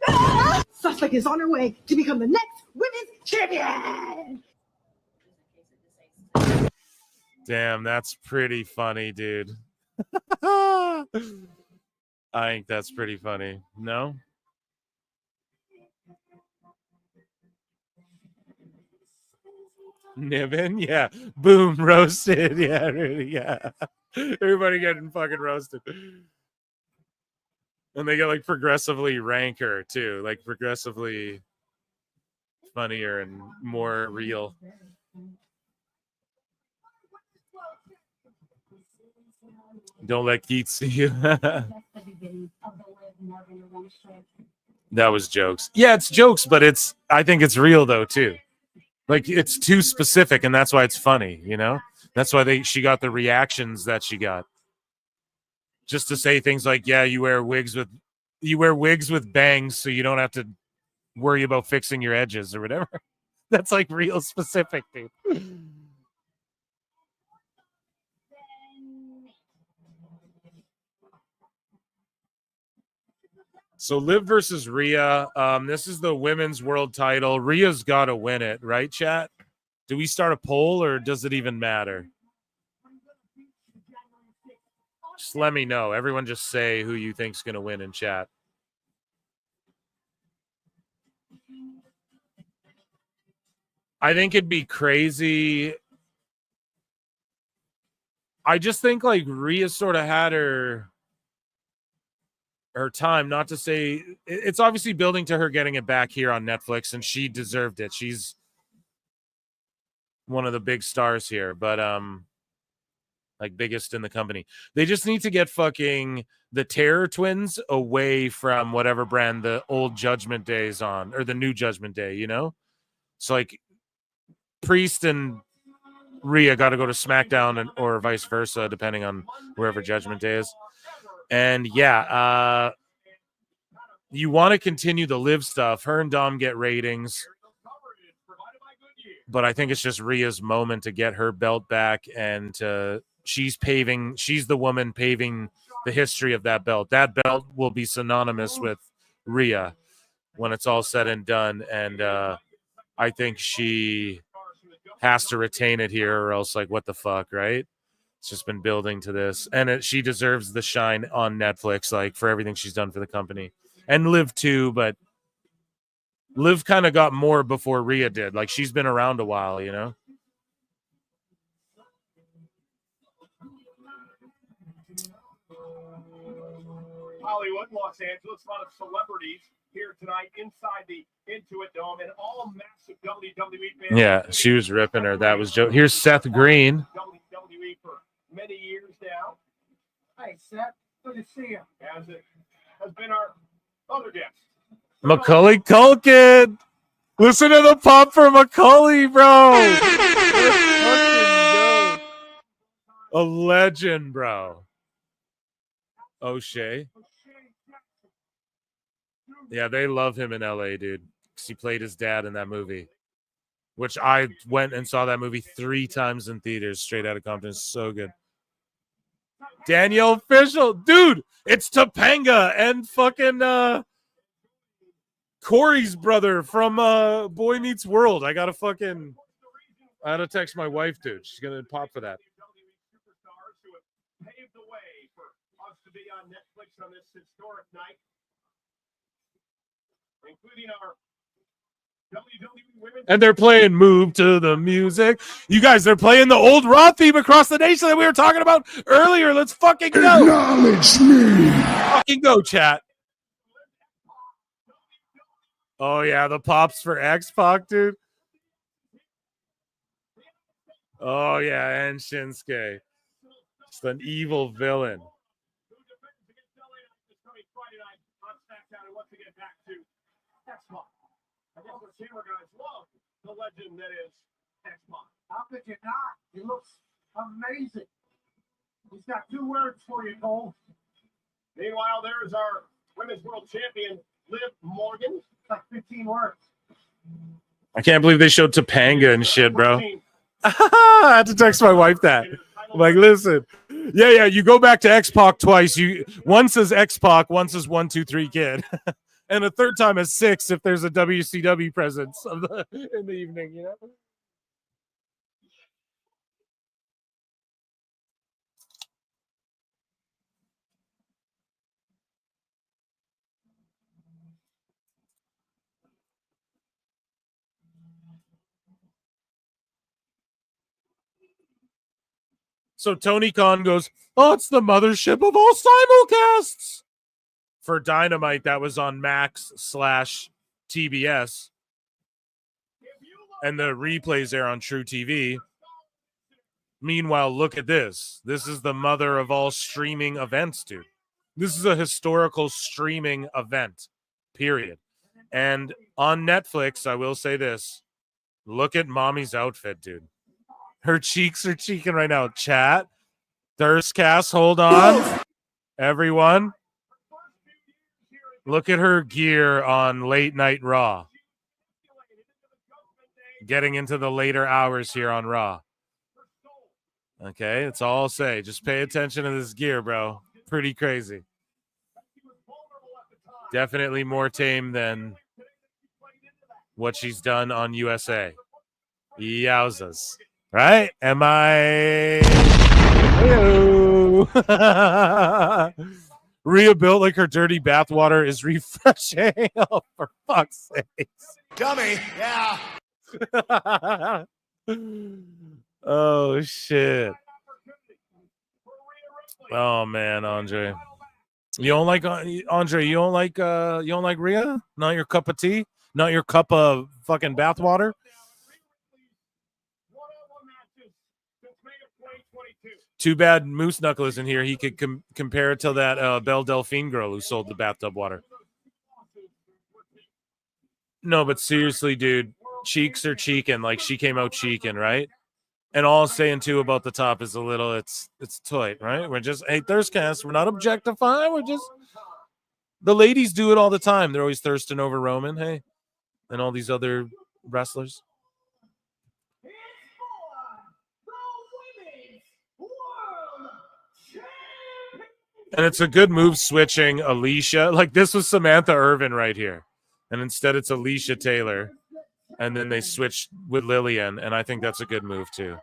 Suspect is on her way to become the next women's champion. Damn, that's pretty funny, dude. I think that's pretty funny. No? Niven? Yeah. Boom, roasted. Yeah, really, yeah. Everybody getting fucking roasted. And they get like progressively ranker too, like progressively funnier and more real. Don't let Keith see you. That was jokes. Yeah, it's jokes, but I think it's real though too. Like it's too specific, and that's why it's funny, you know? That's why she got the reactions that she got. Just to say things like, yeah, you wear wigs with bangs so you don't have to worry about fixing your edges or whatever. That's like real specific, dude. So Liv versus Rhea. This is the women's world title. Rhea's got to win it, right, chat? Do we start a poll or does it even matter? Just let me know. Everyone just say who you think's going to win in chat. I think it'd be crazy. I just think like Rhea sort of had her time, not to say it's obviously building to her getting it back here on Netflix, and she deserved it. She's one of the big stars here, but like biggest in the company. They just need to get fucking the Terror Twins away from whatever brand the old Judgment Day is on, or the new Judgment Day, you know? So like Priest and Rhea got to go to SmackDown or vice versa, depending on wherever Judgment Day is. And yeah, you want to continue the Liv stuff. Her and Dom get ratings. But I think it's just Rhea's moment to get her belt back, and she's the woman paving the history of that belt. That belt will be synonymous with Rhea when it's all said and done. And I think she has to retain it here, or else like, what the fuck, right? It's just been building to this, and she deserves the shine on Netflix, like for everything she's done for the company, and Liv too. But Liv kind of got more before Rhea did. Like she's been around a while, you know. Hollywood, Los Angeles. A lot of celebrities here tonight inside the Intuit Dome, and all massive WWE fans. Yeah, she was ripping her. That was Joe. Here's Seth Green. WWE for many years now. Hey, Seth, good to see you. As it has been our other guest. Macaulay Culkin. Listen to the pop for Macaulay, bro. Let's fucking go. A legend, bro. O'Shea. Yeah, they love him in LA, dude. 'Cause he played his dad in that movie, which I went and saw that movie 3 times in theaters, straight out of Compton. It's so good. Danielle Fishel, dude, it's Topanga and fucking Corey's brother from Boy Meets World. I gotta text my wife, dude. She's gonna pop for that. Superstars who have paved the way for us to be on Netflix on this historic night, including our WWE Women's. And they're playing Move to the Music. You guys, they're playing the old Raw theme across the nation that we were talking about earlier. Let's fucking go. Acknowledge me. Fucking go, chat. Oh, yeah, the pops for X-Pac, dude. Oh, yeah, and Shinsuke. Just an evil villain. I guess the Cena guys love the legend that is X-Pac. How could you not? He looks amazing. He's got 2 words for you, Cole. Meanwhile, there's our Women's World Champion, Liv Morgan. It's like 15 words. I can't believe they showed Topanga and shit, bro. I had to text my wife that. I'm like, listen. Yeah, you go back to X-Pac twice. One says X-Pac, one says 1, 2, 3 kid. And a third time is 6 if there's a WCW presence in the evening, you know? So Tony Khan goes, oh, it's the mothership of all simulcasts. For Dynamite, that was on Max/TBS. And the replays there on True TV. Meanwhile, look at this. This is the mother of all streaming events, dude. This is a historical streaming event, period. And on Netflix, I will say this. Look at Mommy's outfit, dude. Her cheeks are cheeking right now. Chat. Thirstcast, hold on. Everyone. Look at her gear on Late Night Raw. Getting into the later hours here on Raw. Okay, that's all I'll say. Just pay attention to this gear, bro. Pretty crazy. Definitely more tame than what she's done on USA. Yowzas. Right? Am I? Hello. Rhea built like her dirty bathwater is refreshing. Oh, for fuck's sake. Dummy. Yeah. Oh, shit. Oh, man, Andre. You don't like Andre? You don't like Rhea? Not your cup of tea? Not your cup of fucking bathwater? Too bad Moose Knuckle isn't here. He could compare it to that Belle Delphine girl who sold the bathtub water. No, but seriously, dude, cheeks are cheeking. Like, she came out cheeking, right? And all I'm saying, too, about the top is a little, it's tight, right? We're just, hey, Thirstcast, we're not objectifying. We're just, the ladies do it all the time. They're always thirsting over Roman, hey, and all these other wrestlers. And it's a good move switching Alicia. Like, this was Samantha Irvin right here. And instead it's Alicia Taylor. And then they switched with Lillian. And I think that's a good move, too.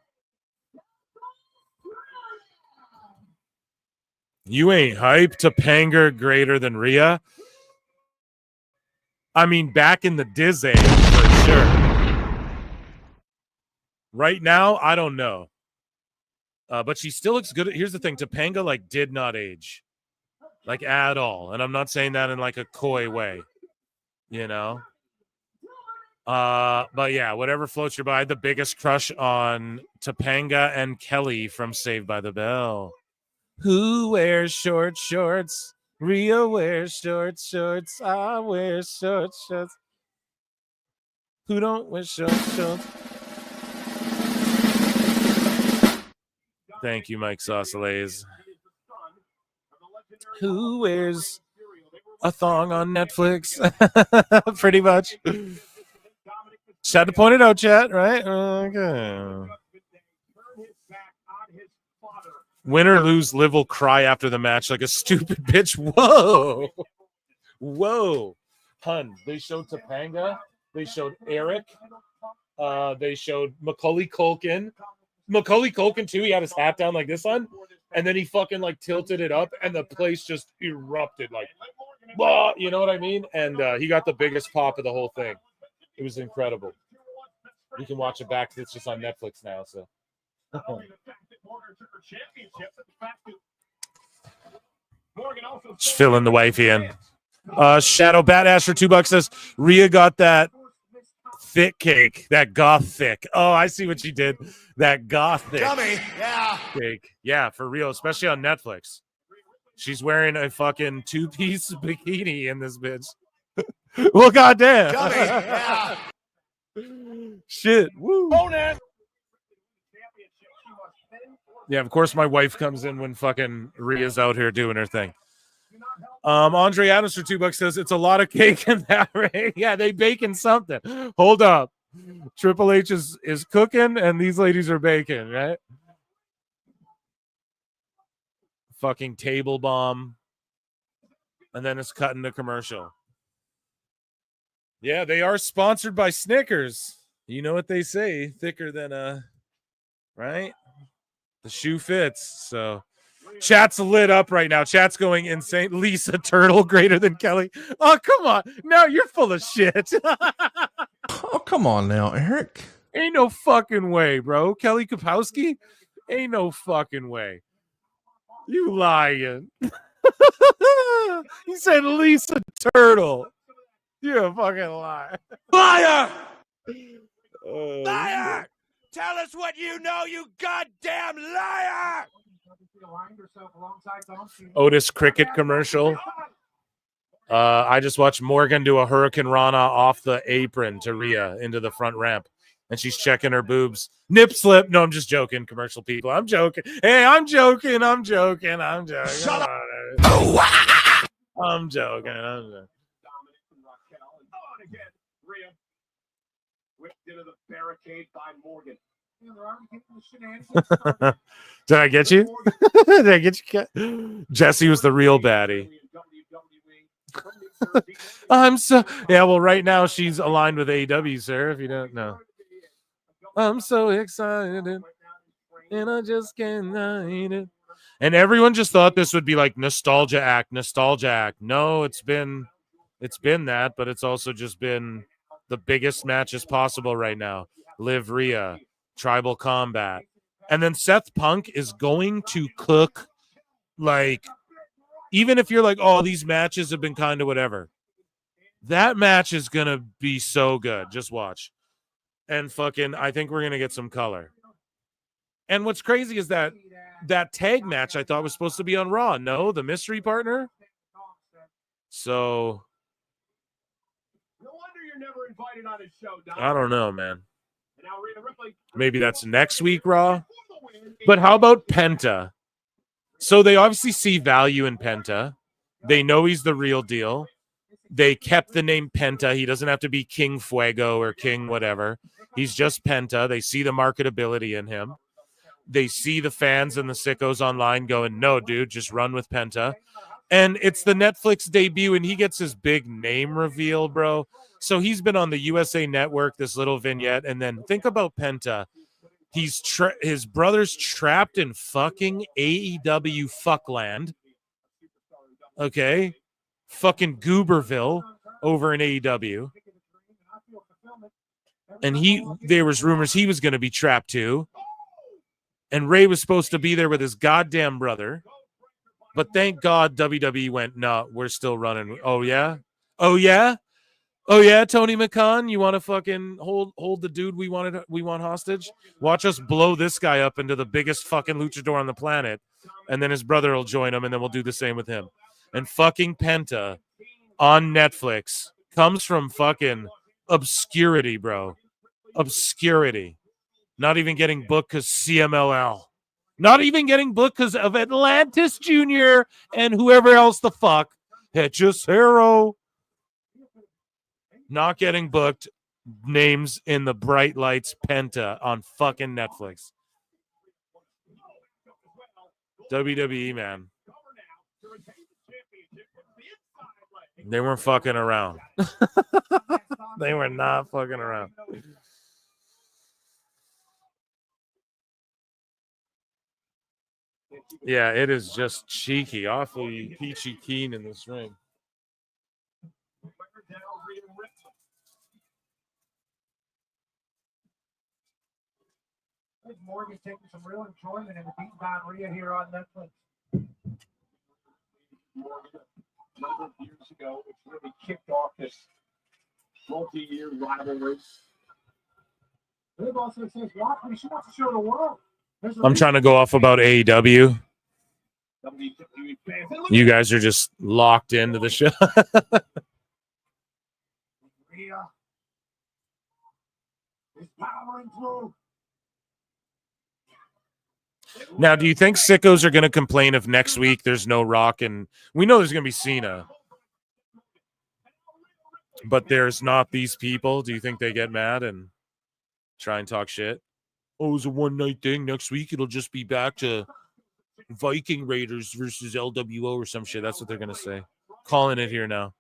You ain't hype. Topanga greater than Rhea. I mean, back in the Diz age, for sure. Right now, I don't know. But she still looks good. Here's the thing. Topanga, like, did not age. like at all. And I'm not saying that in like a coy way, you know. But yeah, whatever floats your boat. I had the biggest crush on Topanga and Kelly from Saved by the Bell. Who wears short shorts? Rhea wears short shorts. I wear short shorts. Who don't wear short shorts? Thank you, Mike Saucelays. Who wears a thong on Netflix? Pretty much. Just had to point it out, chat, right? Okay. Win or lose, Liv will cry after the match like a stupid bitch. Whoa. Whoa. Hun, they showed Topanga. They showed Eric. They showed Macaulay Culkin. Macaulay Culkin, too. He had his hat down like this on. And then he fucking like tilted it up and the place just erupted. Like, blah, you know what I mean? And he got the biggest pop of the whole thing. It was incredible. You can watch it back. It's just on Netflix now. So. Just filling the wifey in. Shadow Badass for $2 says Rhea got that thick cake, that goth thick. Oh, I see what she did. That goth thick cake. Yeah, for real, especially on Netflix. She's wearing a fucking two-piece bikini in this bitch. Well, goddamn. Shit. Woo. Yeah, of course my wife comes in when fucking Rhea's out here doing her thing. Andre Adams for $2 says it's a lot of cake in that ring. Yeah, they baking something. Hold up. Triple H is cooking and these ladies are baking, right? Fucking table bomb. And then it's cutting the commercial. Yeah, they are sponsored by Snickers. You know what they say, thicker than right? The shoe fits. So chat's lit up right now. Chat's going insane. Lisa Turtle greater than Kelly. Oh, come on. No, you're full of shit. Oh, come on now, Eric. Ain't no fucking way, bro. Kelly Kapowski? Ain't no fucking way. You lying. You said Lisa Turtle. You're a fucking liar. Liar! Liar! Tell us what you know, you goddamn liar! Otis Cricket commercial. I just watched Morgan do a Hurricane Rana off the apron to Rhea into the front ramp. And she's checking her boobs. Nip slip. No, I'm just joking, commercial people. I'm joking. Hey, I'm joking. Shut up. I'm joking. Did I get you? Did I get you? Jesse was the real baddie. I'm so well. Right now she's aligned with AEW, sir. If you don't know, I'm so excited, and I just can't hide it. And everyone just thought this would be like nostalgia act. No, it's been that, but it's also just been the biggest matches possible right now. Liv Rhea, Tribal Combat, and then Seth Punk is going to cook like. Even if you're like, oh, these matches have been kind of whatever, that match is going to be so good. Just watch. And fucking, I think we're going to get some color. And what's crazy is that tag match I thought was supposed to be on Raw. No, the mystery partner. So, I don't know, man. Maybe that's next week, Raw. But how about Penta? So they obviously see value in Penta. They know he's the real deal. They kept the name Penta. He doesn't have to be King Fuego or King whatever. He's just Penta. They see the marketability in him. They see the fans and the sickos online going, no, dude, just run with Penta. And it's the Netflix debut, and he gets his big name reveal, bro. So he's been on the USA Network, this little vignette. And then think about Penta. His brother's trapped in fucking AEW fuckland. Okay. Fucking Gooberville over in AEW. And there was rumors he was going to be trapped too. And Ray was supposed to be there with his goddamn brother. But thank God WWE went, no, we're still running. Oh, yeah? Oh, yeah? Oh, yeah, Tony McCann, you want to fucking hold the dude we want hostage? Watch us blow this guy up into the biggest fucking luchador on the planet, and then his brother will join him, and then we'll do the same with him. And fucking Penta on Netflix comes from fucking obscurity, bro. Obscurity. Not even getting booked because CMLL. Not even getting booked because of Atlantis Jr. and whoever else the fuck. Hechicero. Not getting booked. Names in the Bright Lights Penta on fucking Netflix. WWE, man. They weren't fucking around. They were not fucking around. Yeah, it is just cheeky, awfully peachy keen in this ring. Morgan's taking some real enjoyment in the beat down Rhea here on Netflix. Morgan, a number of years ago, which really kicked off this multi-year rivalry. Liv also says, watch me, she wants to show the world. I'm trying to go off about AEW. You guys are just locked into the show. Rhea is powering through. Now, do you think sickos are going to complain if next week there's no Rock? And we know there's going to be Cena, but there's not these people. Do you think they get mad and try and talk shit? Oh, it was a one-night thing. Next week it'll just be back to Viking Raiders versus LWO or some shit. That's what they're going to say. Calling it here now.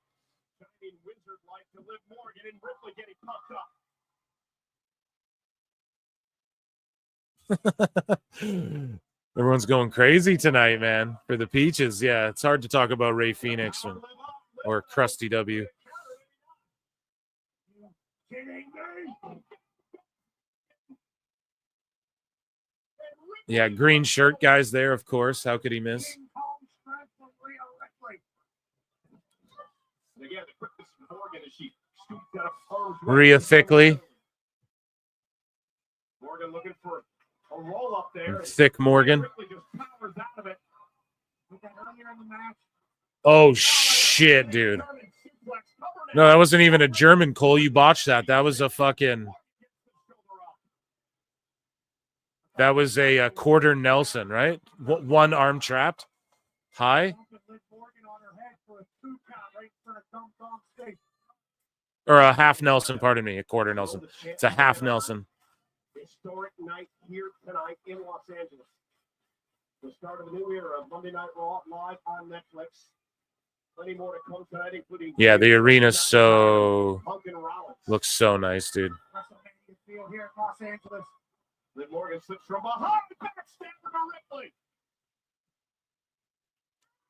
Everyone's going crazy tonight, man, for the Peaches. Yeah, it's hard to talk about Ray Phoenix or Krusty W. Yeah, green shirt guys there, of course. How could he miss? Rhea Thickley. Morgan looking for a roll up there. Thick Morgan. Oh, shit, dude. No, that wasn't even a German, Cole. You botched that. That was a fucking... That was a quarter Nelson, right? One arm trapped. High. Or a half Nelson, pardon me. A quarter Nelson. It's a half Nelson. Historic night here tonight in Los Angeles. The start of a new era of Monday Night Raw live on Netflix. Plenty more to come tonight, including... Yeah, the arena looks so nice, dude. WrestleMania field here in Los Angeles. Liv Morgan slips from behind the backstand for Ripley.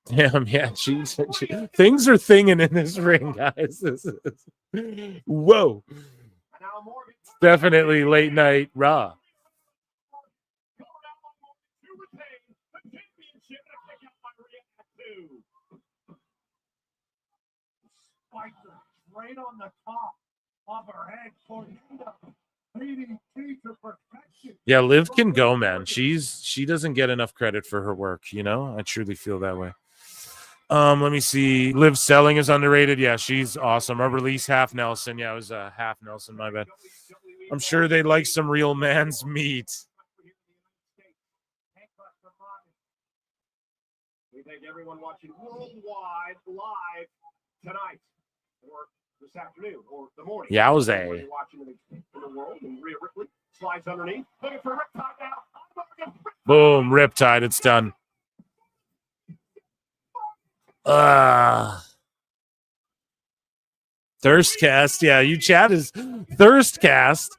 Damn, yeah, jeez. Things are thinging in this ring, guys. Whoa. Definitely late night Raw. Right on the top of her head. Yeah, Liv can go, man. She doesn't get enough credit for her work, you know? I truly feel that way. Let me see. Liv Selling is underrated. Yeah, she's awesome. Our release half Nelson. Yeah, it was a half Nelson, my bad. I'm sure they like some real man's meat. We thank everyone watching worldwide live tonight or this afternoon or the morning. Yowza. Watching in the world, and Rhea Ripley slides underneath. Looking for Riptide now. Boom, Riptide. It's done. Thirstcast. Yeah, you chat is Thirstcast.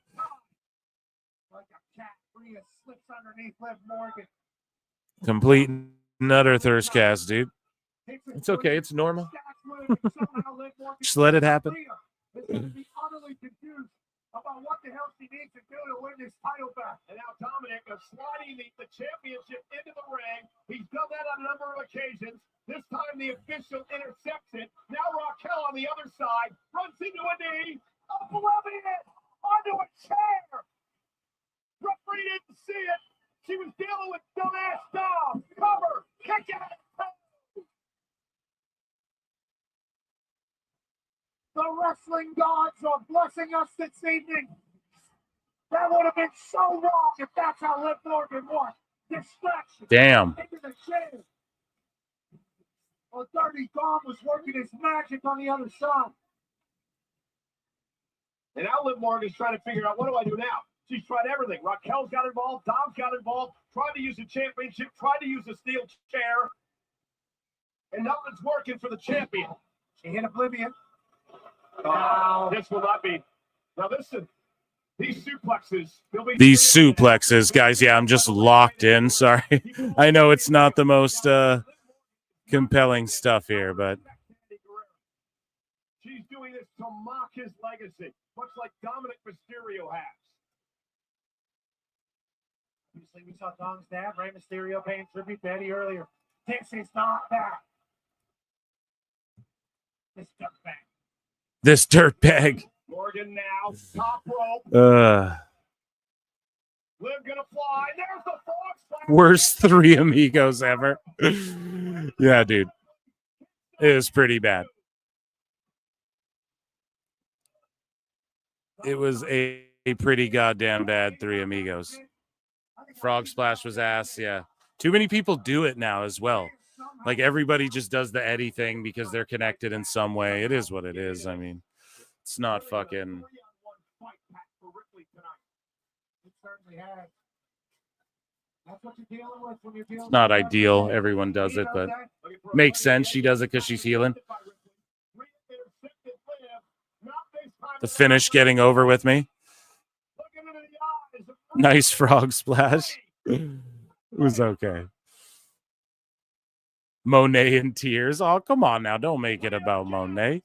Like a cat, Rhea slips underneath Liv Morgan. Complete and utter Thirstcast, dude. It's okay. It's normal. Just let it happen. Utterly confused about what the hell she needs to do to win earn his title back. And now Dominic is sliding the championship into the ring. He's done that on a number of occasions. This time the official intercepts it. Now Raquel on the other side runs into a knee. Oblivion onto a chair. Referee didn't see it. She was dealing with dumbass Dom. Cover. Kick out. The wrestling gods are blessing us this evening. That would have been so wrong if that's how Liv Morgan won. Distraction. Damn. Into the chair. Well, Dirty Dom was working his magic on the other side. And now Liv Morgan's trying to figure out, what do I do now? She's tried everything. Raquel's got involved. Dom's got involved. Tried to use the championship. Tried to use the steel chair. And nothing's working for the champion. She hit Oblivion. This will not be. Now listen, these suplexes. These suplexes, guys. Yeah, I'm just locked in. Sorry. I know it's not the most compelling stuff here, but she's doing this to mock his legacy, much like Dominic Mysterio has. Obviously, we saw Dom's dad, Rey Mysterio, paying tribute to Eddie earlier. This is not that. This dirtbag. this dirtbag. Morgan now, top rope. Liv gonna fly. There's the frog. Worst Three Amigos ever. Yeah, dude. It was pretty bad. It was a pretty goddamn bad Three Amigos. Frog Splash was ass, yeah. Too many people do it now as well. Like, everybody just does the Eddie thing because they're connected in some way. It is what it is. I mean, it's not fucking... It's not ideal. Everyone does it, but makes sense. She does it because she's healing. The finish getting over with me. Nice frog splash. It was okay. Monet in tears. Oh, come on now. Don't make it about Monet.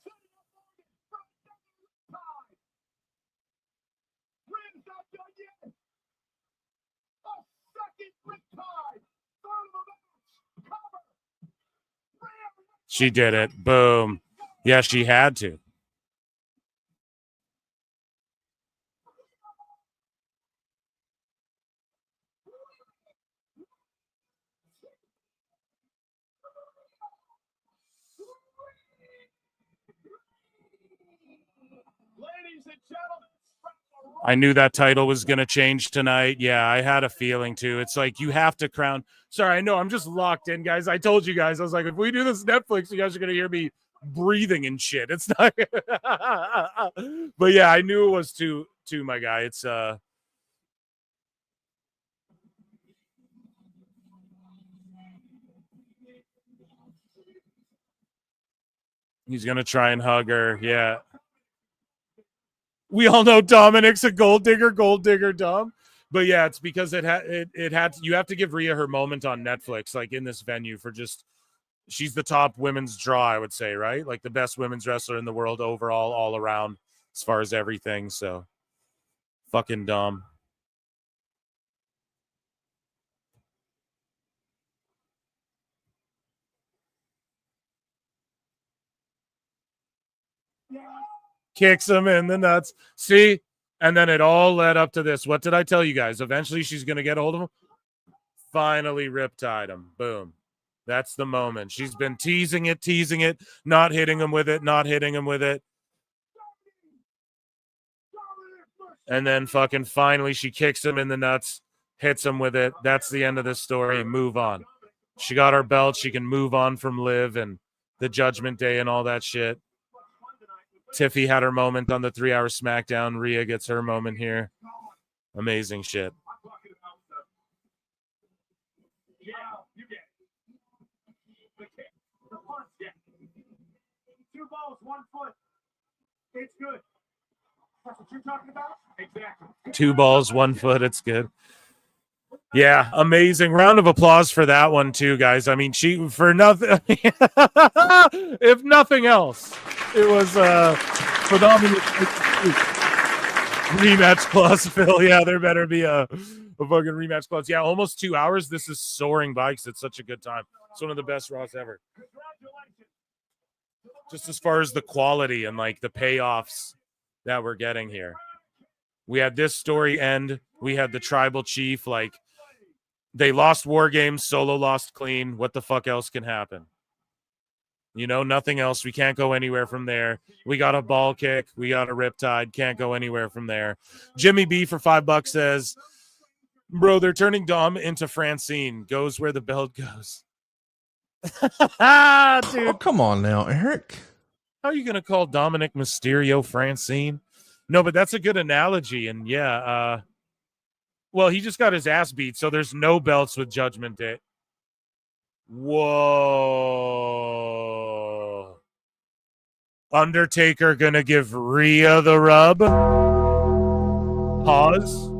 She did it. Boom. Yeah, she had to. I knew that title was going to change tonight. Yeah, I had a feeling too. It's like you have to crown. Sorry, I know I'm just locked in, guys. I told you guys. I was like, if we do this Netflix, you guys are going to hear me breathing and shit. It's not. But yeah, I knew it was too, my guy. It's he's going to try and hug her. Yeah. We all know Dominic's a gold digger, Dom. But yeah, it's because it had you have to give Rhea her moment on Netflix, like in this venue, for just she's the top women's draw, I would say, right? Like the best women's wrestler in the world overall, all around, as far as everything. So fucking Dom. Kicks him in the nuts. See? And then it all led up to this. What did I tell you guys? Eventually she's going to get a hold of him. Finally riptide him. Boom. That's the moment. She's been teasing it, not hitting him with it. And then fucking finally she kicks him in the nuts, hits him with it. That's the end of the story. Move on. She got her belt. She can move on from Liv and the Judgment Day and all that shit. Tiffy had her moment on the 3-hour SmackDown. Rhea gets her moment here. Amazing shit. Yeah, you get it. The punch, yeah. 2 balls, 1 foot. It's good. That's what you're talking about? Exactly. 2 balls, 1 foot. It's good. Yeah, amazing. Round of applause for that one too, guys. I mean, she for nothing. If nothing else, it was phenomenal. Rematch clause, Phil. Yeah, there better be a fucking rematch clause. Yeah, almost 2 hours. This is soaring bikes. It's such a good time. It's one of the best Raws ever. Just as far as the quality and like the payoffs that we're getting here. We had this story end. We had the tribal chief. Like, they lost War Games. Solo lost clean. What the fuck else can happen? You know, nothing else. We can't go anywhere from there. We got a ball kick. We got a riptide. Can't go anywhere from there. Jimmy B for $5 says, bro, they're turning Dom into Francine. Goes where the belt goes. Dude. Oh, come on now, Eric. How are you going to call Dominic Mysterio Francine? No, but that's a good analogy. And yeah, well, he just got his ass beat, so there's no belts with Judgment Day. Whoa. Undertaker gonna give Rhea the rub. Pause.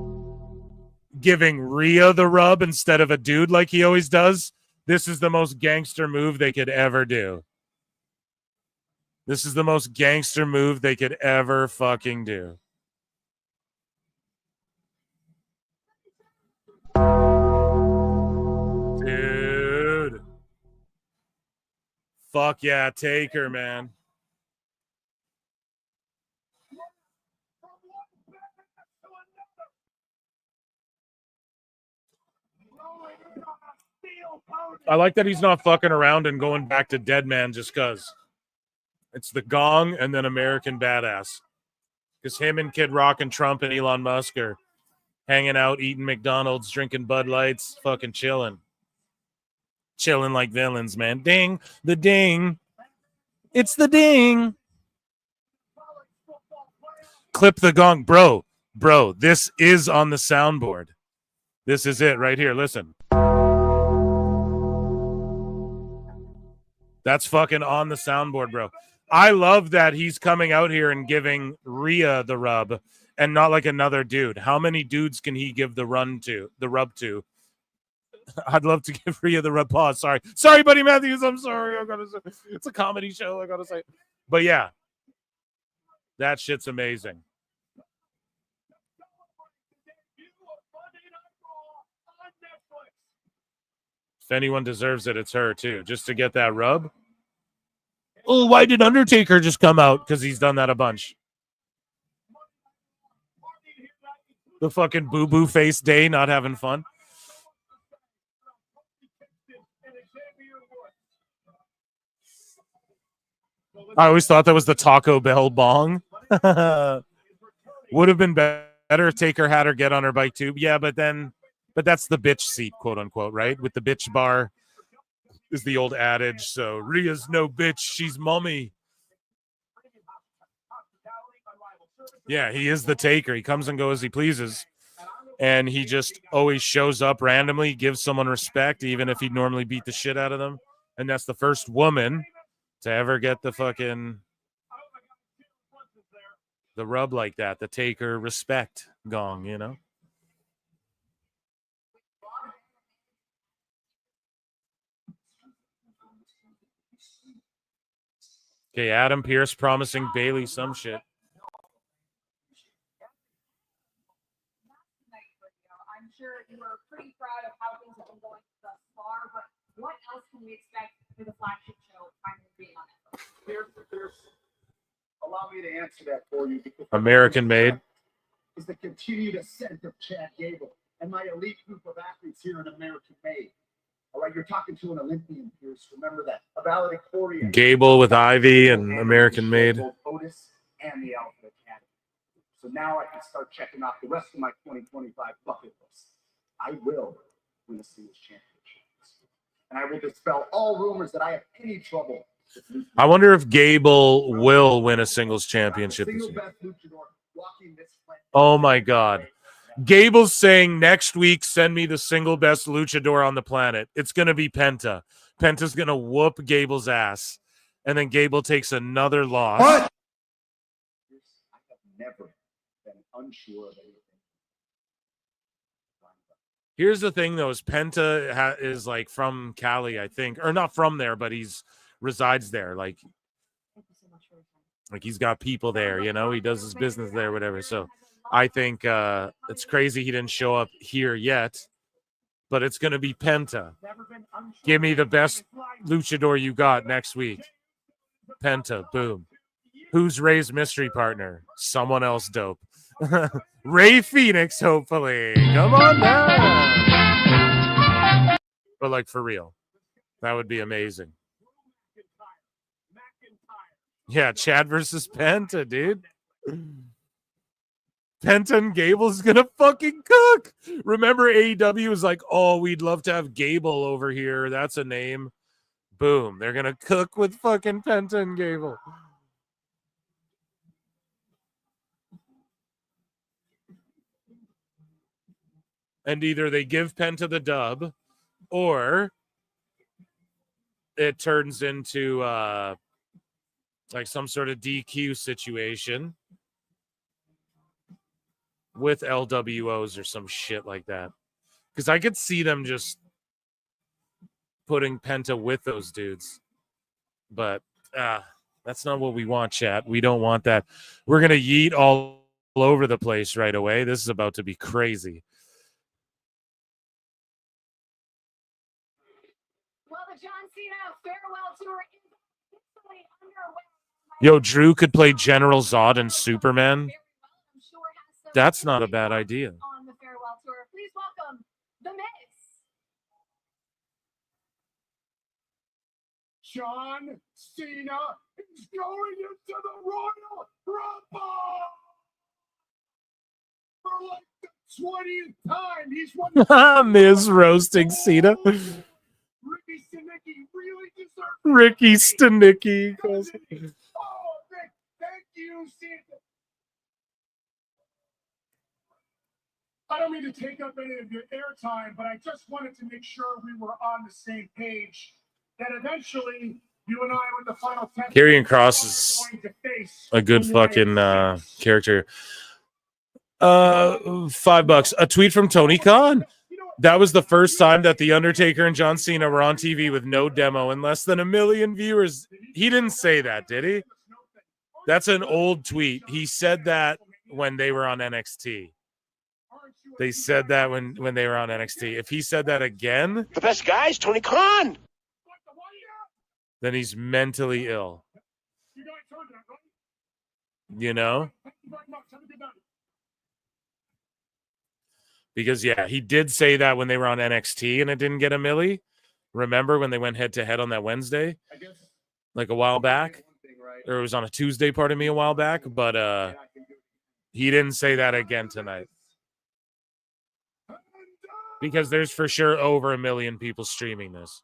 Giving Rhea the rub instead of a dude like he always does. This is the most gangster move they could ever do. This is the most gangster move they could ever fucking do. Dude. Fuck yeah, Taker, man. I like that he's not fucking around and going back to Dead Man just because. It's the Gong and then American Badass. Because him and Kid Rock and Trump and Elon Musk are hanging out, eating McDonald's, drinking Bud Lights, fucking chilling. Chilling like villains, man. Ding, the ding. It's the ding. Clip the gong. Bro, this is on the soundboard. This is it right here. Listen. That's fucking on the soundboard, bro. I love that he's coming out here and giving Rhea the rub and not like another dude. How many dudes can he give the rub to? I'd love to give Rhea the rub. Pause. Sorry, Buddy Matthews. I'm sorry. I gotta say, it's a comedy show. I gotta say, but yeah, that shit's amazing. If anyone deserves it, it's her too. Just to get that rub. Oh, why did Undertaker just come out? Because he's done that a bunch. The fucking boo-boo face day, not having fun. I always thought that was the Taco Bell bong. Would have been better if Taker had her get on her bike too. Yeah, but that's the bitch seat, quote unquote, right? With the bitch bar is the old adage. So Rhea's no bitch, she's mommy. Yeah, he is the Taker. He comes and goes as he pleases. And he just always shows up randomly, gives someone respect, even if he'd normally beat the shit out of them. And that's the first woman to ever get the rub like that, the Taker respect gong, you know? Okay, Adam Pearce promising Bailey some shit. I'm sure you are pretty proud of how things have been going thus far, but what else can we expect for the flagship show finally being on Netflix? Allow me to answer that for you. American made. Is the continued ascent of Chad Gable and my elite group of athletes here in American made. All right, you're talking to an Olympian, Pierce. Remember that. A valedictorian. Gable with Ivy and American made. Both Otis and the Alpha Academy. So now I can start checking off the rest of my 2025 bucket list. I will win a singles championship. And I will dispel all rumors that I have any trouble. I wonder if Gable will win a singles championship this year. Oh my God. Gable's saying next week, send me the single best luchador on the planet. It's going to be Penta. Penta's going to whoop Gable's ass. And then Gable takes another loss. What? I have never been unsure of anything. Here's the thing, though, is Penta is like from Cali, I think. Or not from there, but resides there. Like he's got people there, you know? He does his business there, whatever. So I think it's crazy he didn't show up here yet, but it's going to be Penta. Give me the best luchador you got next week. Penta, boom. Who's Ray's mystery partner? Someone else dope. Ray Phoenix, hopefully. Come on down. But like for real, that would be amazing. Yeah, Chad versus Penta, dude. Penta and Gable's gonna fucking cook. Remember AEW was like, oh, we'd love to have Gable over here. That's a name. Boom. They're gonna cook with fucking Penta and Gable. And either they give Penta the dub or it turns into like some sort of DQ situation with LWOs or some shit like that. Because I could see them just putting Penta with those dudes. But that's not what we want, chat. We don't want that. We're going to yeet all over the place right away. This is about to be crazy. Well, the John Cena farewell tour is officially underway. Yo, Drew could play General Zod and Superman. That's not a bad idea. On the farewell tour, please welcome The Miz. John Cena is going into the Royal Rumble for like the 20th time. He's won. Miz roasting Cena. Ricky Stenicki really deserves it. Ricky Stenicki. Oh, Nick, thank you, Cena. I don't mean to take up any of your airtime, but I just wanted to make sure we were on the same page. That eventually you and I with the final 10 Karrion Kross is a good fucking character. $5. A tweet from Tony Khan. That was the first time that The Undertaker and John Cena were on TV with no demo and less than 1 million viewers. He didn't say that, did he? That's an old tweet. He said that when they were on NXT. They said that when they were on NXT. If he said that again, The best guy's Tony Khan. then he's mentally ill. You know? Because, yeah, he did say that when they were on NXT and it didn't get a milli. Remember when they went head-to-head on that Wednesday? Like a while back? Or it was on a Tuesday, pardon me, a while back. But he didn't say that again tonight. Because there's for sure over 1 million people streaming this.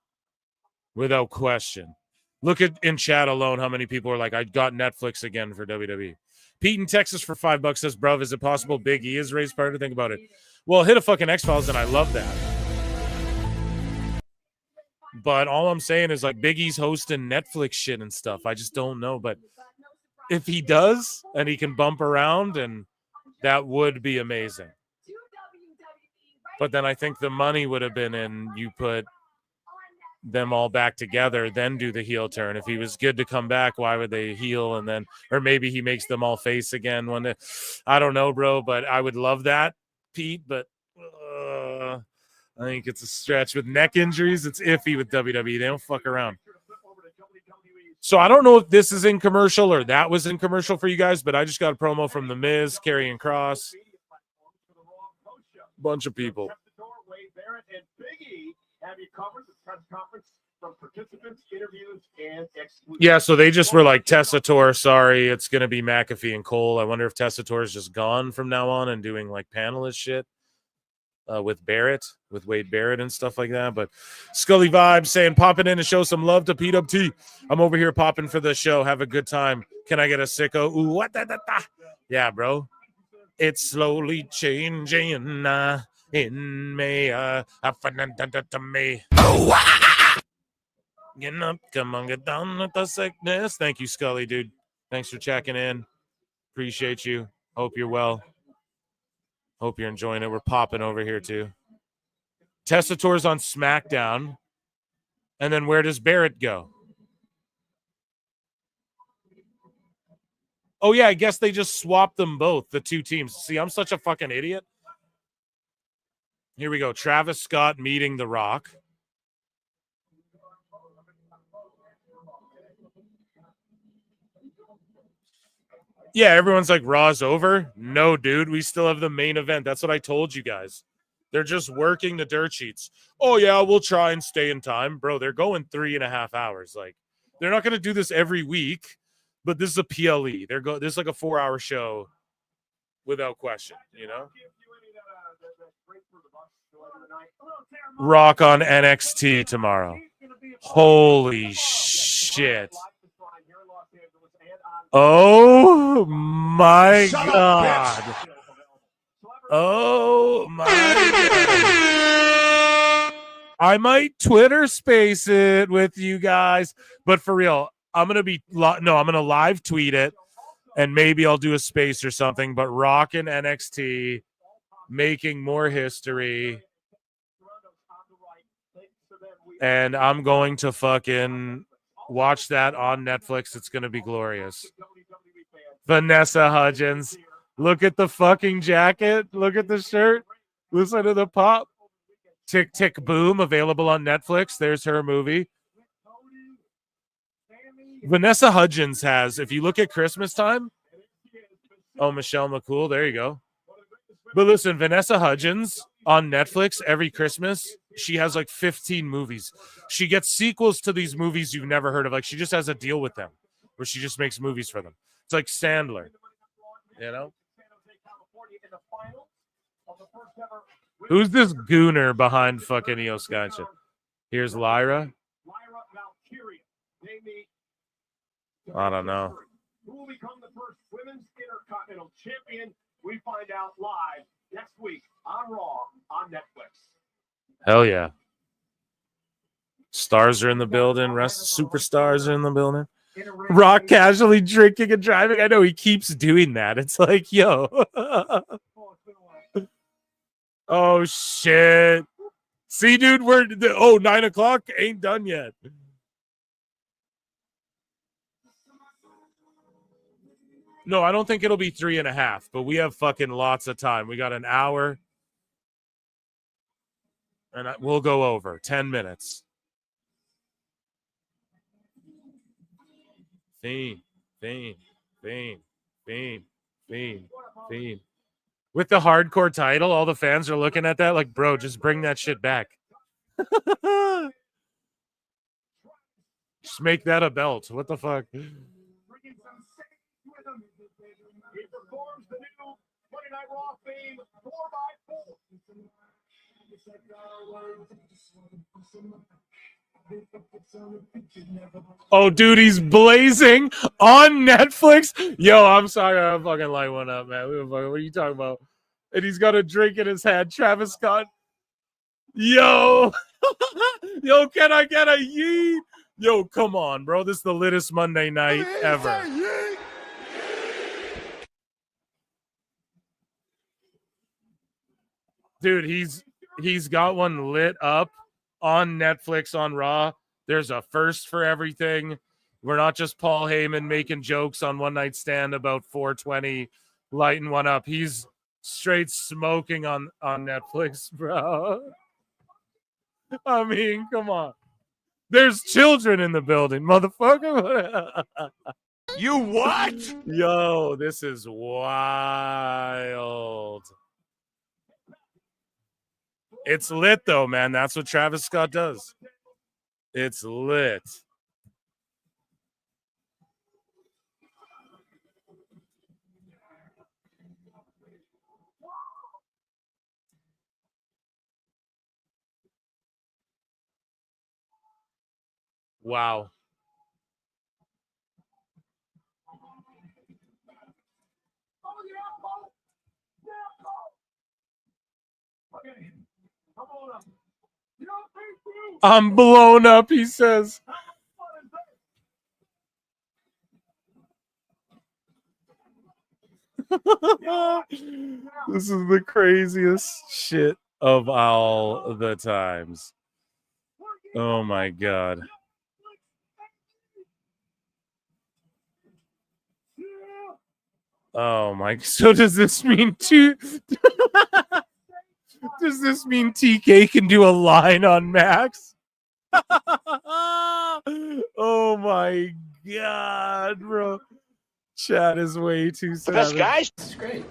Without question. Look at in chat alone how many people are like, I got Netflix again for WWE. Pete in Texas for $5 says, bruv, is it possible Big E is Ray's partner? Think about it. Well, hit a fucking X-Files and I love that. But all I'm saying is like Big E's hosting Netflix shit and stuff. I just don't know. But if he does and he can bump around, and that would be amazing. But then I think the money would have been in you put them all back together, then do the heel turn. If he was good to come back, why would they heel and then, or maybe he makes them all face again when they, I don't know, bro, but I would love that, Pete, but I think it's a stretch with neck injuries. It's iffy with WWE. They don't fuck around. So I don't know if this is in commercial or that was in commercial for you guys, but I just got a promo from The Miz, Karrion Kross, bunch of people. Yeah, so they just were like, Tessator, sorry, it's going to be McAfee and Cole. I wonder if Tessator is just gone from now on and doing like panelist shit with Barrett, with Wade Barrett and stuff like that. But Scully Vibes saying, popping in to show some love to PWT. I'm over here popping for the show. Have a good time. Can I get a sicko? Ooh, what da, da, da. Yeah, bro. It's slowly changing in me. To me. Getting up, come on, get down with the sickness. Thank you, Scully, dude. Thanks for checking in. Appreciate you. Hope you're well. Hope you're enjoying it. We're popping over here, too. Tessator's on SmackDown. And then where does Barrett go? Oh, yeah, I guess they just swapped them both, the two teams. See, I'm such a fucking idiot. Here we go. Travis Scott meeting The Rock. Yeah, everyone's like, Raw's over. No, dude, we still have the main event. That's what I told you guys. They're just working the dirt sheets. Oh, yeah, we'll try and stay in time. Bro, they're going 3.5 hours. Like, they're not going to do this every week, but this is a PLE. This is like a 4-hour show without question, you know? Rock on NXT tomorrow. Holy shit. Oh my God. Oh my God. I might Twitter space it with you guys, but for real, I'm going to live tweet it and maybe I'll do a space or something, but Rock and NXT making more history. And I'm going to fucking watch that on Netflix. It's going to be glorious. Vanessa Hudgens. Look at the fucking jacket. Look at the shirt. Listen to the pop. Tick, Tick, Boom, available on Netflix. There's her movie. Vanessa Hudgens has, if you look at Christmas time. Oh, Michelle McCool. There you go. But listen, Vanessa Hudgens on Netflix every Christmas, she has like 15 movies. She gets sequels to these movies you've never heard of. Like, she just has a deal with them where she just makes movies for them. It's like Sandler, you know? Who's this gooner behind fucking Io Sky? Here's Lyra. I don't know. Who will become the first women's intercontinental champion? We find out live next week on Raw on Netflix. Hell yeah. Stars are in the building. Superstars are in the building. Rock casually drinking and driving. I know he keeps doing that. It's like, yo. Oh, shit. See, dude, 9 o'clock ain't done yet. No, I don't think it'll be 3.5, but we have fucking lots of time. We got an hour. And we'll go over 10 minutes. Fiend. With the hardcore title, all the fans are looking at that like, bro, just bring that shit back. Just make that a belt. What the fuck? He performs the new Monday Night Raw theme 4x4. Oh, dude, he's blazing on Netflix. Yo, I'm sorry, I fucking light one up, man. What are you talking about? And he's got a drink in his hand. Travis Scott. Yo, yo, can I get a yeet? Yo, come on, bro. This is the littest Monday night ever. Dude, he's got one lit up on Netflix on Raw. There's a first for everything. We're not just Paul Heyman making jokes on One Night Stand about 420, lighting one up. He's straight smoking on Netflix, bro. I mean, come on. There's children in the building, motherfucker. You what? Yo, this is wild. It's lit, though, man. That's what Travis Scott does. It's lit. Wow. I'm blown up, he says. This is the craziest shit of all the times. Oh my God. Oh my! So does this mean two? Does this mean TK can do a line on Max? Oh my god, bro! Chat is way too savage. The best guys. It's great.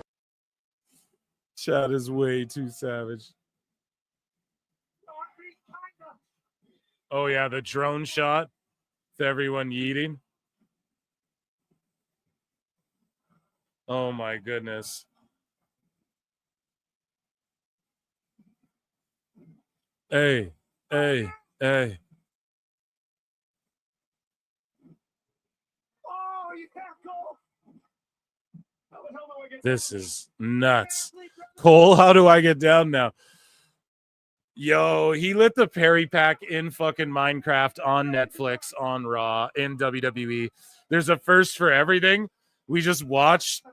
Chat is way too savage. Oh yeah, the drone shot with everyone yeeting. Oh my goodness. Hey, hey, hey. Oh, you can't go. How the hell do I get This is nuts. Cole, how do I get down now? Yo, he lit the Perry pack in fucking Minecraft on Netflix, on Raw, in WWE. There's a first for everything. We just watched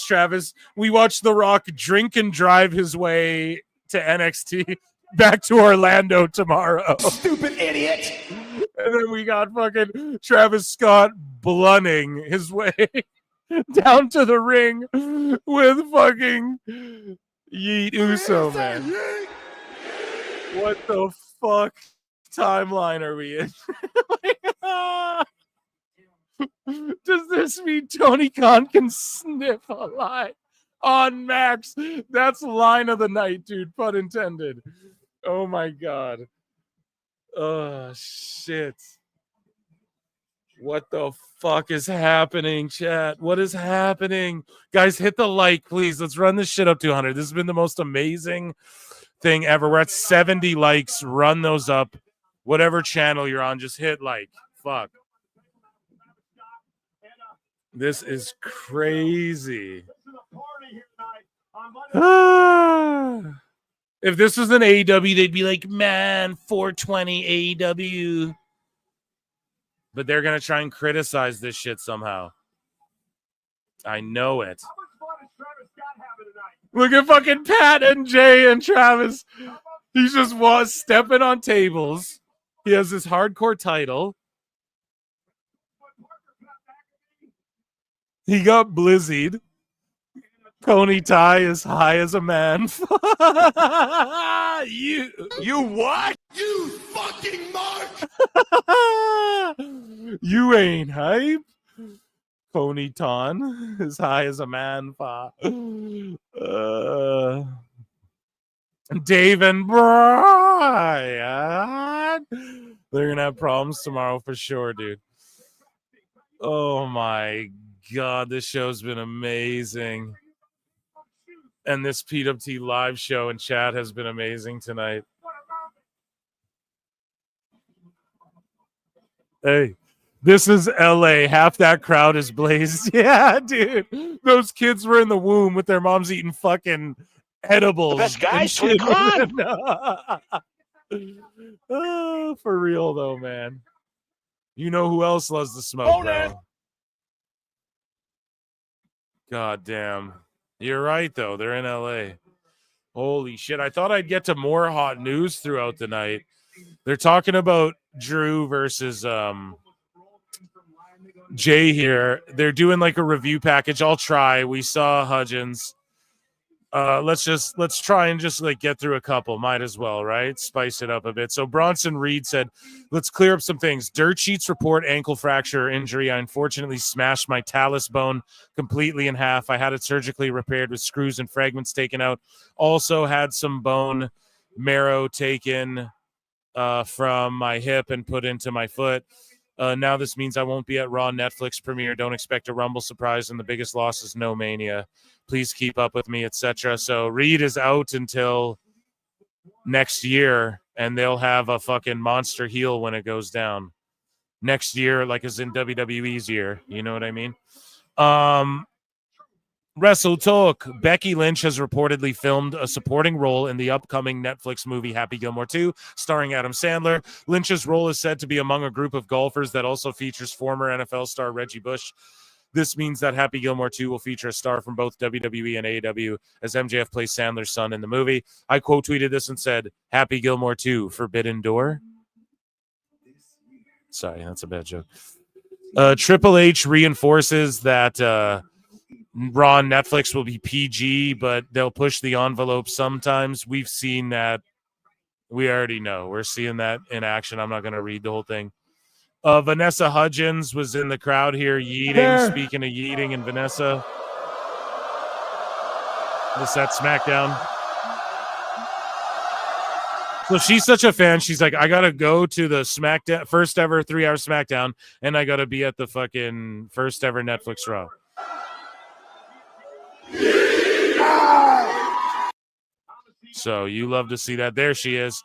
Travis. We watched The Rock drink and drive his way to NXT back to Orlando tomorrow. Stupid idiot. And then we got fucking Travis Scott blunting his way down to the ring with fucking Yeet Uso, man. What the fuck timeline are we in? Does this mean Tony Khan can sniff a line on Max? That's line of the night, dude. Pun intended. Oh my god. Oh shit. What the fuck is happening, chat? What is happening? Guys, hit the like, please. Let's run this shit up to 100. This has been the most amazing thing ever. We're at 70 likes. Run those up. Whatever channel you're on, just hit like. Fuck. This is crazy. If this was an AEW, they'd be like, man, 420 AEW. But they're going to try and criticize this shit somehow. I know it. Look at fucking Pat and Jay and Travis. He just was stepping on tables. He has this hardcore title. He got blizzied. Coney Ty is high as a man. You what? You fucking mark. You ain't hype. Coney Ton is high as a man. Dave and Brian. They're gonna have problems tomorrow for sure, dude. Oh my god, this show's been amazing. And this PWT live show and chat has been amazing tonight. Hey, this is LA. Half that crowd is blazed. Yeah, dude. Those kids were in the womb with their moms eating fucking edibles. The best guys, Tony Khan. Oh, for real though, man. You know who else loves the smoke, bro? God damn. You're right, though. They're in LA. Holy shit. I thought I'd get to more hot news throughout the night. They're talking about Drew versus Jay here. They're doing like a review package. I'll try. We saw Hudgens. Let's try and just like get through a couple. Might as well, right? Spice it up a bit. So Bronson Reed said, let's clear up some things. Dirt sheets report ankle fracture injury. I unfortunately smashed my talus bone completely in half. I had it surgically repaired with screws and fragments taken out. Also had some bone marrow taken from my hip and put into my foot. Now this means I won't be at Raw Netflix premiere. Don't expect a Rumble surprise, and the biggest loss is No Mania. Please keep up with me, etc. So Reed is out until next year, and they'll have a fucking monster heel when it goes down. Next year, like as in WWE's year. You know what I mean? Wrestle Talk. Becky Lynch has reportedly filmed a supporting role in the upcoming Netflix movie Happy Gilmore 2, starring Adam Sandler. Lynch's role is said to be among a group of golfers that also features former NFL star Reggie Bush. This means that Happy Gilmore 2 will feature a star from both WWE and AEW as MJF plays Sandler's son in the movie. I quote tweeted this and said, Happy Gilmore 2, Forbidden Door. Sorry, that's a bad joke. Triple H reinforces that Raw on Netflix will be PG, but they'll push the envelope sometimes. We've seen that. We already know. We're seeing that in action. I'm not going to read the whole thing. Vanessa Hudgens was in the crowd here yeeting. Speaking of yeeting and Vanessa. This at SmackDown. So she's such a fan. She's like, I got to go to the SmackDown, first ever 3-hour SmackDown, and I got to be at the fucking first ever Netflix Raw. So you love to see that. There she is.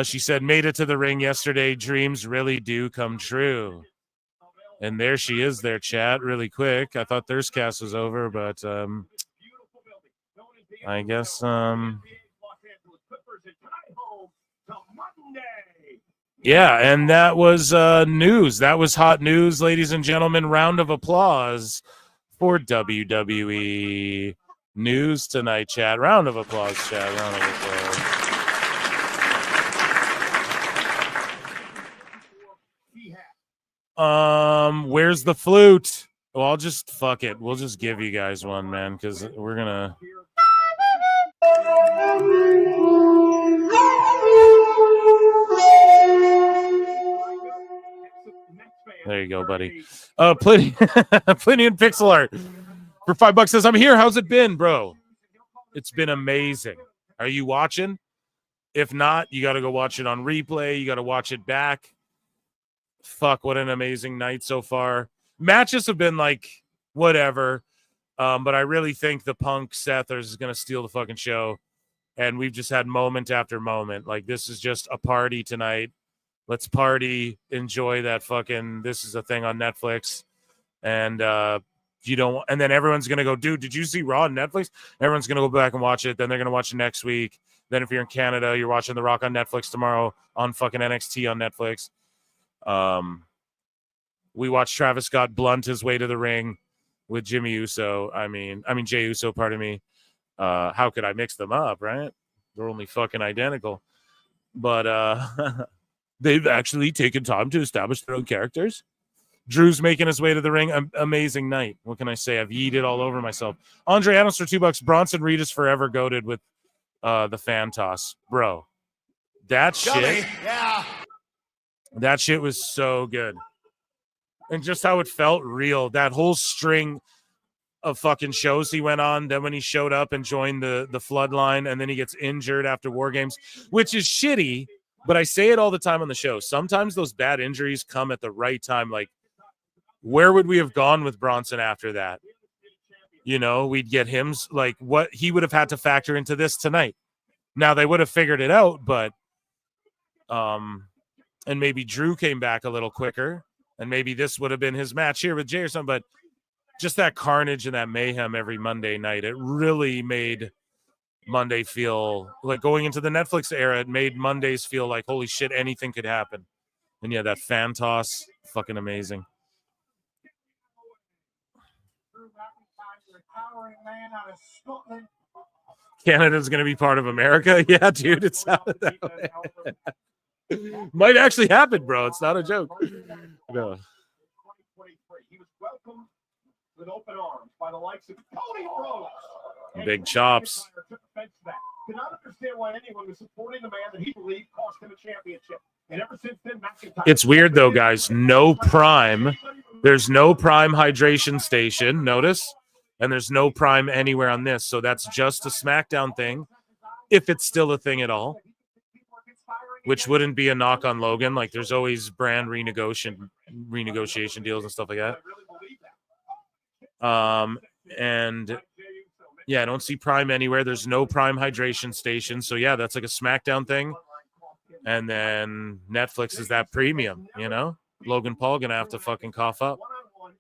She said, made it to the ring yesterday. Dreams really do come true. And there she is there, chat, really quick. I thought Thirst Cast was over, but I guess yeah, and that was news. That was hot news, ladies and gentlemen. Round of applause for WWE news tonight, chat. Round of applause, chat. Round of applause. Where's the flute? Well, I'll just fuck it. We'll just give you guys one, man, because we're gonna. There you go, buddy. Plenty in pixel art for $5 says, I'm here. How's it been, bro? It's been amazing. Are you watching? If not, you got to go watch it on replay. You got to watch it back. Fuck, what an amazing night so far. Matches have been like whatever, but I really think the Punk Seth is going to steal the fucking show, and we've just had moment after moment. Like, this is just a party tonight. Let's party, enjoy that fucking, this is a thing on Netflix. And you don't, and then everyone's going to go, dude, did you see Raw on Netflix? Everyone's going to go back and watch it. Then they're going to watch it next week. Then if you're in Canada, you're watching The Rock on Netflix tomorrow on fucking NXT on Netflix. We watched Travis Scott blunt his way to the ring with Jimmy Uso. I mean Jey Uso, pardon me. How could I mix them up, right? They're only fucking identical. But they've actually taken time to establish their own characters. Drew's making his way to the ring. Amazing night. What can I say? I've yeeted all over myself. Andre Adams for $2. Bronson Reed is forever goated with the fan toss. Bro, that shit. Yeah. That shit was so good. And just how it felt real. That whole string of fucking shows he went on. Then when he showed up and joined the Floodline, and then he gets injured after War Games, which is shitty. But I say it all the time on the show. Sometimes those bad injuries come at the right time. Like, where would we have gone with Bronson after that? You know, we'd get him, like, what he would have had to factor into this tonight. Now, they would have figured it out, but and maybe Drew came back a little quicker, and maybe this would have been his match here with Jay or something. But just that carnage and that mayhem every Monday night, it really made Monday feel like, going into the Netflix era, it made Mondays feel like, holy shit, anything could happen. And yeah, that fan toss, fucking amazing. Canada's going to be part of America? Yeah, dude, it sounded that way. Might actually happen, bro. It's not a joke. No. He was welcomed with open arms by the likes of Cody Rhodes. Big chops. Could not understand why anyone was supporting the man that he believed cost him a championship. And ever since then, McIntyre. It's weird though, guys. No Prime. There's no Prime hydration station. Notice, and there's no Prime anywhere on this. So that's just a SmackDown thing, if it's still a thing at all. Which wouldn't be a knock on Logan. Like, there's always brand renegotiation deals and stuff like that. And yeah, I don't see Prime anywhere. There's no Prime hydration station. So yeah, that's like a SmackDown thing. And then Netflix is that premium, you know? Logan Paul gonna have to fucking cough up.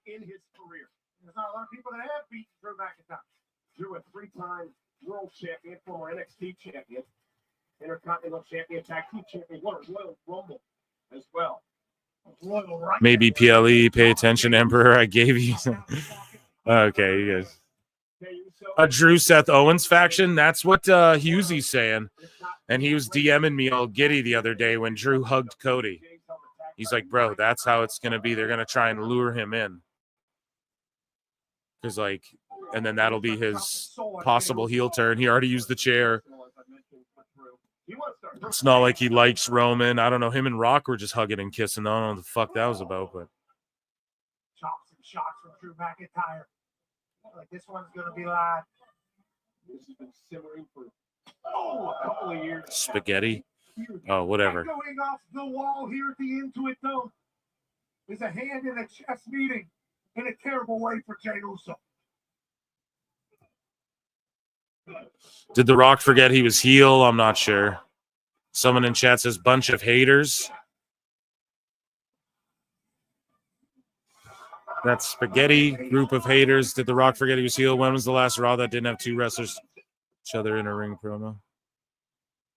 In his career. There's not a lot of people that have beaten Drew McIntyre. Drew, a 3-time world champion, former NXT champion, Intercontinental champion, tag team champion, what a Royal Rumble as well. Maybe PLE, pay attention, Emperor. I gave you some. Okay, you guys. Drew Seth Owens faction. That's what Hughesy's saying. And he was DMing me all giddy the other day when Drew hugged Cody. He's like, bro, that's how it's going to be. They're going to try and lure him in. Because, like, and then that'll be his possible heel turn. He already used the chair. It's not like he likes Roman. I don't know. Him and Rock were just hugging and kissing. I don't know what the fuck that was about, but. Chops and shots from Drew McIntyre. Like this one's gonna be live. This has been simmering for a couple of years. Spaghetti. Oh, whatever. Going off the wall here at the Intuit Dome is a hand in a chess meeting in a terrible way for Jey Uso. Did The Rock forget he was heel? I'm not sure. Someone in chat says bunch of haters. That spaghetti group of haters. Did The Rock forget he was heel? When was the last Raw that didn't have two wrestlers each other in a ring promo?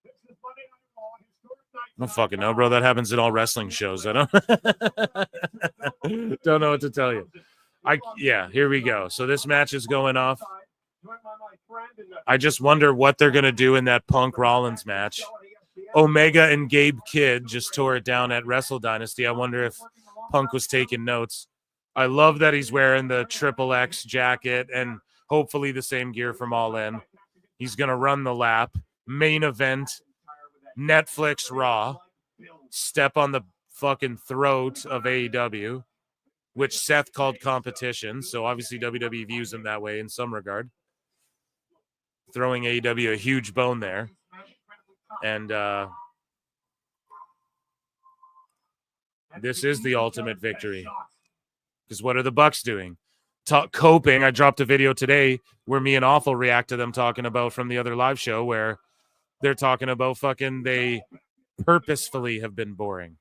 I don't fucking know, bro. That happens in all wrestling shows. I don't know what to tell you. Yeah, here we go. So this match is going off. I just wonder what they're going to do in that Punk Rollins match. Omega and Gabe Kidd just tore it down at Wrestle Dynasty. I wonder if Punk was taking notes. I love that he's wearing the XXX jacket and hopefully the same gear from All In. He's going to run the lap. Main event, Netflix Raw. Step on the fucking throat of AEW, which Seth called competition. So obviously WWE views him that way in some regard. Throwing AEW a huge bone there. And this is the ultimate victory. Because what are the Bucks doing? Coping. I dropped a video today where me and Awful react to them talking about from the other live show where they're talking about fucking they purposefully have been boring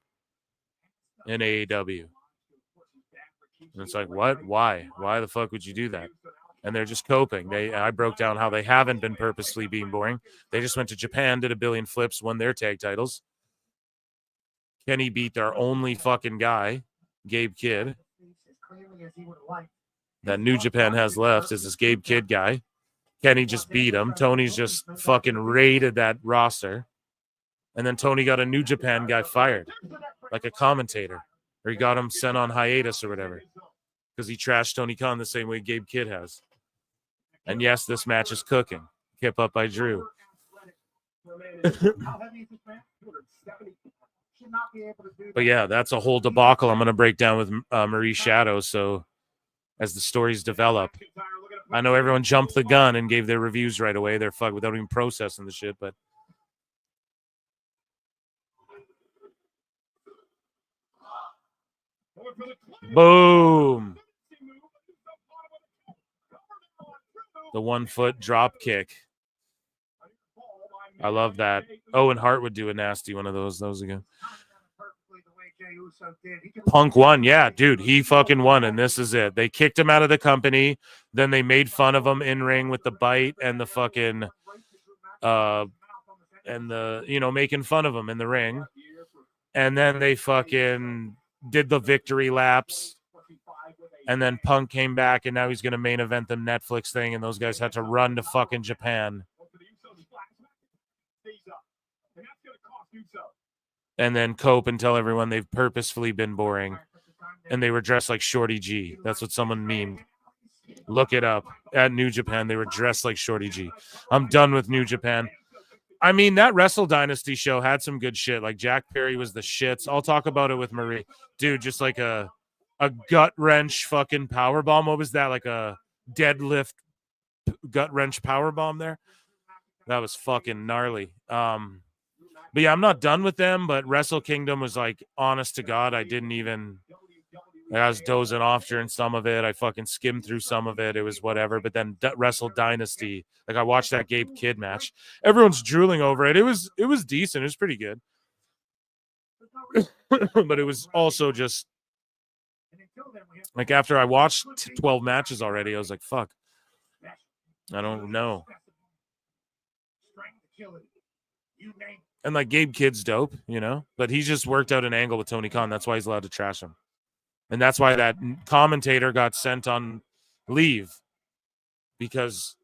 in AEW. And it's like, what? Why? Why the fuck would you do that? And they're just coping. I broke down how they haven't been purposely being boring. They just went to Japan, did a billion flips, won their tag titles. Kenny beat their only fucking guy, Gabe Kidd. That New Japan has left is this Gabe Kidd guy. Kenny just beat him. Tony's just fucking raided that roster. And then Tony got a New Japan guy fired, like a commentator. Or he got him sent on hiatus or whatever. Because he trashed Tony Khan the same way Gabe Kidd has. And yes, this match is cooking. Kept up by Drew. But yeah, that's a whole debacle I'm going to break down with Marie Shadow. So as the stories develop, I know everyone jumped the gun and gave their reviews right away. They're fucked without even processing the shit. But boom. The 1 foot drop kick. I love that. Owen Hart would do a nasty one of those again. Punk won. Yeah, dude, he fucking won, and this is it. They kicked him out of the company. Then they made fun of him in ring with the bite and the fucking and the, you know, making fun of him in the ring. And then they fucking did the victory laps. And then Punk came back, and now he's going to main event the Netflix thing, and those guys had to run to fucking Japan. And then cope and tell everyone they've purposefully been boring. And they were dressed like Shorty G. That's what someone memed. Look it up. At New Japan, they were dressed like Shorty G. I'm done with New Japan. I mean, that Wrestle Dynasty show had some good shit. Like, Jack Perry was the shits. I'll talk about it with Marie. Dude, just like a gut wrench fucking power bomb. What was that? Like a deadlift gut wrench power bomb there? That was fucking gnarly. But yeah, I'm not done with them, but Wrestle Kingdom was like, honest to God, I was dozing off during some of it. I fucking skimmed through some of it. It was whatever. But then Wrestle Dynasty, like I watched that Gabe Kidd match. Everyone's drooling over it. It was decent. It was pretty good. But it was also just like after I watched 12 matches already, I was like, fuck. I don't know. And like Gabe Kidd's dope, you know, but he just worked out an angle with Tony Khan. That's why he's allowed to trash him. And that's why that commentator got sent on leave, because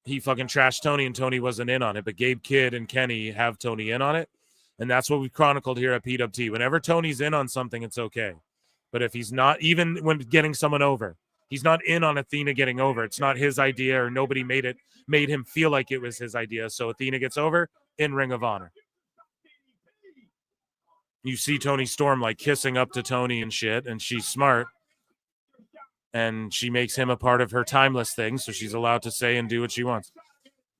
he fucking trashed Tony and Tony wasn't in on it. But Gabe Kidd and Kenny have Tony in on it. And that's what we chronicled here at PWT. Whenever Tony's in on something, it's okay. But if he's not, even when getting someone over, he's not in on Athena getting over. It's not his idea, or nobody made him feel like it was his idea. So Athena gets over in Ring of Honor. You see Tony Storm like kissing up to Tony and shit, and she's smart. And she makes him a part of her timeless thing, so she's allowed to say and do what she wants.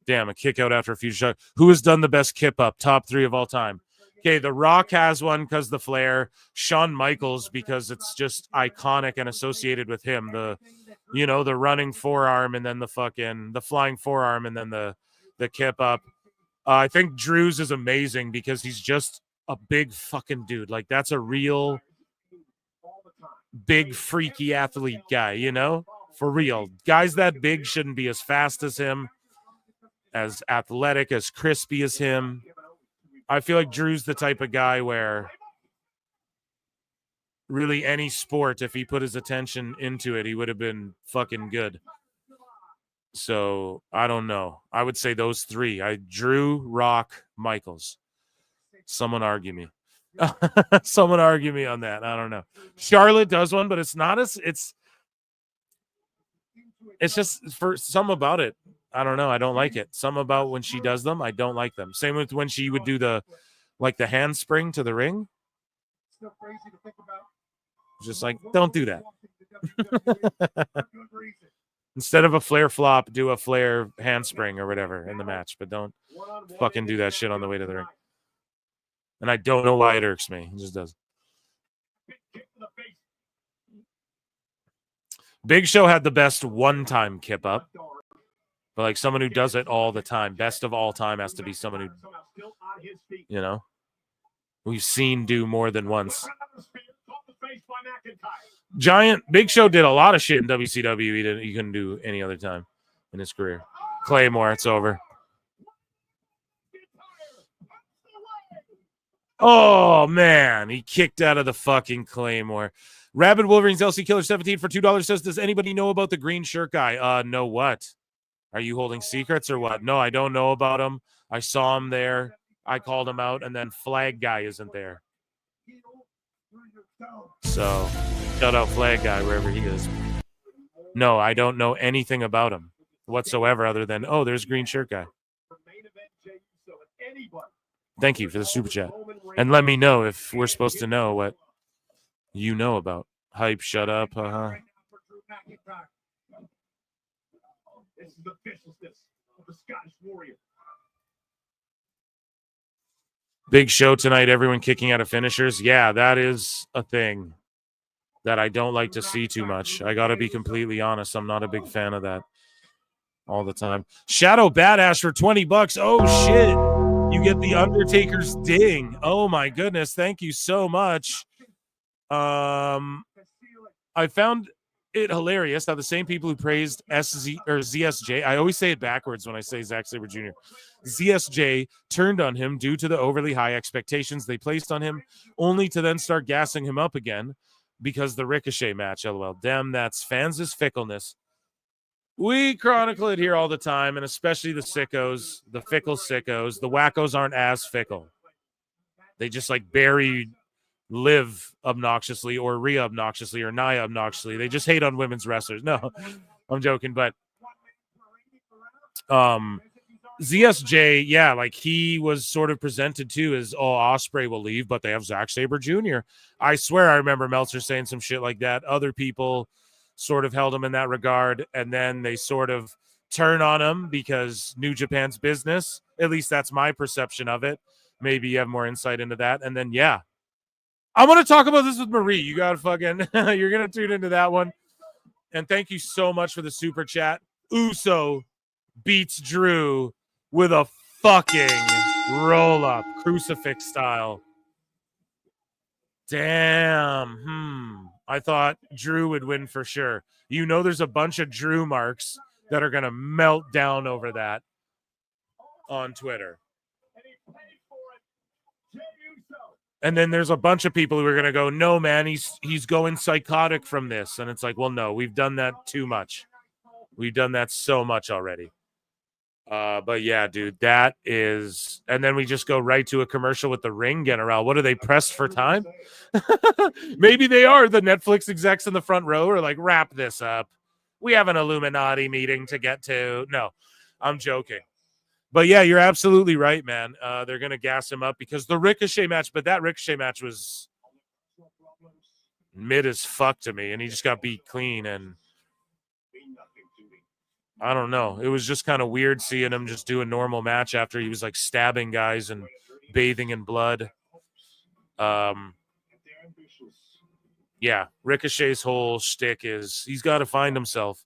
Damn, a kick out after a few shots. Who has done the best kip up? Top 3 of all time. Okay, The Rock has one because the flair. Shawn Michaels because it's just iconic and associated with him. The running forearm and then the flying forearm and then the kip up. I think Drew's is amazing because he's just a big fucking dude. Like, that's a real big freaky athlete guy, for real. Guys that big shouldn't be as fast as him, as athletic, as crispy as him. I feel like Drew's the type of guy where really any sport, if he put his attention into it, he would have been fucking good. So I don't know. I would say those 3. Drew, Rock, Michaels. Someone argue me. Someone argue me on that. I don't know. Charlotte does one, but it's not as it's just for some about it. I don't know. I don't like it. Some about when she does them, I don't like them. Same with when she would do the handspring to the ring. Just like, don't do that. Instead of a flare flop, do a flare handspring or whatever in the match, but don't fucking do that shit on the way to the ring. And I don't know why it irks me. It just does. Big Show had the best one-time kip up. But like someone who does it all the time, best of all time has to be someone who, we've seen do more than once. Big Show did a lot of shit in WCW he couldn't do any other time in his career. Claymore, it's over. Oh, man. He kicked out of the fucking Claymore. Rabid Wolverines LC Killer 17 for $2 says, does anybody know about the green shirt guy? Know what? Are you holding secrets or what? No, I don't know about him. I saw him there. I called him out, and then Flag Guy isn't there. So, shout out Flag Guy wherever he is. No, I don't know anything about him whatsoever other than, there's Green Shirt Guy. Thank you for the super chat. And let me know if we're supposed to know what you know about. Hype, shut up. This is the viciousness of the Scottish Warrior. Big Show tonight, everyone kicking out of finishers. Yeah, that is a thing that I don't like to see too much. I got to be completely honest. I'm not a big fan of that all the time. Shadow Badass for $20. Oh, shit. You get the Undertaker's ding. Oh, my goodness. Thank you so much. I found it hilarious how the same people who praised ZSJ, I always say it backwards when I say Zack Sabre Jr., ZSJ turned on him due to the overly high expectations they placed on him, only to then start gassing him up again because the Ricochet match. LOL. Damn, that's fans' fickleness. We chronicle it here all the time, and especially the sickos, the fickle sickos. The wackos aren't as fickle. They just like bury Live obnoxiously or re-obnoxiously or nigh obnoxiously. They just hate on women's wrestlers. No, I'm joking. But ZSJ, yeah, like he was sort of presented to as, Ospreay will leave, but they have Zack Sabre Jr. I swear I remember Meltzer saying some shit like that. Other people sort of held him in that regard, and then they sort of turn on him because New Japan's business. At least that's my perception of it. Maybe you have more insight into that. And then, yeah. I'm going to talk about this with Marie. You got to fucking, you're going to tune into that one. And thank you so much for the super chat. Uso beats Drew with a fucking roll up, crucifix style. Damn. I thought Drew would win for sure. There's a bunch of Drew marks that are going to melt down over that on Twitter. And then there's a bunch of people who are going to go, no, man, he's going psychotic from this. And it's like, well, no, we've done that too much. We've done that so much already. But yeah, dude, that is, and then we just go right to a commercial with the Ring General. What are they pressed for time? Maybe they are. The Netflix execs in the front row are like, wrap this up. We have an Illuminati meeting to get to. No, I'm joking. But yeah, you're absolutely right, man. They're gonna gas him up because the Ricochet match, but that Ricochet match was mid as fuck to me, and he just got beat clean, and I don't know. It was just kind of weird seeing him just do a normal match after he was like stabbing guys and bathing in blood. Yeah, Ricochet's whole shtick is he's got to find himself.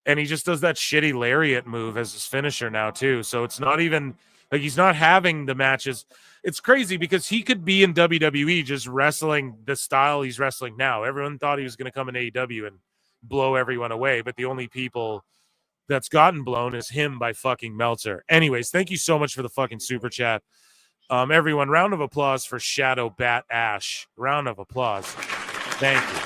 And he just does that shitty lariat move as his finisher now, too. So it's not even like he's not having the matches. It's crazy because he could be in WWE just wrestling the style he's wrestling now. Everyone thought he was going to come in AEW and blow everyone away. But the only people that's gotten blown is him by fucking Meltzer. Anyways, thank you so much for the fucking super chat. Everyone, round of applause for Shadow Bat Ash. Round of applause. Thank you.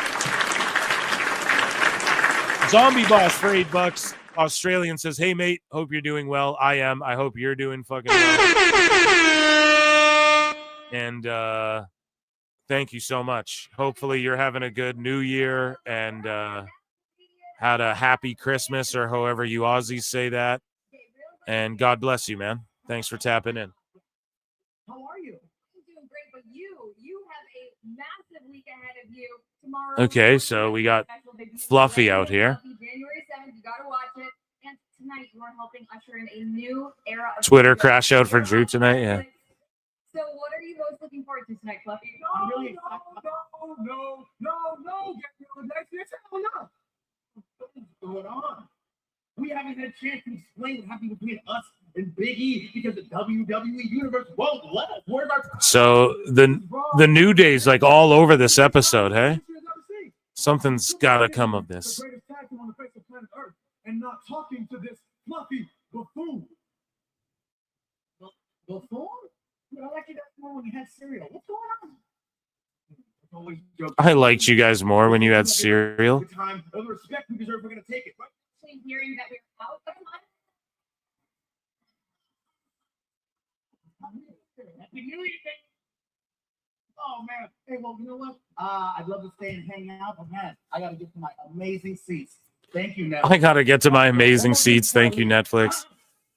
Zombie Boss for $8. Australian says, hey, mate, hope you're doing well. I am. I hope you're doing fucking well. And thank you so much. Hopefully you're having a good New Year and had a happy Christmas or however you Aussies say that. And God bless you, man. Thanks for tapping in. How are you? I'm doing great, but you have a massive week ahead of you tomorrow. Okay, so we got Fluffy out here. January 7th, you gotta watch it. And tonight you are helping usher in a new era of Twitter crash out for Drew tonight, yeah. So what are you most looking forward to tonight, Fluffy? No, Gabriel, no. What's going on? We haven't had a chance to explain what happened between us and Big E because the WWE Universe won't let us. Where's our... So the New Day's like all over this episode, hey? Something's got to come of this. The greatest tag team on the face of planet Earth, and not talking to this fluffy buffoon. Buffoon? I like you guys more when you had cereal. What's going on? I liked you guys more when you had cereal. The time of the respect we deserve, we're going to take it. Hearing that we're out of Happy New Year. Oh, man. Hey, well, you know what? I'd love to stay and hang out, but man, I got to get to my amazing seats. Thank you, Netflix. I got to get to my amazing seats. Thank you, Netflix.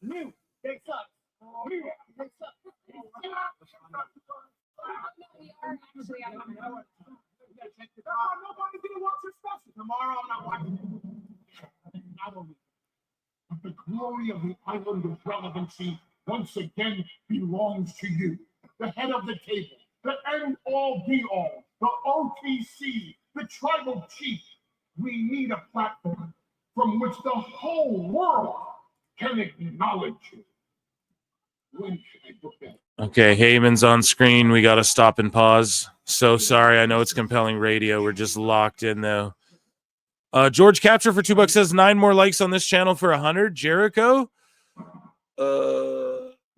New. They suck. New. They suck. Nobody's gonna watch your special tomorrow. I'm not watching. The glory of the island of relevancy once again belongs to you. The head of the table, the end all be all, the OTC, the tribal chief. We need a platform from which the whole world can acknowledge you. When should I book that? Okay, Heyman's on screen. We got to stop and pause. So sorry. I know it's compelling radio. We're just locked in, though. George Capture for $2 says 9 more likes on this channel for 100. Jericho? WWE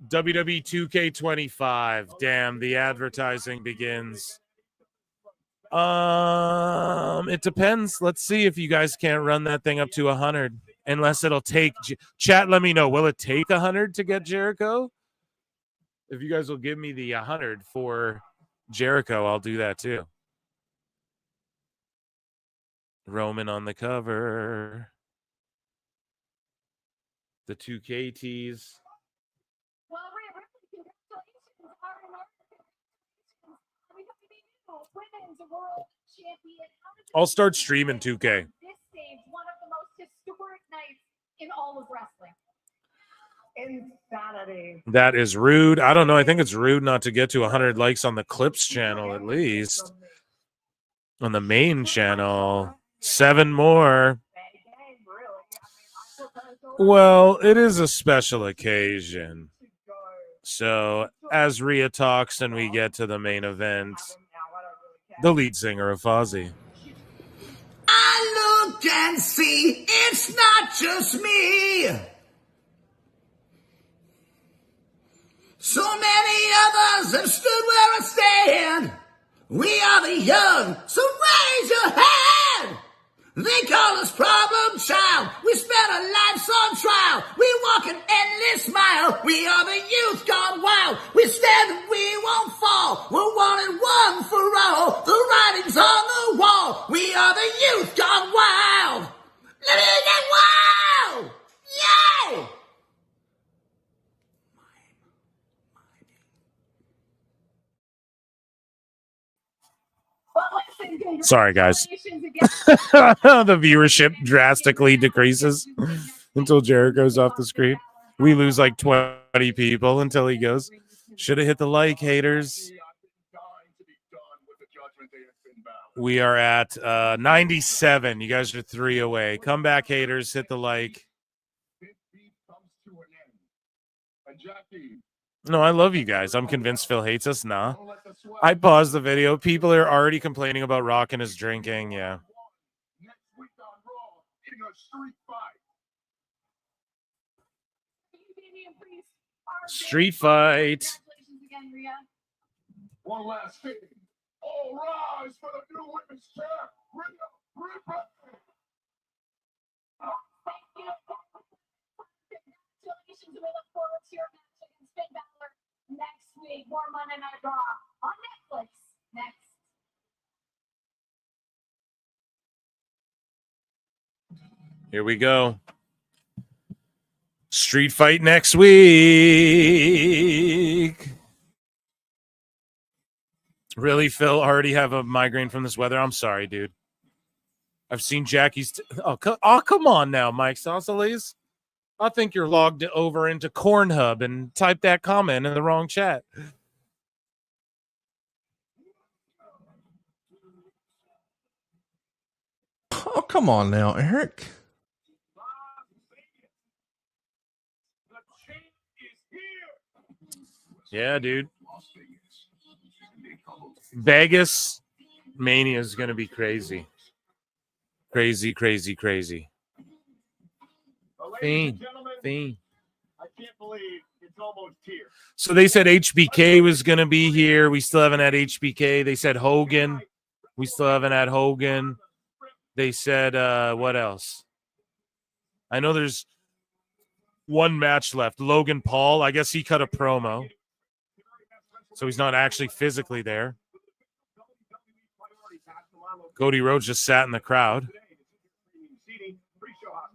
2K25. Damn, the advertising begins. It depends. Let's see if you guys can't run that thing up to 100. Unless it'll take... Chat, let me know. Will it take 100 to get Jericho? If you guys will give me the 100 for Jericho, I'll do that too. Roman on the cover. The 2K tees. Well, congratulations on women's world champion. I'll start streaming 2K. This stage, one of the most historic nights in all of wrestling. Insanity. That is rude. I don't know. I think it's rude not to get to 100 likes on the Clips channel at least. On the main channel. 7 more. Well, it is a special occasion. So as Rhea talks and we get to the main event, the lead singer of Fozzy. I look and see it's not just me. So many others have stood where I stand. We are the young, so raise your hand. They call us problem child. We spent our lives on trial. We walk an endless mile. We are the youth gone wild. We stand and we won't fall. We're one and one for all. The writing's on the wall. We are the youth gone wild. Let me get wild! Yeah! Sorry, guys. The viewership drastically decreases until Jericho's off the screen. We lose like 20 people until he goes. Should have hit the like, haters. We are at 97. You guys are 3 away. Come back, haters. Hit the like. No, I love you guys. I'm convinced Phil hates us. Nah. I paused the video. People are already complaining about Rock and his drinking. Yeah. Street fight. One last thing. All rise for the new women's champ, Rhea Ripley. Congratulations. We look forward to your match against Finn Balor next week. More Monday Night Raw on Netflix next. Here we go. Street fight next week. Really, Phil? Already have a migraine from this weather? I'm sorry, dude. I've seen Jackie's. Oh, come on now, Mike Sausalis. I think you're logged over into Cornhub and typed that comment in the wrong chat. Oh, come on now, Eric. Yeah, dude. Vegas Mania is going to be crazy. Crazy, crazy, crazy. Fiend. I can't believe it's almost here. So they said HBK was going to be here. We still haven't had HBK. They said Hogan. We still haven't had Hogan. They said, what else? I know there's one match left. Logan Paul. I guess he cut a promo. So he's not actually physically there. Cody Rhodes just sat in the crowd.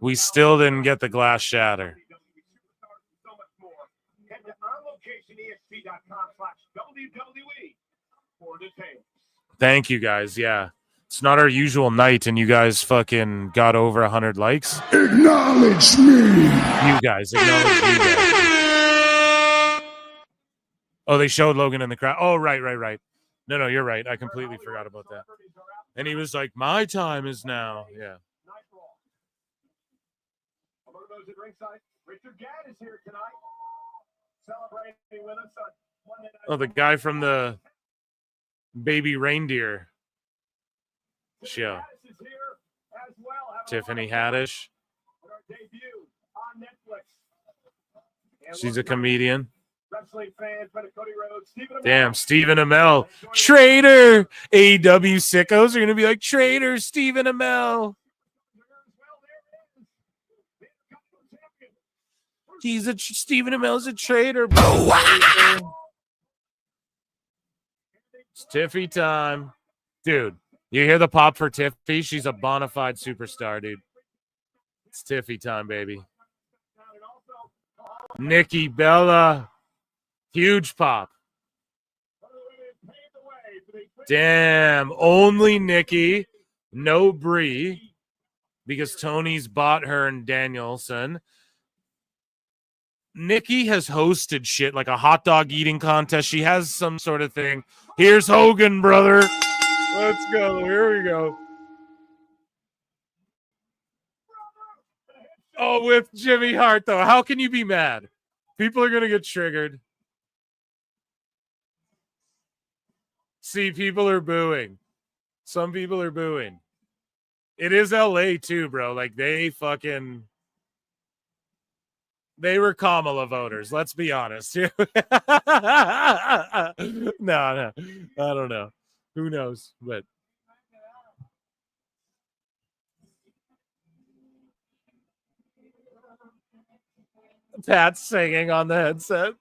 We still didn't get the glass shatter. Thank you, guys. Yeah. It's not our usual night, and you guys fucking got over 100 likes. Acknowledge me. You guys. Acknowledge you guys. Oh, they showed Logan in the crowd. Oh, right. No, you're right. I completely forgot about that. And he was like, my time is now. Yeah. Among those at ringside, Richard Gadd is here tonight, celebrating with us on Monday Night. Oh, the guy from the Baby Reindeer show. Tiffany Haddish. She's a comedian. Damn, Stephen Amell. Traitor! AEW sickos are going to be like, traitor, Stephen Amell. Stephen Amell's a traitor. It's Tiffy time. Dude, you hear the pop for Tiffy? She's a bona fide superstar, dude. It's Tiffy time, baby. Nikki Bella. Huge pop. Damn. Only Nikki. No Brie. Because Tony's bought her and Danielson. Nikki has hosted shit like a hot dog eating contest. She has some sort of thing. Here's Hogan, brother. Let's go. Here we go. Oh, with Jimmy Hart, though. How can you be mad? People are going to get triggered. See, people are booing. Some people are booing. It is LA, too, bro. Like, they were Kamala voters. Let's be honest. No, I don't know. Who knows? But Pat's singing on the headset.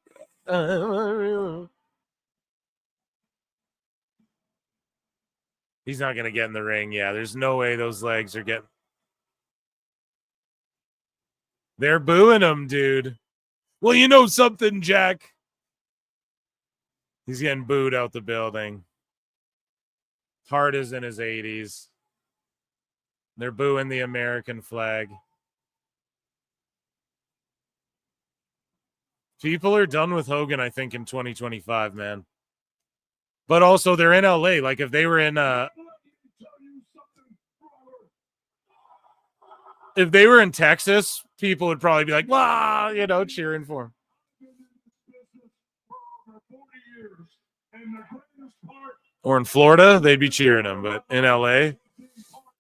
He's not going to get in the ring. Yeah, there's no way those legs are getting. They're booing him, dude. Well, you know something, Jack. He's getting booed out the building. Hart is in his 80s. They're booing the American flag. People are done with Hogan, I think, in 2025, man. But also, they're in LA. Like, if they were in if they were in Texas, people would probably be like, "Wow," you know, cheering for him. Or in Florida, they'd be cheering him. But in LA,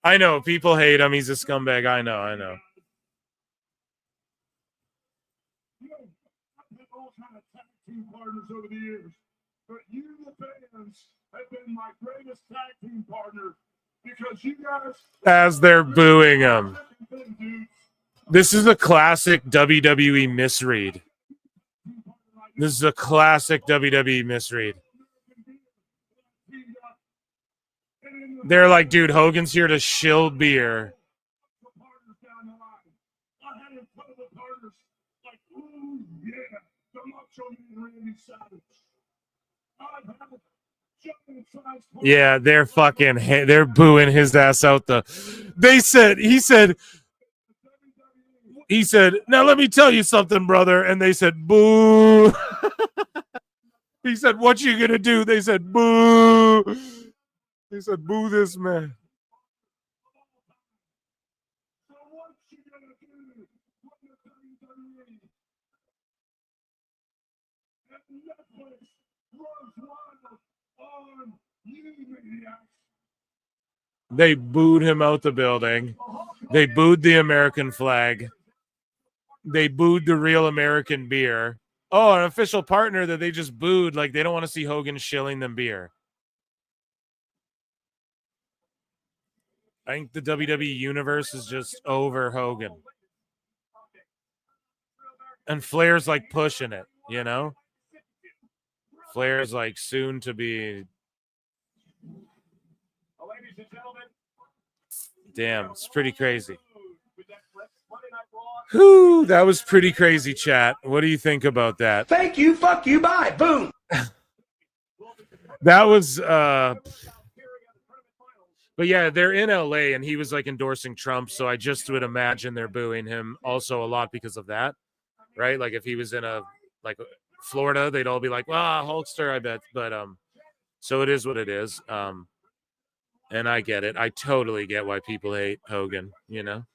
I know people hate him. He's a scumbag. I know. I've had all kind of tag team partners over the years, but you, the fans, have been my greatest tag team partner because you guys. As they're booing him. This is a classic WWE misread. This is a classic WWE misread. They're like, dude, Hogan's here to shill beer. Yeah, they're fucking, they're booing his ass out the. He said, now let me tell you something, brother. And they said, boo. He said, what you gonna do? They said, boo. He said, boo this man. They booed him out the building. They booed the American flag. They booed the real American beer. Oh, an official partner that they just booed. Like, they don't want to see Hogan shilling them beer. I think the WWE universe is just over Hogan. And Flair's like pushing it, you know? Flair's like soon to be. Damn, it's pretty crazy. Whew, that was pretty crazy, chat. What do you think about that? Thank you, fuck you, bye, boom. That was but yeah, they're in LA and he was like endorsing Trump, so I just would imagine they're booing him also a lot because of that. Right? Like if he was in like Florida, they'd all be like, "Wow, Hulkster," I bet. But so it is what it is. And I get it. I totally get why people hate Hogan, you know.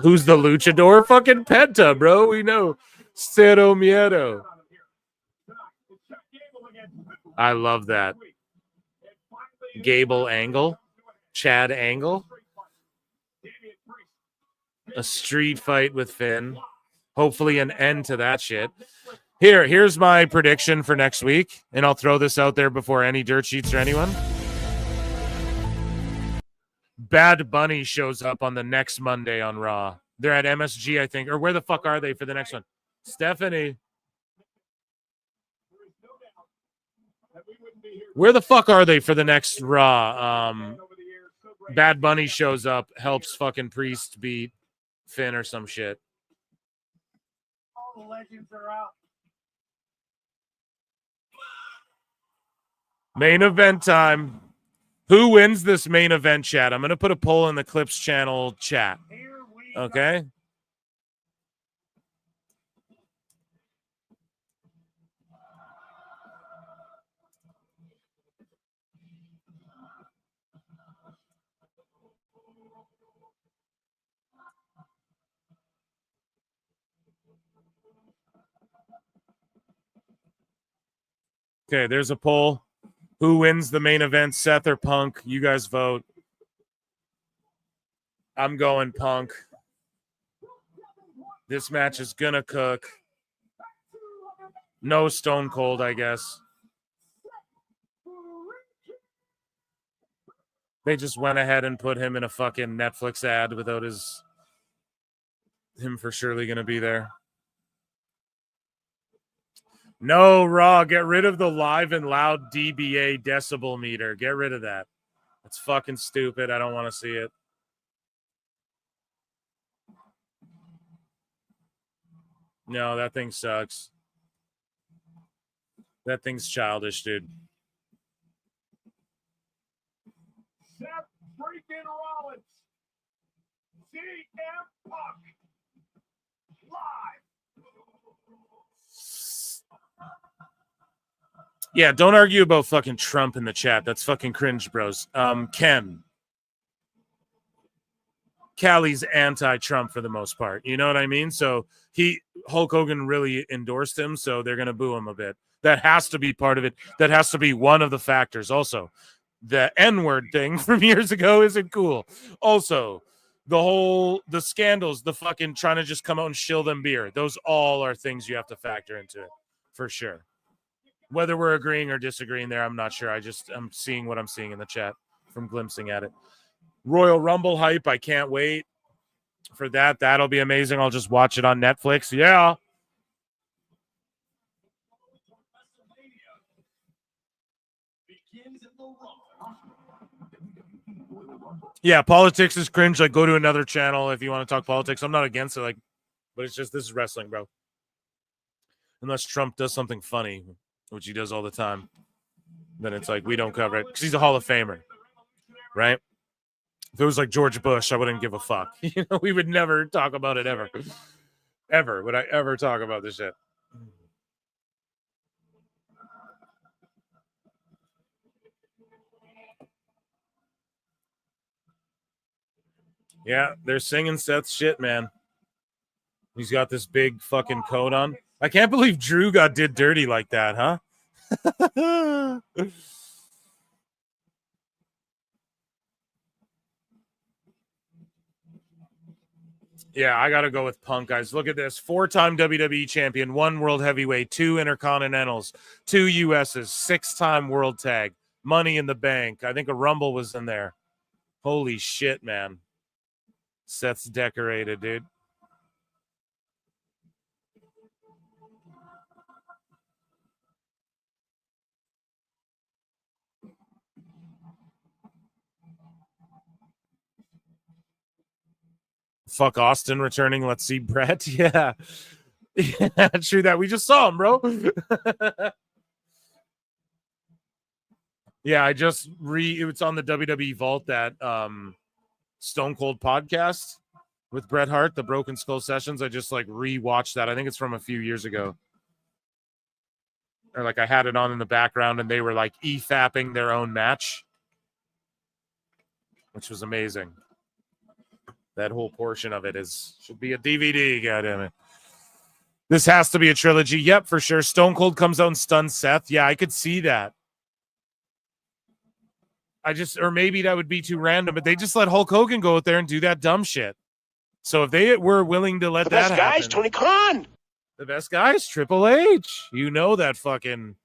Who's the luchador? Fucking Penta, bro. We know. Cero Miedo. I love that. Gable Angle. Chad Angle. A street fight with Finn. Hopefully an end to that shit. Here's my prediction for next week, and I'll throw this out there before any dirt sheets or anyone. Bad Bunny shows up on the next Monday on Raw. They're at MSG, I think. Or where the fuck are they for the next one? Stephanie. Where the fuck are they for the next Raw? Bad Bunny shows up, helps fucking Priest beat Finn or some shit. All the legends are out. Main event time. Who wins this main event, chat? I'm going to put a poll in the Clips channel chat. Okay? Okay, there's a poll. Who wins the main event, Seth or Punk? You guys vote. I'm going Punk. This match is gonna cook. No Stone Cold, I guess. They just went ahead and put him in a fucking Netflix ad without him for surely going to be there. No, Raw, get rid of the live and loud DBA decibel meter. Get rid of that. That's fucking stupid. I don't want to see it. No, that thing sucks. That thing's childish, dude. Seth freaking Rollins. CM Punk. Live. Yeah, don't argue about fucking Trump in the chat. That's fucking cringe, bros. Ken. Callie's anti-Trump for the most part. You know what I mean? So Hulk Hogan really endorsed him, so they're going to boo him a bit. That has to be part of it. That has to be one of the factors. Also, the N-word thing from years ago isn't cool. Also, the scandals, the fucking trying to just come out and shill them beer. Those all are things you have to factor into it, for sure. Whether we're agreeing or disagreeing there, I'm not sure. I'm seeing what I'm seeing in the chat from glimpsing at it. Royal Rumble hype. I can't wait for that. That'll be amazing. I'll just watch it on Netflix. Yeah. Yeah, politics is cringe. Like, go to another channel if you want to talk politics. I'm not against it, like, but it's just this is wrestling, bro. Unless Trump does something funny, which he does all the time, then it's like we don't cover it because he's a Hall of Famer, right? If it was like George Bush, I wouldn't give a fuck. You know, we would never talk about it ever. Ever would I ever talk about this shit? Yeah, they're singing Seth's shit, man. He's got this big fucking coat on. I can't believe Drew did dirty like that, huh? Yeah, I got to go with Punk, guys. Look at this. 4-time WWE champion, 1 World Heavyweight, 2 Intercontinentals, 2 US's, 6-time World Tag, Money in the Bank. I think a Rumble was in there. Holy shit, man. Seth's decorated, dude. Fuck Austin returning. Let's see Brett. Yeah. Yeah, true that. We just saw him, bro. Yeah, it's on the WWE Vault, that Stone Cold podcast with Bret Hart, the Broken Skull Sessions. I just rewatched that. I think it's from a few years ago. Or I had it on in the background and they were e-fapping their own match, which was amazing. That whole portion of it should be a DVD, goddammit. This has to be a trilogy. Yep, for sure. Stone Cold comes out and stuns Seth. Yeah, I could see that. Or maybe that would be too random, but they just let Hulk Hogan go out there and do that dumb shit. So if they were willing to let that happen. The best guys, Tony Khan. The best guys, Triple H. You know that fucking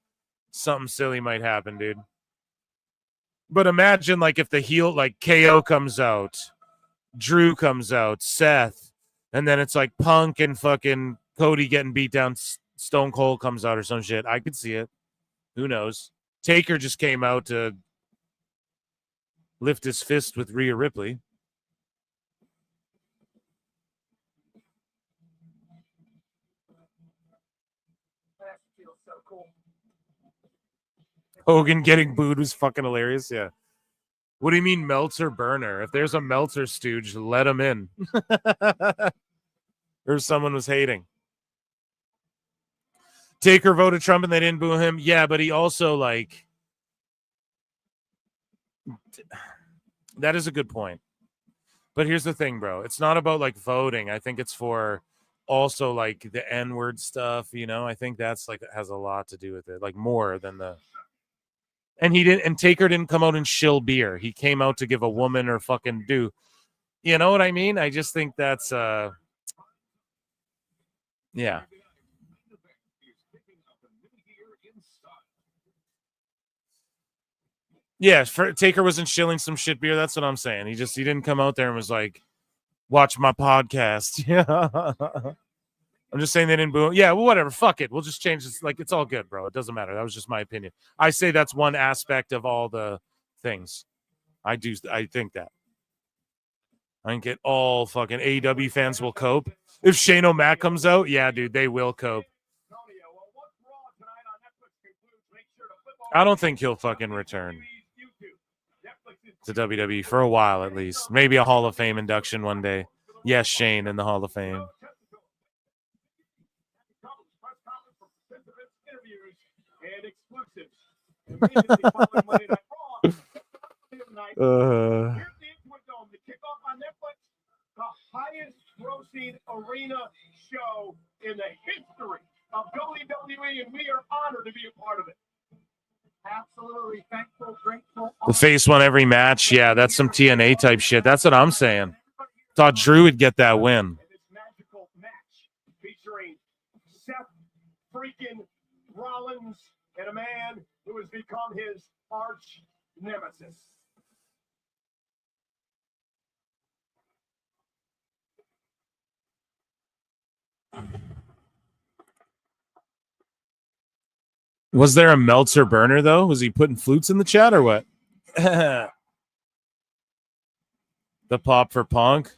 something silly might happen, dude. But imagine if the heel, KO comes out, Drew comes out, Seth, and then it's Punk and fucking Cody getting beat down, Stone Cold comes out or some shit. I could see it. Who knows? Taker just came out to lift his fist with Rhea Ripley. Hogan getting booed was fucking hilarious. Yeah. What do you mean Meltzer burner? If there's a Meltzer stooge, let him in. Or someone was hating. Taker voted Trump and they didn't boo him. Yeah, but he also that is a good point. But here's the thing, bro. It's not about voting. I think it's for also the N-word stuff, you know. I think that's has a lot to do with it, more than the. And Taker didn't come out and shill beer. He came out to give a woman or fucking do. You know what I mean? I just think that's yeah. Yeah, Taker wasn't shilling some shit beer. That's what I'm saying. He didn't come out there and was like, watch my podcast. Yeah. I'm just saying they didn't boo him. Yeah, well, whatever. Fuck it. We'll just change this. Like, it's all good, bro. It doesn't matter. That was just my opinion. I say that's one aspect of all the things. I think that. I think all fucking AEW fans will cope. If Shane O'Mac comes out, yeah, dude, they will cope. I don't think he'll fucking return to WWE for a while at least. Maybe a Hall of Fame induction one day. Yes, Shane in the Hall of Fame. The highest grossing arena show in the history of WWE, and we are honored to be a part of it. Absolutely thankful, grateful. The face won every match. Yeah, that's some TNA type shit. That's what I'm saying. Thought Drew would get that win. This magical match featuring Seth freaking Rollins and a man who has become his arch nemesis. Was there a Meltzer burner, though? Was he putting flutes in the chat or what? The pop for Punk.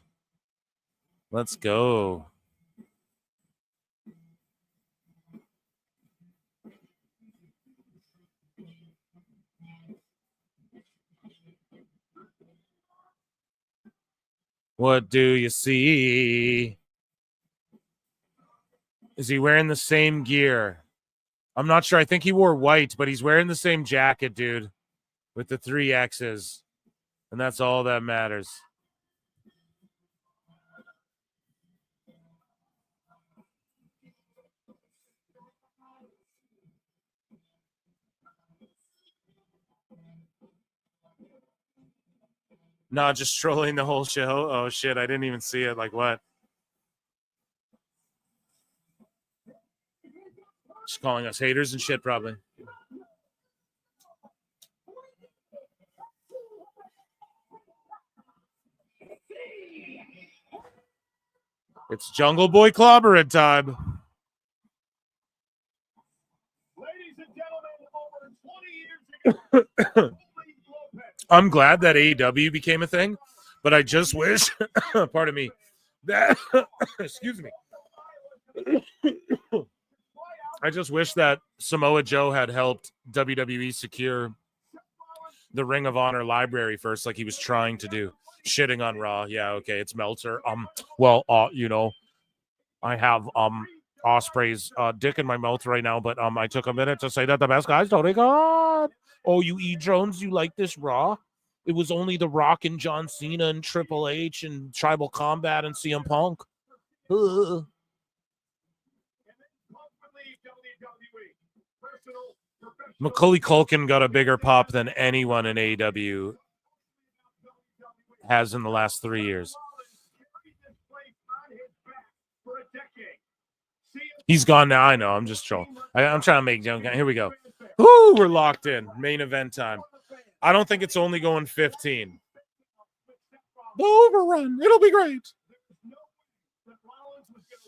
Let's go. What do you see? Is he wearing the same gear? I'm not sure. I think he wore white, but he's wearing the same jacket, dude, with the 3 X's. And that's all that matters. No, just trolling the whole show. Oh, shit. I didn't even see it. Like, what? Just calling us haters and shit, probably. It's Jungle Boy clobbering time. Ladies and gentlemen, over 20 years ago, I'm glad that AEW became a thing, but I just wish, pardon me, that, excuse me. I just wish that Samoa Joe had helped WWE secure the Ring of Honor library first, like he was trying to do. Shitting on Raw. Yeah, okay, it's Meltzer. You know, I have Osprey's dick in my mouth right now, but I took a minute to say that the best guys Tony Khan. Oh, you E-Drones, you like this Raw? It was only The Rock and John Cena and Triple H and Tribal Combat and CM Punk. Macaulay Culkin got a bigger pop than anyone in AEW has in the last 3 years. He's gone now. I know. I'm just trolling. I'm trying to make young. Here we go. Woo, we're locked in. Main event time. I don't think it's only going 15. The overrun. It'll be great.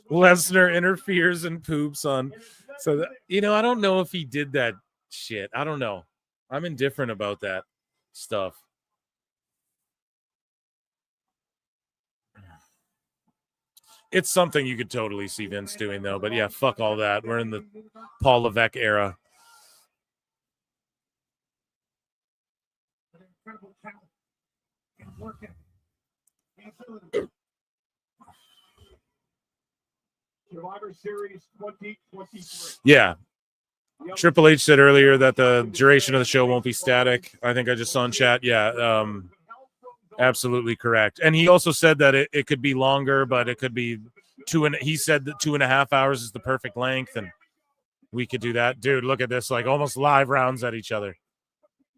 Lesnar interferes and poops on. So, I don't know if he did that shit. I don't know. I'm indifferent about that stuff. It's something you could totally see Vince doing, though. But yeah, fuck all that. We're in the Paul Levesque era. Survivor Series 2023. Yeah. Triple H said earlier that the duration of the show won't be static. I think I just saw in chat. Yeah. Absolutely correct. And he also said that it could be longer, but it could be he said that 2.5 hours is the perfect length, and we could do that. Dude, look at this, like almost live rounds at each other.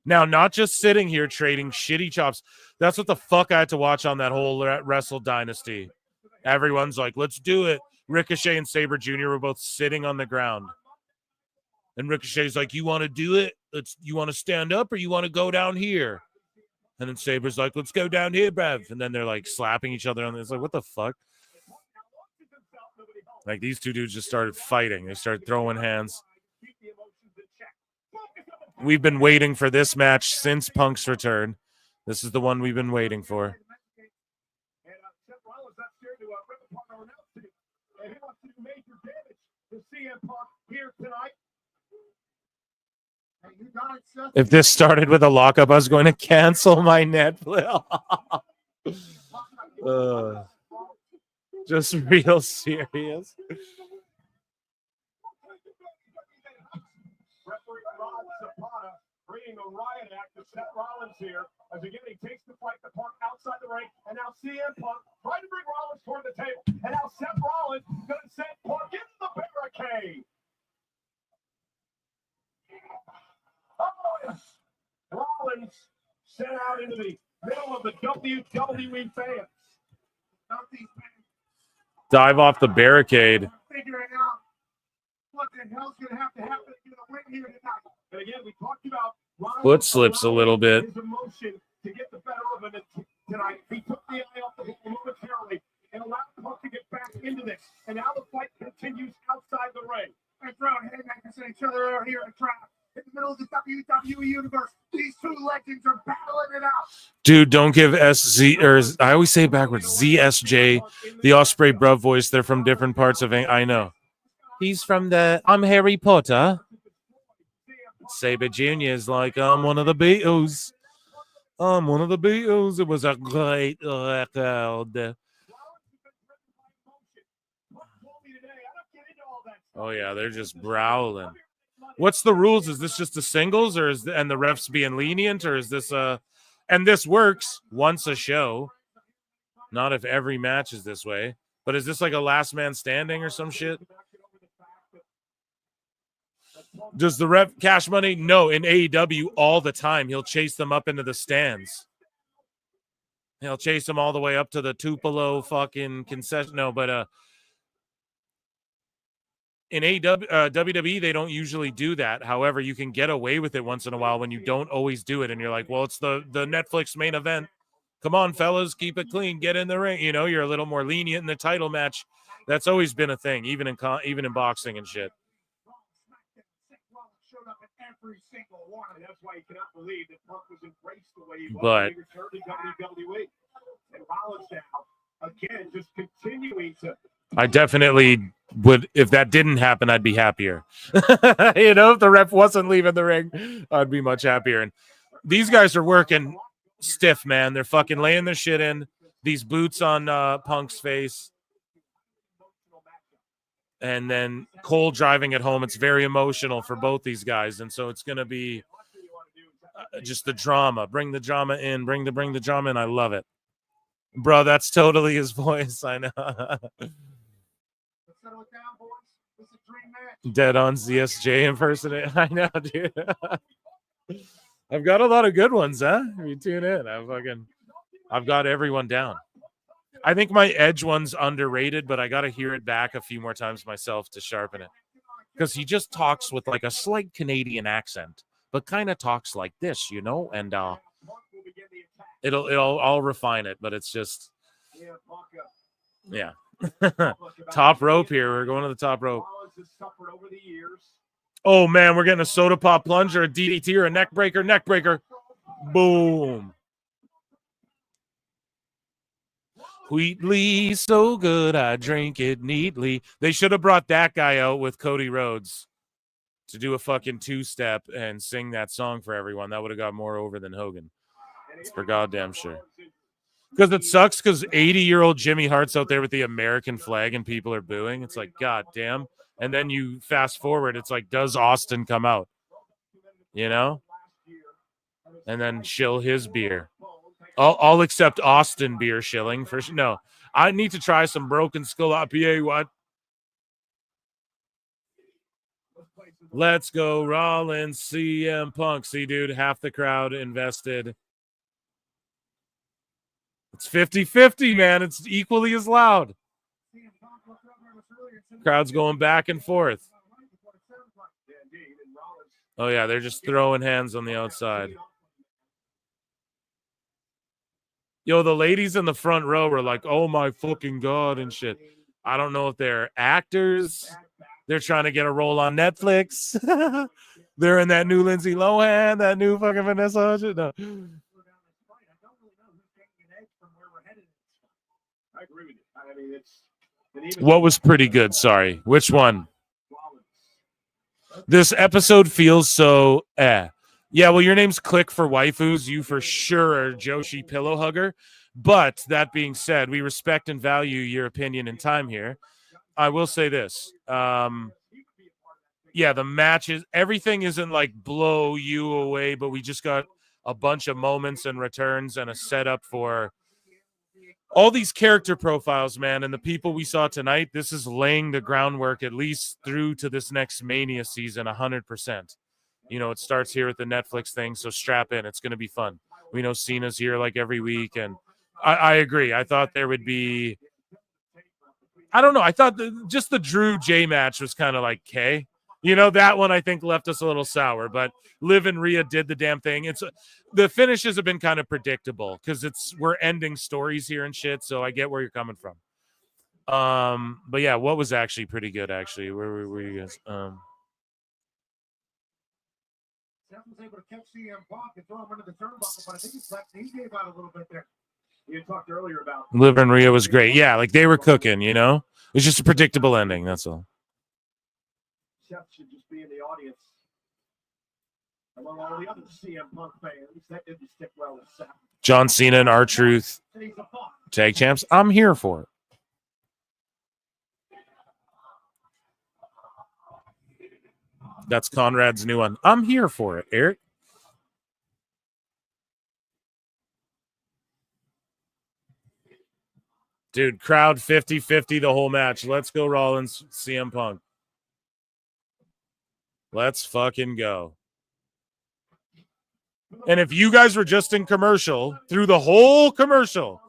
Now, not just sitting here trading shitty chops. That's what the fuck I had to watch on that whole Wrestle Dynasty. Everyone's like, let's do it. Ricochet and Sabre Jr. were both sitting on the ground. And Ricochet's like, you want to do it? you want to stand up or you want to go down here? And then Saber's like, let's go down here, bruv. And then they're like slapping each other. It's like, what the fuck? Like these two dudes just started fighting. They started throwing hands. We've been waiting for this match since Punk's return. This is the one we've been waiting for. If this started with a lockup, I was going to cancel my Netflix. Just real serious. Bringing a riot act to Seth Rollins here. As again, he takes the fight to Punk outside the ring. And now CM Punk trying to bring Rollins toward the table. And now Seth Rollins going to send Punk into the barricade. Oh, Rollins sent out into the middle of the WWE fans. Dive off the barricade. Figuring out what the hell's going to have to happen to win here tonight. And again, we talked about Foot slips a little bit. his emotion to get the better of him tonight. He took the eye off the ball momentarily and allowed Punk to get back into this. And now the fight continues outside the ring. They're throwing haymakers at each other out here in the crowd. In the middle of the WWE universe, these two legends are battling it out. Dude, don't give SZ, or I always say it backwards, ZSJ, the Osprey Bruv voice. They're from different parts of England. I know. He's from I'm Harry Potter. Saber Jr. is like, I'm one of the Beatles. I'm one of the Beatles. It was a great record. Oh, yeah, they're just growling. What's the rules? Is this just a singles, or and the refs being lenient, or is this and this works once a show, not if every match is this way, but is this like a last man standing or some shit? Does the ref Cash Money? No, in AEW all the time. He'll chase them up into the stands. He'll chase them all the way up to the Tupelo fucking concession. No, but in WWE, they don't usually do that. However, you can get away with it once in a while when you don't always do it. And you're like, well, it's the Netflix main event. Come on, fellas, keep it clean. Get in the ring. You know, you're a little more lenient in the title match. That's always been a thing, even in boxing and shit. Every single one, and that's why you cannot believe that Punk was embraced the way he was. But he returned to WWE. And Rollins now, again, just continuing to. I definitely would. If that didn't happen, I'd be happier. You know, if the ref wasn't leaving the ring, I'd be much happier. And these guys are working stiff, man. They're fucking laying their shit in. These boots on Punk's face. And then Cole driving it home. It's very emotional for both these guys. And so it's going to be just the drama. Bring the drama in. Bring the drama in. I love it. Bro, that's totally his voice. I know. Dead on ZSJ impersonator. I know, dude. I've got a lot of good ones, huh? If you tune in, I've got everyone down. I think my Edge one's underrated, but I got to hear it back a few more times myself to sharpen it. Because he just talks with like a slight Canadian accent, but kind of talks like this, you know? And I'll refine it, but it's just, yeah. Top rope here. We're going to the top rope. Oh, man, we're getting a soda pop plunge or a DDT or a neck breaker. Boom. Wheatley, so good, I drink it neatly. They should have brought that guy out with Cody Rhodes to do a fucking two-step and sing that song for everyone. That would have got more over than Hogan. It's for goddamn sure. Because it sucks because 80-year-old Jimmy Hart's out there with the American flag and people are booing. It's like, goddamn. And then you fast forward, it's like, does Austin come out? You know? And then shill his beer. I'll accept Austin beer shilling for no. I need to try some Broken Skull IPA. What? Let's go, Rollins, CM Punk. See, dude, half the crowd invested. It's 50-50, man. It's equally as loud. Crowd's going back and forth. Oh, yeah, they're just throwing hands on the outside. Yo, the ladies in the front row were like, oh, my fucking God, and shit. I don't know if they're actors. They're trying to get a role on Netflix. They're in that new Lindsay Lohan, that new fucking Vanessa Hudgens. No. I agree with you. I mean, it's What was pretty good? Sorry. Which one? This episode feels so Yeah, well, your name's Click for waifus. You for sure are Joshi Pillow Hugger. But that being said, we respect and value your opinion and time here. I will say this. Yeah, the matches, everything isn't like blow you away, but we just got a bunch of moments and returns and a setup for all these character profiles, man, and the people we saw tonight. This is laying the groundwork at least through to this next Mania season 100%. You know, it starts here with the Netflix thing, so strap in. It's going to be fun. We know Cena's here like every week, and I agree. I thought there would be, I don't know. I thought just the Drew J match was kind of like, okay. You know, that one I think left us a little sour, but Liv and Rhea did the damn thing. It's the finishes have been kind of predictable because we're ending stories here and shit, so I get where you're coming from. But yeah, what was actually pretty good, actually? Where were you guys? Seth was able to catch CM Punk and throw him into the turnbuckle, but I think he gave out a little bit there. You talked earlier about Liv and Rhea was great. Yeah, like they were cooking, you know? It's just a predictable ending, that's all. Seth should just be in the audience among all the other CM Punk fans. That didn't stick well with Seth. John Cena and R-Truth tag champs. I'm here for it. That's Conrad's new one. I'm here for it, Eric. Dude, crowd 50-50 the whole match. Let's go, Rollins, CM Punk. Let's fucking go. And if you guys were just in commercial, through the whole commercial,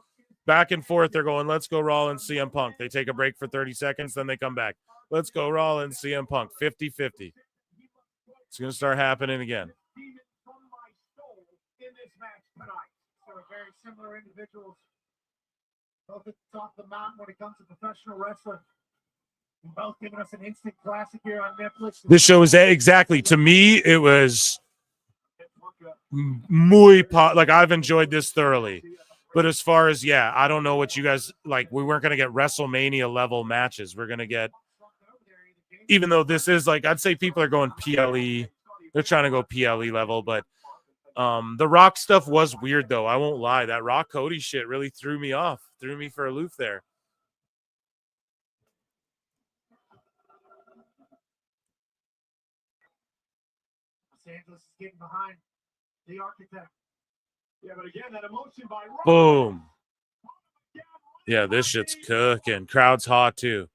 back and forth, they're going, let's go, Rollins, CM Punk. They take a break for 30 seconds, then they come back. Let's go, Rollins, CM Punk. 50-50. It's going to start happening again. In this match tonight. So very similar individuals, both at the top of the mountain when it comes to professional wrestling. Both giving us an instant classic here on Netflix. This show is exactly, to me, it was muy like I've enjoyed this thoroughly. But as far as, yeah, I don't know what you guys like. We weren't going to get WrestleMania level matches. We're going to get, even though this is like, I'd say people are going PLE. They're trying to go PLE level, but the Rock stuff was weird though. I won't lie. That Rock Cody shit really threw me off, threw me for a loop there. Los Angeles is getting behind the architect. Yeah, but again, that emotion by Rock. Boom. Yeah, this shit's cooking. Crowd's hot too.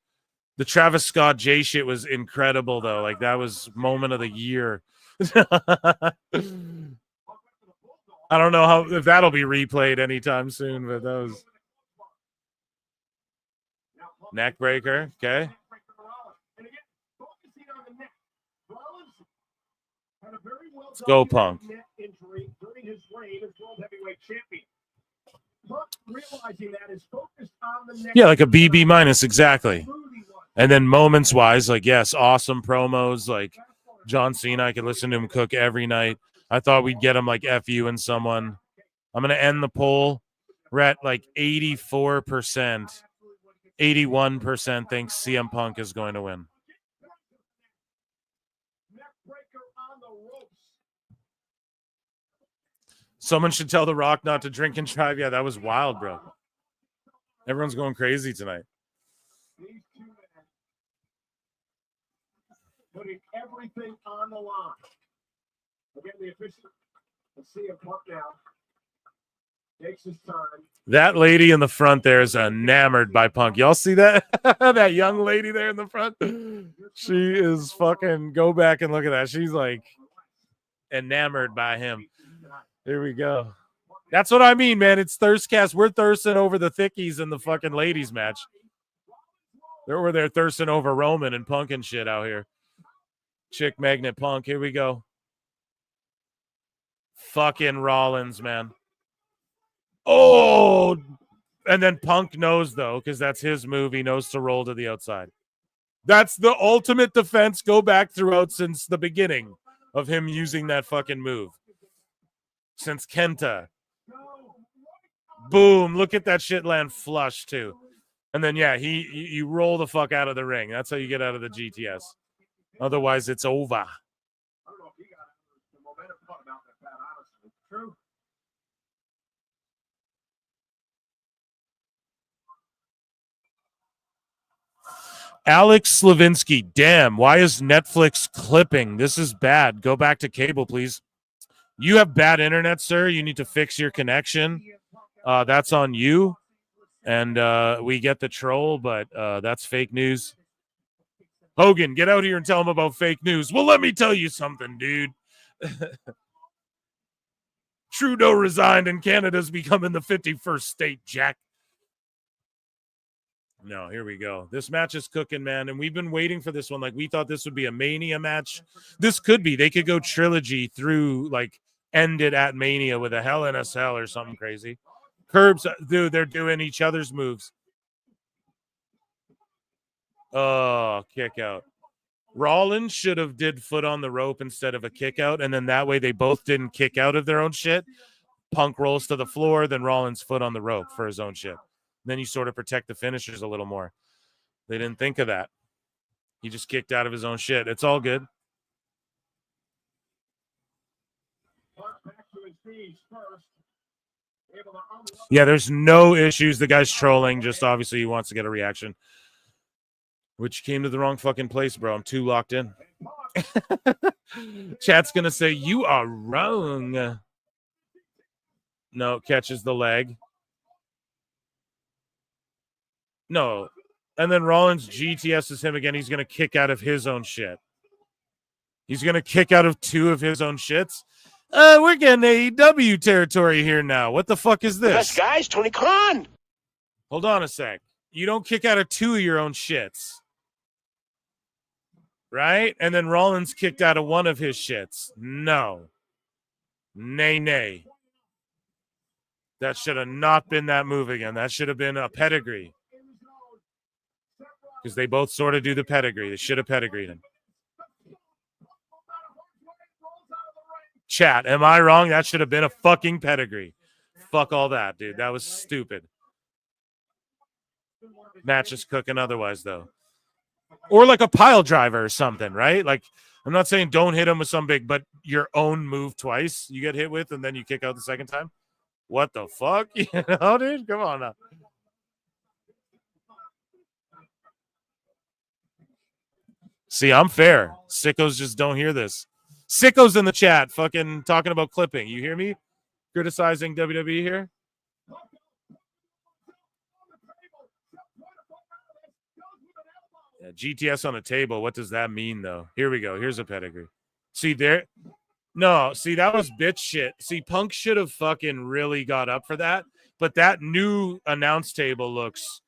The Travis Scott J shit was incredible though. Like that was moment of the year. I don't know if that'll be replayed anytime soon, but that was neck breaker. Okay. Let's go, Punk. Yeah, like a BB minus, exactly. And then moments wise, like, yes, awesome promos. Like John Cena, I could listen to him cook every night. I thought we'd get him like FU and someone. I'm going to end the poll. We're at like 84%. 81% thinks CM Punk is going to win. Someone should tell The Rock not to drink and drive. Yeah, that was wild, bro. Everyone's going crazy tonight. Putting everything on the line. Again, the official. Let's see him Punk now. Takes his time. That lady in the front there is enamored by Punk. Y'all see that? That young lady there in the front? She is fucking, go back and look at that. She's like enamored by him. Here we go. That's what I mean, man. It's Thirstcast. We're thirsting over the thickies in the fucking ladies match. They're thirsting over Roman and Punk and shit out here. Chick Magnet Punk. Here we go. Fucking Rollins, man. Oh, and then Punk knows, though, because that's his move. He knows to roll to the outside. That's the ultimate defense. Go back throughout since the beginning of him using that fucking move. Since Kenta. Boom. Look at that shit land flush, too. And then, yeah, you roll the fuck out of the ring. That's how you get out of the GTS. Otherwise, it's over. I don't know if he got the momentum coming out that bad, honestly. True. Alex Slavinsky, damn, why is Netflix clipping? This is bad. Go back to cable, please. You have bad internet, sir. You need to fix your connection. That's on you. And we get the troll, but that's fake news. Hogan, get out here and tell him about fake news. Well, let me tell you something, dude. Trudeau resigned and Canada's becoming the 51st state, Jack. No, here we go. This match is cooking, man. And we've been waiting for this one. Like, we thought this would be a Mania match. This could be. They could go trilogy through, like, end it at Mania with a Hell in a Cell or something crazy. Curbs, dude, they're doing each other's moves. Oh, kick out. Rollins should have did foot on the rope instead of a kick out. And then that way they both didn't kick out of their own shit. Punk rolls to the floor, then Rollins foot on the rope for his own shit. Then you sort of protect the finishers a little more. They didn't think of that. He just kicked out of his own shit. It's all good. Yeah, there's no issues. The guy's trolling. Just obviously he wants to get a reaction. Which came to the wrong fucking place, bro. I'm too locked in. Chat's going to say, you are wrong. No, catches the leg. No. And then Rollins GTS's him again. He's going to kick out of his own shit. He's going to kick out of two of his own shits. We're getting AEW territory here now. What the fuck is this? Best guys, Tony Khan. Hold on a sec. You don't kick out of two of your own shits. Right? And then Rollins kicked out of one of his shits. No. Nay, nay. That should have not been that move again. That should have been a pedigree. Because they both sort of do the pedigree. They should have pedigreed him. Chat, am I wrong? That should have been a fucking pedigree. Fuck all that, dude. That was stupid. Match is cooking otherwise, though. Or like a pile driver or something, right? Like, I'm not saying don't hit him with some big, but your own move twice you get hit with and then you kick out the second time. What the fuck? You know, dude? Come on now. See, I'm fair. Sickos just don't hear this. Sickos in the chat fucking talking about clipping. You hear me? Criticizing WWE here? Yeah, GTS on a table. What does that mean, though? Here we go. Here's a pedigree. See there? No, see, that was bitch shit. See, Punk should have fucking really got up for that. But that new announce table looks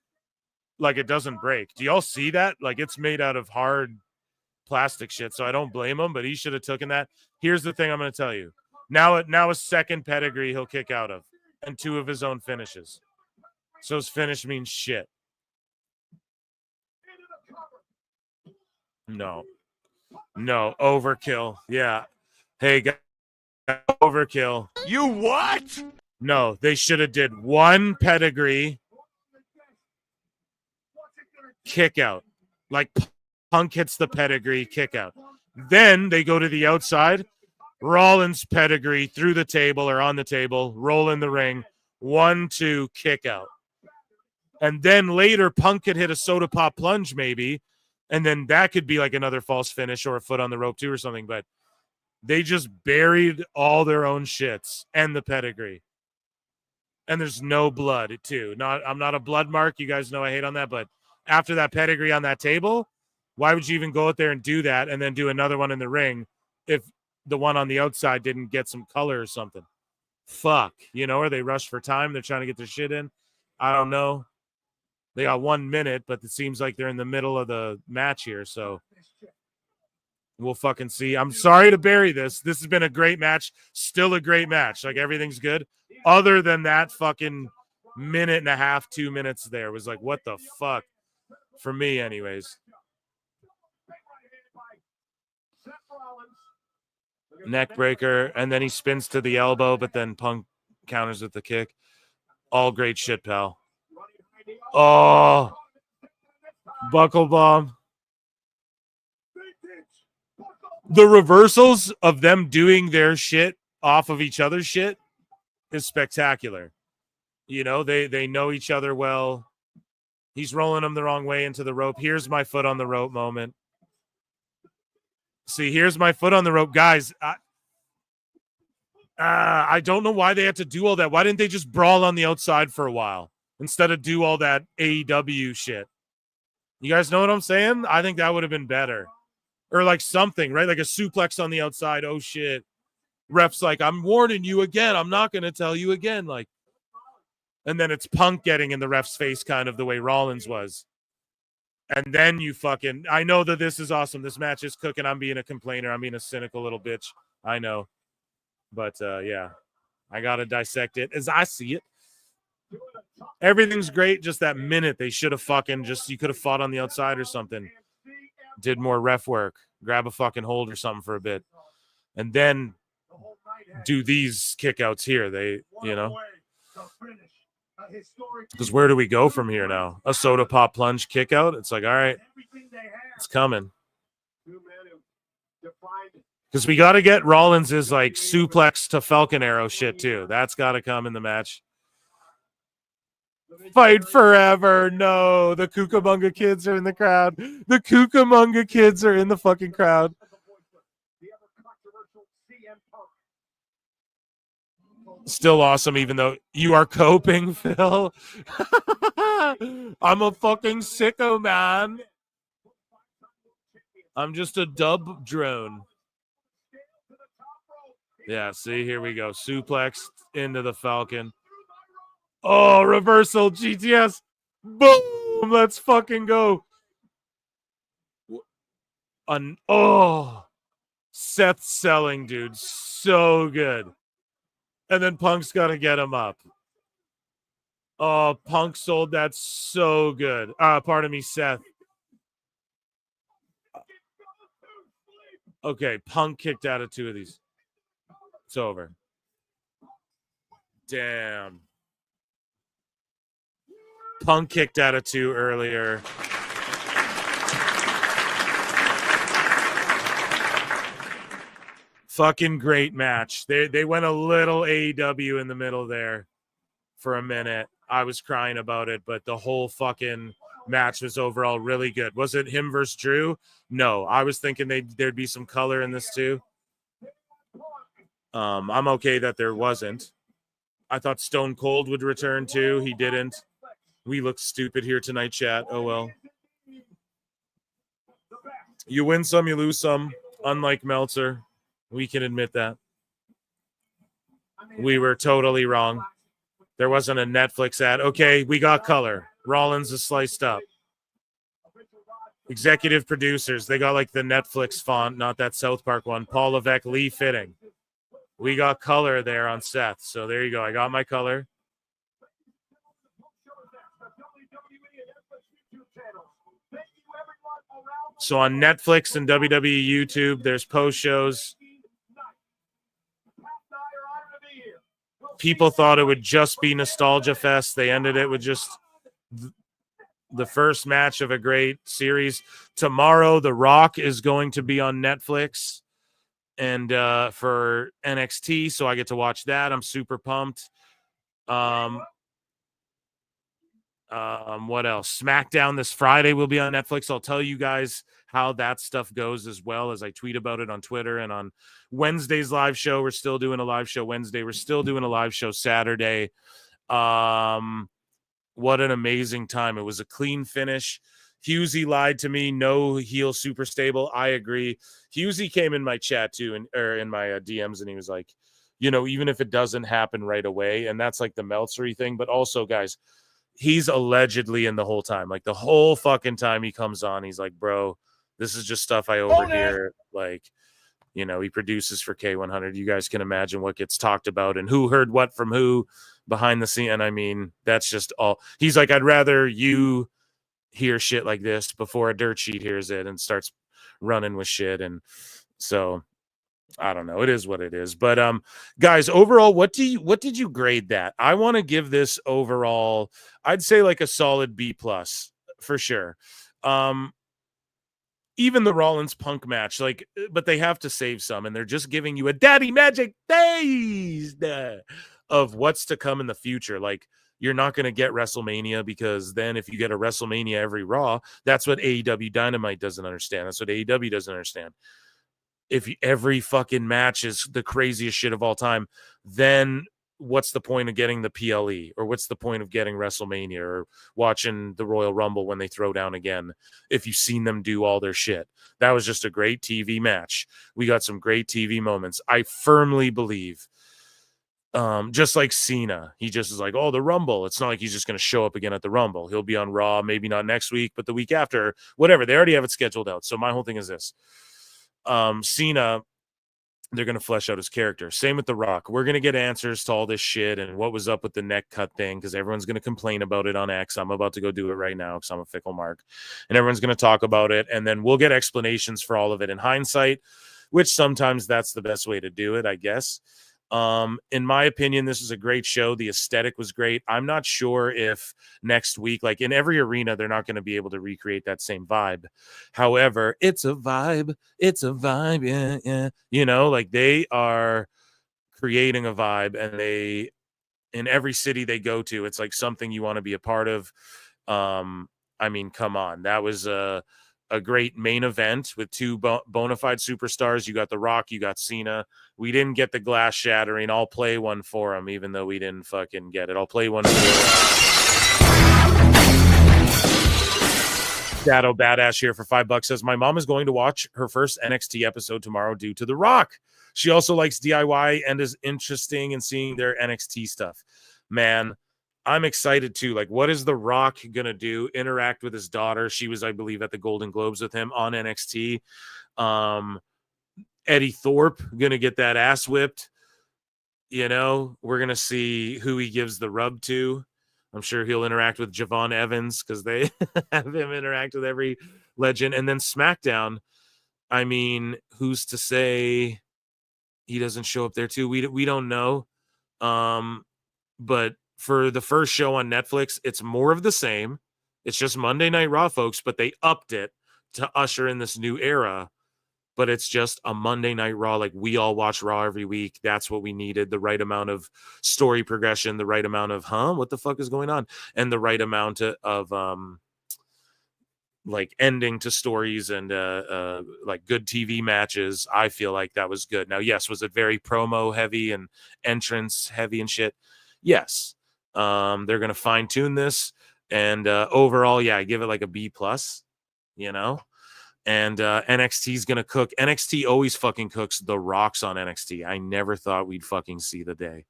like it doesn't break. Do y'all see that? Like, it's made out of hard plastic shit, so I don't blame him, but he should have taken that. Here's the thing I'm going to tell you. Now a second pedigree he'll kick out of, and two of his own finishes. So his finish means shit. No, overkill. Yeah. Hey, guys, overkill. You what? No, they should have did one pedigree kick out. Like, Punk hits the pedigree kick out. Then they go to the outside. Rollins pedigree through the table or on the table, roll in the ring, 1-2 kick out. And then later Punk could hit a soda pop plunge maybe, and then that could be like another false finish or a foot on the rope too or something. But they just buried all their own shits and the pedigree. And there's no blood too. I'm not a blood mark. You guys know I hate on that. But after that pedigree on that table, why would you even go out there and do that and then do another one in the ring if the one on the outside didn't get some color or something? Fuck. You know, or they rush for time. They're trying to get their shit in. I don't know. They got 1 minute, but it seems like they're in the middle of the match here. So We'll fucking see. I'm sorry to bury this. This has been a great match. Still a great match. Like, everything's good. Other than that fucking minute and a half, 2 minutes there was like, what the fuck? For me, anyways. Neck breaker, and then he spins to the elbow, but then Punk counters with the kick. All great shit, pal. Oh, buckle bomb. The reversals of them doing their shit off of each other's shit is spectacular. You know, they know each other well. He's rolling them the wrong way into the rope. Here's my foot on the rope moment. See, here's my foot on the rope. Guys, I don't know why they had to do all that. Why didn't they just brawl on the outside for a while instead of do all that AEW shit? You guys know what I'm saying? I think that would have been better. Or like something, right? Like a suplex on the outside. Oh, shit. Ref's like, I'm warning you again. I'm not going to tell you again. Like, and then it's Punk getting in the ref's face kind of the way Rollins was. And then you fucking, I know that this is awesome. This match is cooking. I'm being a complainer. I'm being a cynical little bitch. I know. But, yeah, I got to dissect it as I see it. Everything's great. Just that minute, they should have fucking just, you could have fought on the outside or something. Did more ref work. Grab a fucking hold or something for a bit. And then do these kickouts here. They, you know. Because where do we go from here now? A soda pop plunge kickout? It's like, all right, it's coming. Because we got to get Rollins' like suplex to Falcon Arrow shit too. That's got to come in the match. Fight forever. No, the Cucamonga kids are in the crowd. The Cucamonga kids are in the fucking crowd. Still awesome, even though you are coping, Phil. I'm a fucking sicko, man. I'm just a dub drone. Yeah, see, here we go. Suplex into the Falcon. Oh, reversal, GTS. Boom, let's fucking go. Seth selling, dude. So good. And then Punk's got to get him up. Oh, Punk sold that so good. Pardon me, Seth. Okay, Punk kicked out of 2 of these. It's over. Damn. Punk kicked out of 2 earlier. Fucking great match. They went a little AEW in the middle there for a minute. I was crying about it, but the whole fucking match was overall really good. Was it him versus Drew? No, I was thinking there'd be some color in this too. I'm okay that there wasn't. I thought Stone Cold would return too. He didn't. We look stupid here tonight, chat. Oh, well. You win some, you lose some. Unlike Meltzer, we can admit that. We were totally wrong. There wasn't a Netflix ad. Okay, we got color. Rollins is sliced up. Executive producers, they got like the Netflix font, not that South Park one. Paul Levesque, Lee Fitting. We got color there on Seth. So there you go. I got my color. So on Netflix and WWE YouTube, there's post shows. People thought it would just be Nostalgia Fest. They ended it with just the first match of a great series. Tomorrow, The Rock is going to be on Netflix and for NXT, so I get to watch that. I'm super pumped. What else? SmackDown this Friday will be on Netflix. I'll tell you guys how that stuff goes as well as I tweet about it on Twitter and on Wednesday's live show. We're still doing a live show Wednesday. We're still doing a live show Saturday. What an amazing time. It was a clean finish. Husey lied to me. No heel super stable. I agree. Husey came in my chat too, or in my DMs, and he was like, you know, even if it doesn't happen right away, and that's like the Meltzery thing, but also, guys, he's allegedly in the whole time. Like the whole fucking time he comes on, he's like, bro, This is just stuff I overhear. Like, you know, he produces for K100. You guys can imagine what gets talked about and who heard what from who behind the scene. And I mean, that's just all. He's like, I'd rather you hear shit like this before a dirt sheet hears it and starts running with shit. And so I don't know. It is what it is. But guys, overall, what did you grade that? I want to give this overall, I'd say like a solid B+ for sure. Even the Rollins Punk match, like, but they have to save some, and they're just giving you a daddy magic days of what's to come in the future. Like, you're not going to get WrestleMania, because then if you get a WrestleMania every Raw, that's what AEW Dynamite doesn't understand. That's what AEW doesn't understand. If every fucking match is the craziest shit of all time, then what's the point of getting the PLE, or what's the point of getting WrestleMania, or watching the Royal Rumble when they throw down again if you've seen them do all their shit? That was just a great TV match. We got some great TV moments. I firmly believe, just like Cena, he just is like, oh, the Rumble. It's not like he's just going to show up again at the Rumble. He'll be on Raw, maybe not next week, but the week after, whatever. They already have it scheduled out. So my whole thing is this. Cena, they're going to flesh out his character. Same with The Rock. We're going to get answers to all this shit and what was up with the neck cut thing, because everyone's going to complain about it on X. I'm about to go do it right now because I'm a fickle mark. And everyone's going to talk about it, and then we'll get explanations for all of it in hindsight, which sometimes that's the best way to do it, I guess. In my opinion, this is a great show. The aesthetic was great. I'm not sure if next week, like in every arena, they're not going to be able to recreate that same vibe. However, it's a vibe. It's a vibe. Yeah, yeah. You know, like they are creating a vibe, and they, in every city they go to, it's like something you want to be a part of. I mean, come on. That was a great main event with two bona fide superstars. You got The Rock, you got Cena. We didn't get the glass shattering. I'll play one for him, even though we didn't fucking get it. I'll play one for Shadow Badass here for $5. Says, my mom is going to watch her first NXT episode tomorrow due to The Rock. She also likes DIY and is interesting in seeing their NXT stuff. Man, I'm excited too. Like, what is The Rock gonna do? Interact with his daughter? She was, I believe, at the Golden Globes with him on NXT. Eddie Thorpe gonna get that ass whipped. You know, we're gonna see who he gives the rub to. I'm sure he'll interact with Javon Evans, because they have him interact with every legend. And then SmackDown, I mean, who's to say he doesn't show up there too? We don't know. But for the first show on Netflix, it's more of the same. It's just Monday Night Raw, folks, but they upped it to usher in this new era. But it's just a Monday Night Raw. Like, we all watch Raw every week. That's what we needed. The right amount of story progression, the right amount of, what the fuck is going on? And the right amount of like ending to stories and like good TV matches. I feel like that was good. Now, yes, was it very promo heavy and entrance heavy and shit? Yes. They're going to fine tune this. And overall, yeah, I give it like a B+, you know? And NXT is going to cook. NXT always fucking cooks the rocks on NXT. I never thought we'd fucking see the day.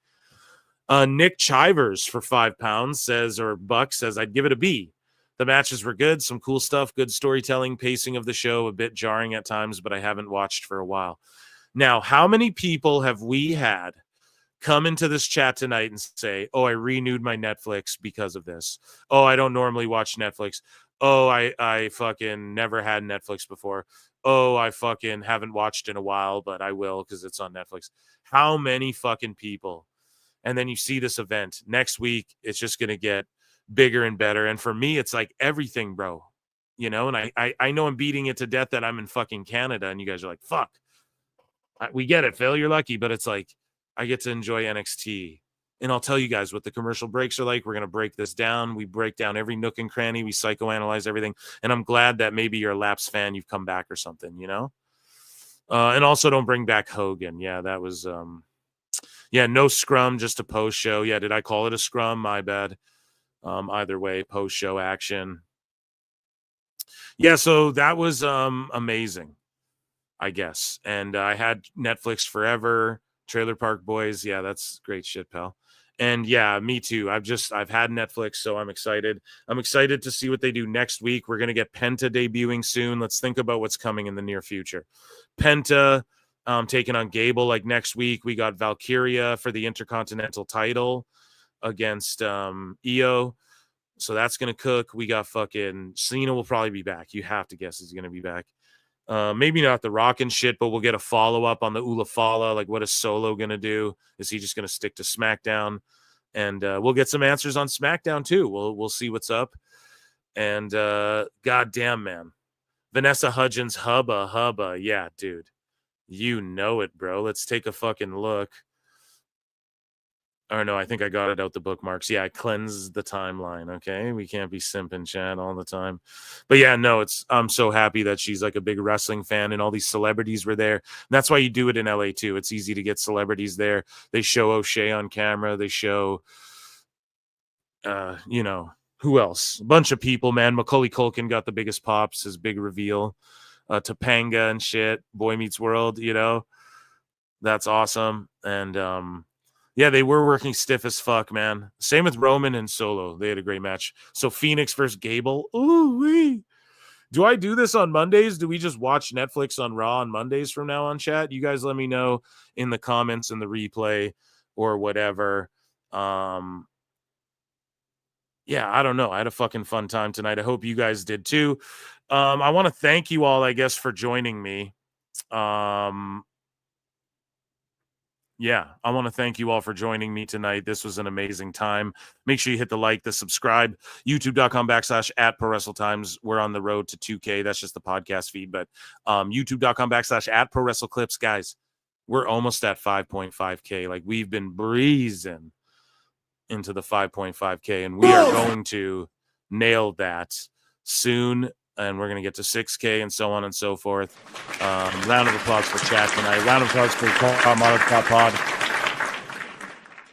Nick Chivers for £5 says, or bucks says, I'd give it a B. The matches were good. Some cool stuff. Good storytelling. Pacing of the show a bit jarring at times, but I haven't watched for a while. Now, how many people have we had come into this chat tonight and say, oh, I renewed my Netflix because of this? Oh, I don't normally watch Netflix. Oh, I fucking never had Netflix before. Oh, I fucking haven't watched in a while, but I will because it's on Netflix. How many fucking people? And then you see this event next week. It's just going to get bigger and better. And for me, it's like everything, bro. You know, and I know I'm beating it to death that I'm in fucking Canada, and you guys are like, fuck. We get it, Phil. You're lucky, but it's like I get to enjoy NXT. And I'll tell you guys what the commercial breaks are like. We're going to break this down. We break down every nook and cranny. We psychoanalyze everything. And I'm glad that maybe you're a Laps fan. You've come back or something, you know? And also don't bring back Hogan. Yeah, that was, no scrum, just a post show. Yeah, did I call it a scrum? My bad. Either way, post show action. Yeah, so that was amazing, I guess. And I had Netflix forever. Trailer Park Boys. Yeah, that's great shit, pal. And yeah, me too. I've had Netflix, so I'm excited. I'm excited to see what they do next week. We're going to get Penta debuting soon. Let's think about what's coming in the near future. Penta taking on Gable like next week. We got Valkyria for the Intercontinental title against Io. So that's going to cook. We got fucking Cena will probably be back. You have to guess he's going to be back. Maybe not the Rock and shit, but we'll get a follow-up on the Ulafala. Like, what is Solo going to do? Is he just going to stick to SmackDown? And we'll get some answers on SmackDown, too. We'll see what's up. And goddamn, man. Vanessa Hudgens, hubba. Yeah, dude. You know it, bro. Let's take a fucking look. Or no, I think I got it out the bookmarks. Yeah, I cleansed the timeline, okay? We can't be simping chat all the time. But yeah, no, I'm so happy that she's like a big wrestling fan and all these celebrities were there. And that's why you do it in LA too. It's easy to get celebrities there. They show O'Shea on camera. They show, who else? A bunch of people, man. Macaulay Culkin got the biggest pops, his big reveal. Topanga and shit. Boy Meets World, That's awesome. And, yeah, they were working stiff as fuck, man. Same with Roman and Solo. They had a great match. So Phoenix versus Gable. Ooh-wee. Do I do this on Mondays? Do we just watch Netflix on Raw on Mondays from now on, chat? You guys let me know in the comments and the replay or whatever. Yeah, I don't know. I had a fucking fun time tonight. I hope you guys did too. I want to thank you all, I guess, for joining me. Yeah, I want to thank you all for joining me tonight. This was an amazing time. Make sure you hit the like, the subscribe, youtube.com/@prowrestletimes. We're on the road to 2K. That's just the podcast feed, but youtube.com/@prowrestleclips. Guys, we're almost at 5.5K. Like, we've been breezing into the 5.5K, and we are going to nail that soon. And we're going to get to 6K and so on and so forth. Round of applause for chat tonight. Round of applause for Pod.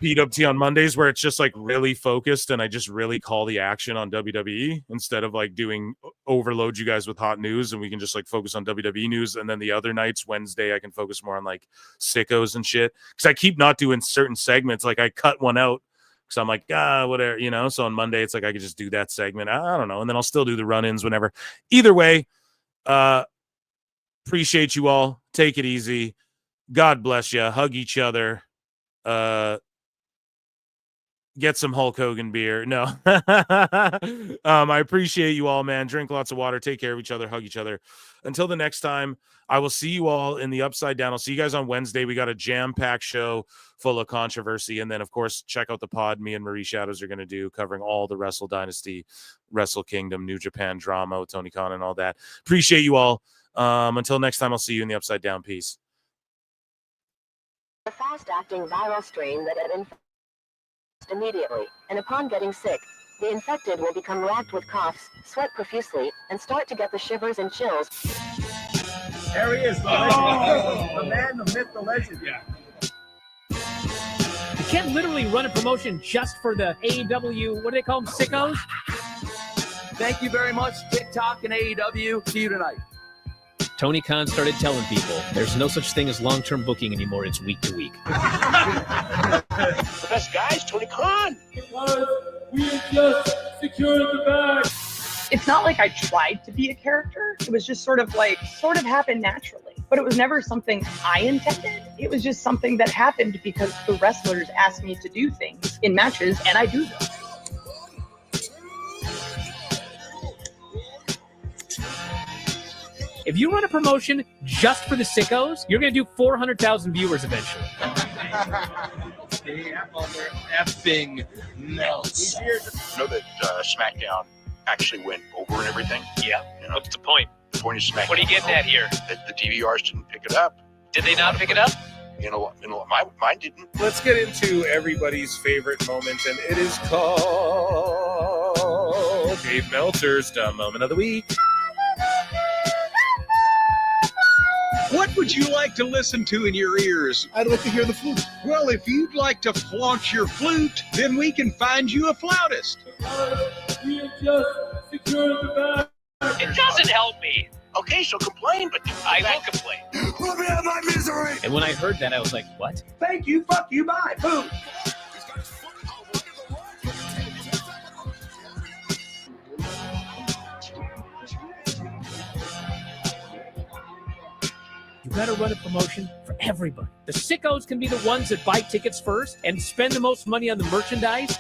PWT on Mondays, where it's just like really focused and I just really call the action on WWE instead of like doing overload you guys with hot news, and we can just like focus on WWE news. And then the other nights, Wednesday, I can focus more on like sickos and shit. Because I keep not doing certain segments. Like I cut one out. So I'm like, whatever, So on Monday, it's like I could just do that segment. I don't know. And then I'll still do the run-ins whenever. Either way, appreciate you all. Take it easy. God bless you. Hug each other. Get some Hulk Hogan beer. No. I appreciate you all, man. Drink lots of water. Take care of each other. Hug each other. Until the next time, I will see you all in the Upside Down. I'll see you guys on Wednesday. We got a jam-packed show full of controversy. And then, of course, check out the pod me and Marie Shadows are going to do, covering all the Wrestle Dynasty, Wrestle Kingdom, New Japan drama with Tony Khan and all that. Appreciate you all. Until next time, I'll see you in the Upside Down. Peace. A fast-acting viral strain that infects immediately, and upon getting sick, the infected will become racked with coughs, sweat profusely, and start to get the shivers and chills. There he is, the legend. The man, the myth, the legend. You can't literally run a promotion just for the AEW, what do they call them, sickos? Thank you very much, TikTok and AEW. See you tonight. Tony Khan started telling people there's no such thing as long-term booking anymore. It's week to week. The best guys, Tony Khan. We just secured the bag. It's not like I tried to be a character. It was just sort of happened naturally. But it was never something I intended. It was just something that happened because the wrestlers asked me to do things in matches, and I do them. If you run a promotion just for the sickos, you're going to do 400,000 viewers eventually. Effing melts. Know that SmackDown actually went over and everything? Yeah. What's the point? The point is SmackDown. What are you getting at here? That the DVRs didn't pick it up. Did they not pick it up? Mine didn't. Let's get into everybody's favorite moment, and it is called Dave Meltzer's Dumb Moment of the Week. What would you like to listen to in your ears? I'd like to hear the flute. Well, if you'd like to flaunt your flute, then we can find you a flautist. We have just secured the bag. It doesn't help me. Okay, so complain, but I will complain. Let me have my misery. And when I heard that, I was like, what? Thank you, fuck you, bye. Boom. He's got his foot got to run a promotion for everybody. The sickos can be the ones that buy tickets first and spend the most money on the merchandise.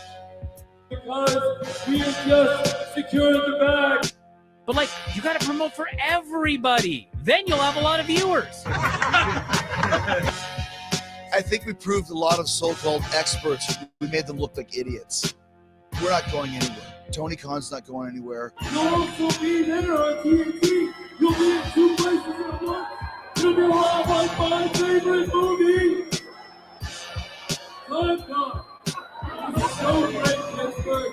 Because we have just secured the bag. But like, you got to promote for everybody. Then you'll have a lot of viewers. I think we proved a lot of so-called experts. We made them look like idiots. We're not going anywhere. Tony Khan's not going anywhere. You'll also be there on TNT. You'll be in 2 places in a month. You'll be live like my favorite movie. Time God. It's so great, Pittsburgh.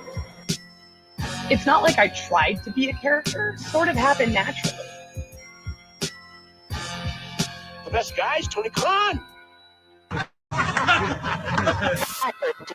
It's not like I tried to be a character. It sort of happened naturally. The best guy is Tony Khan. I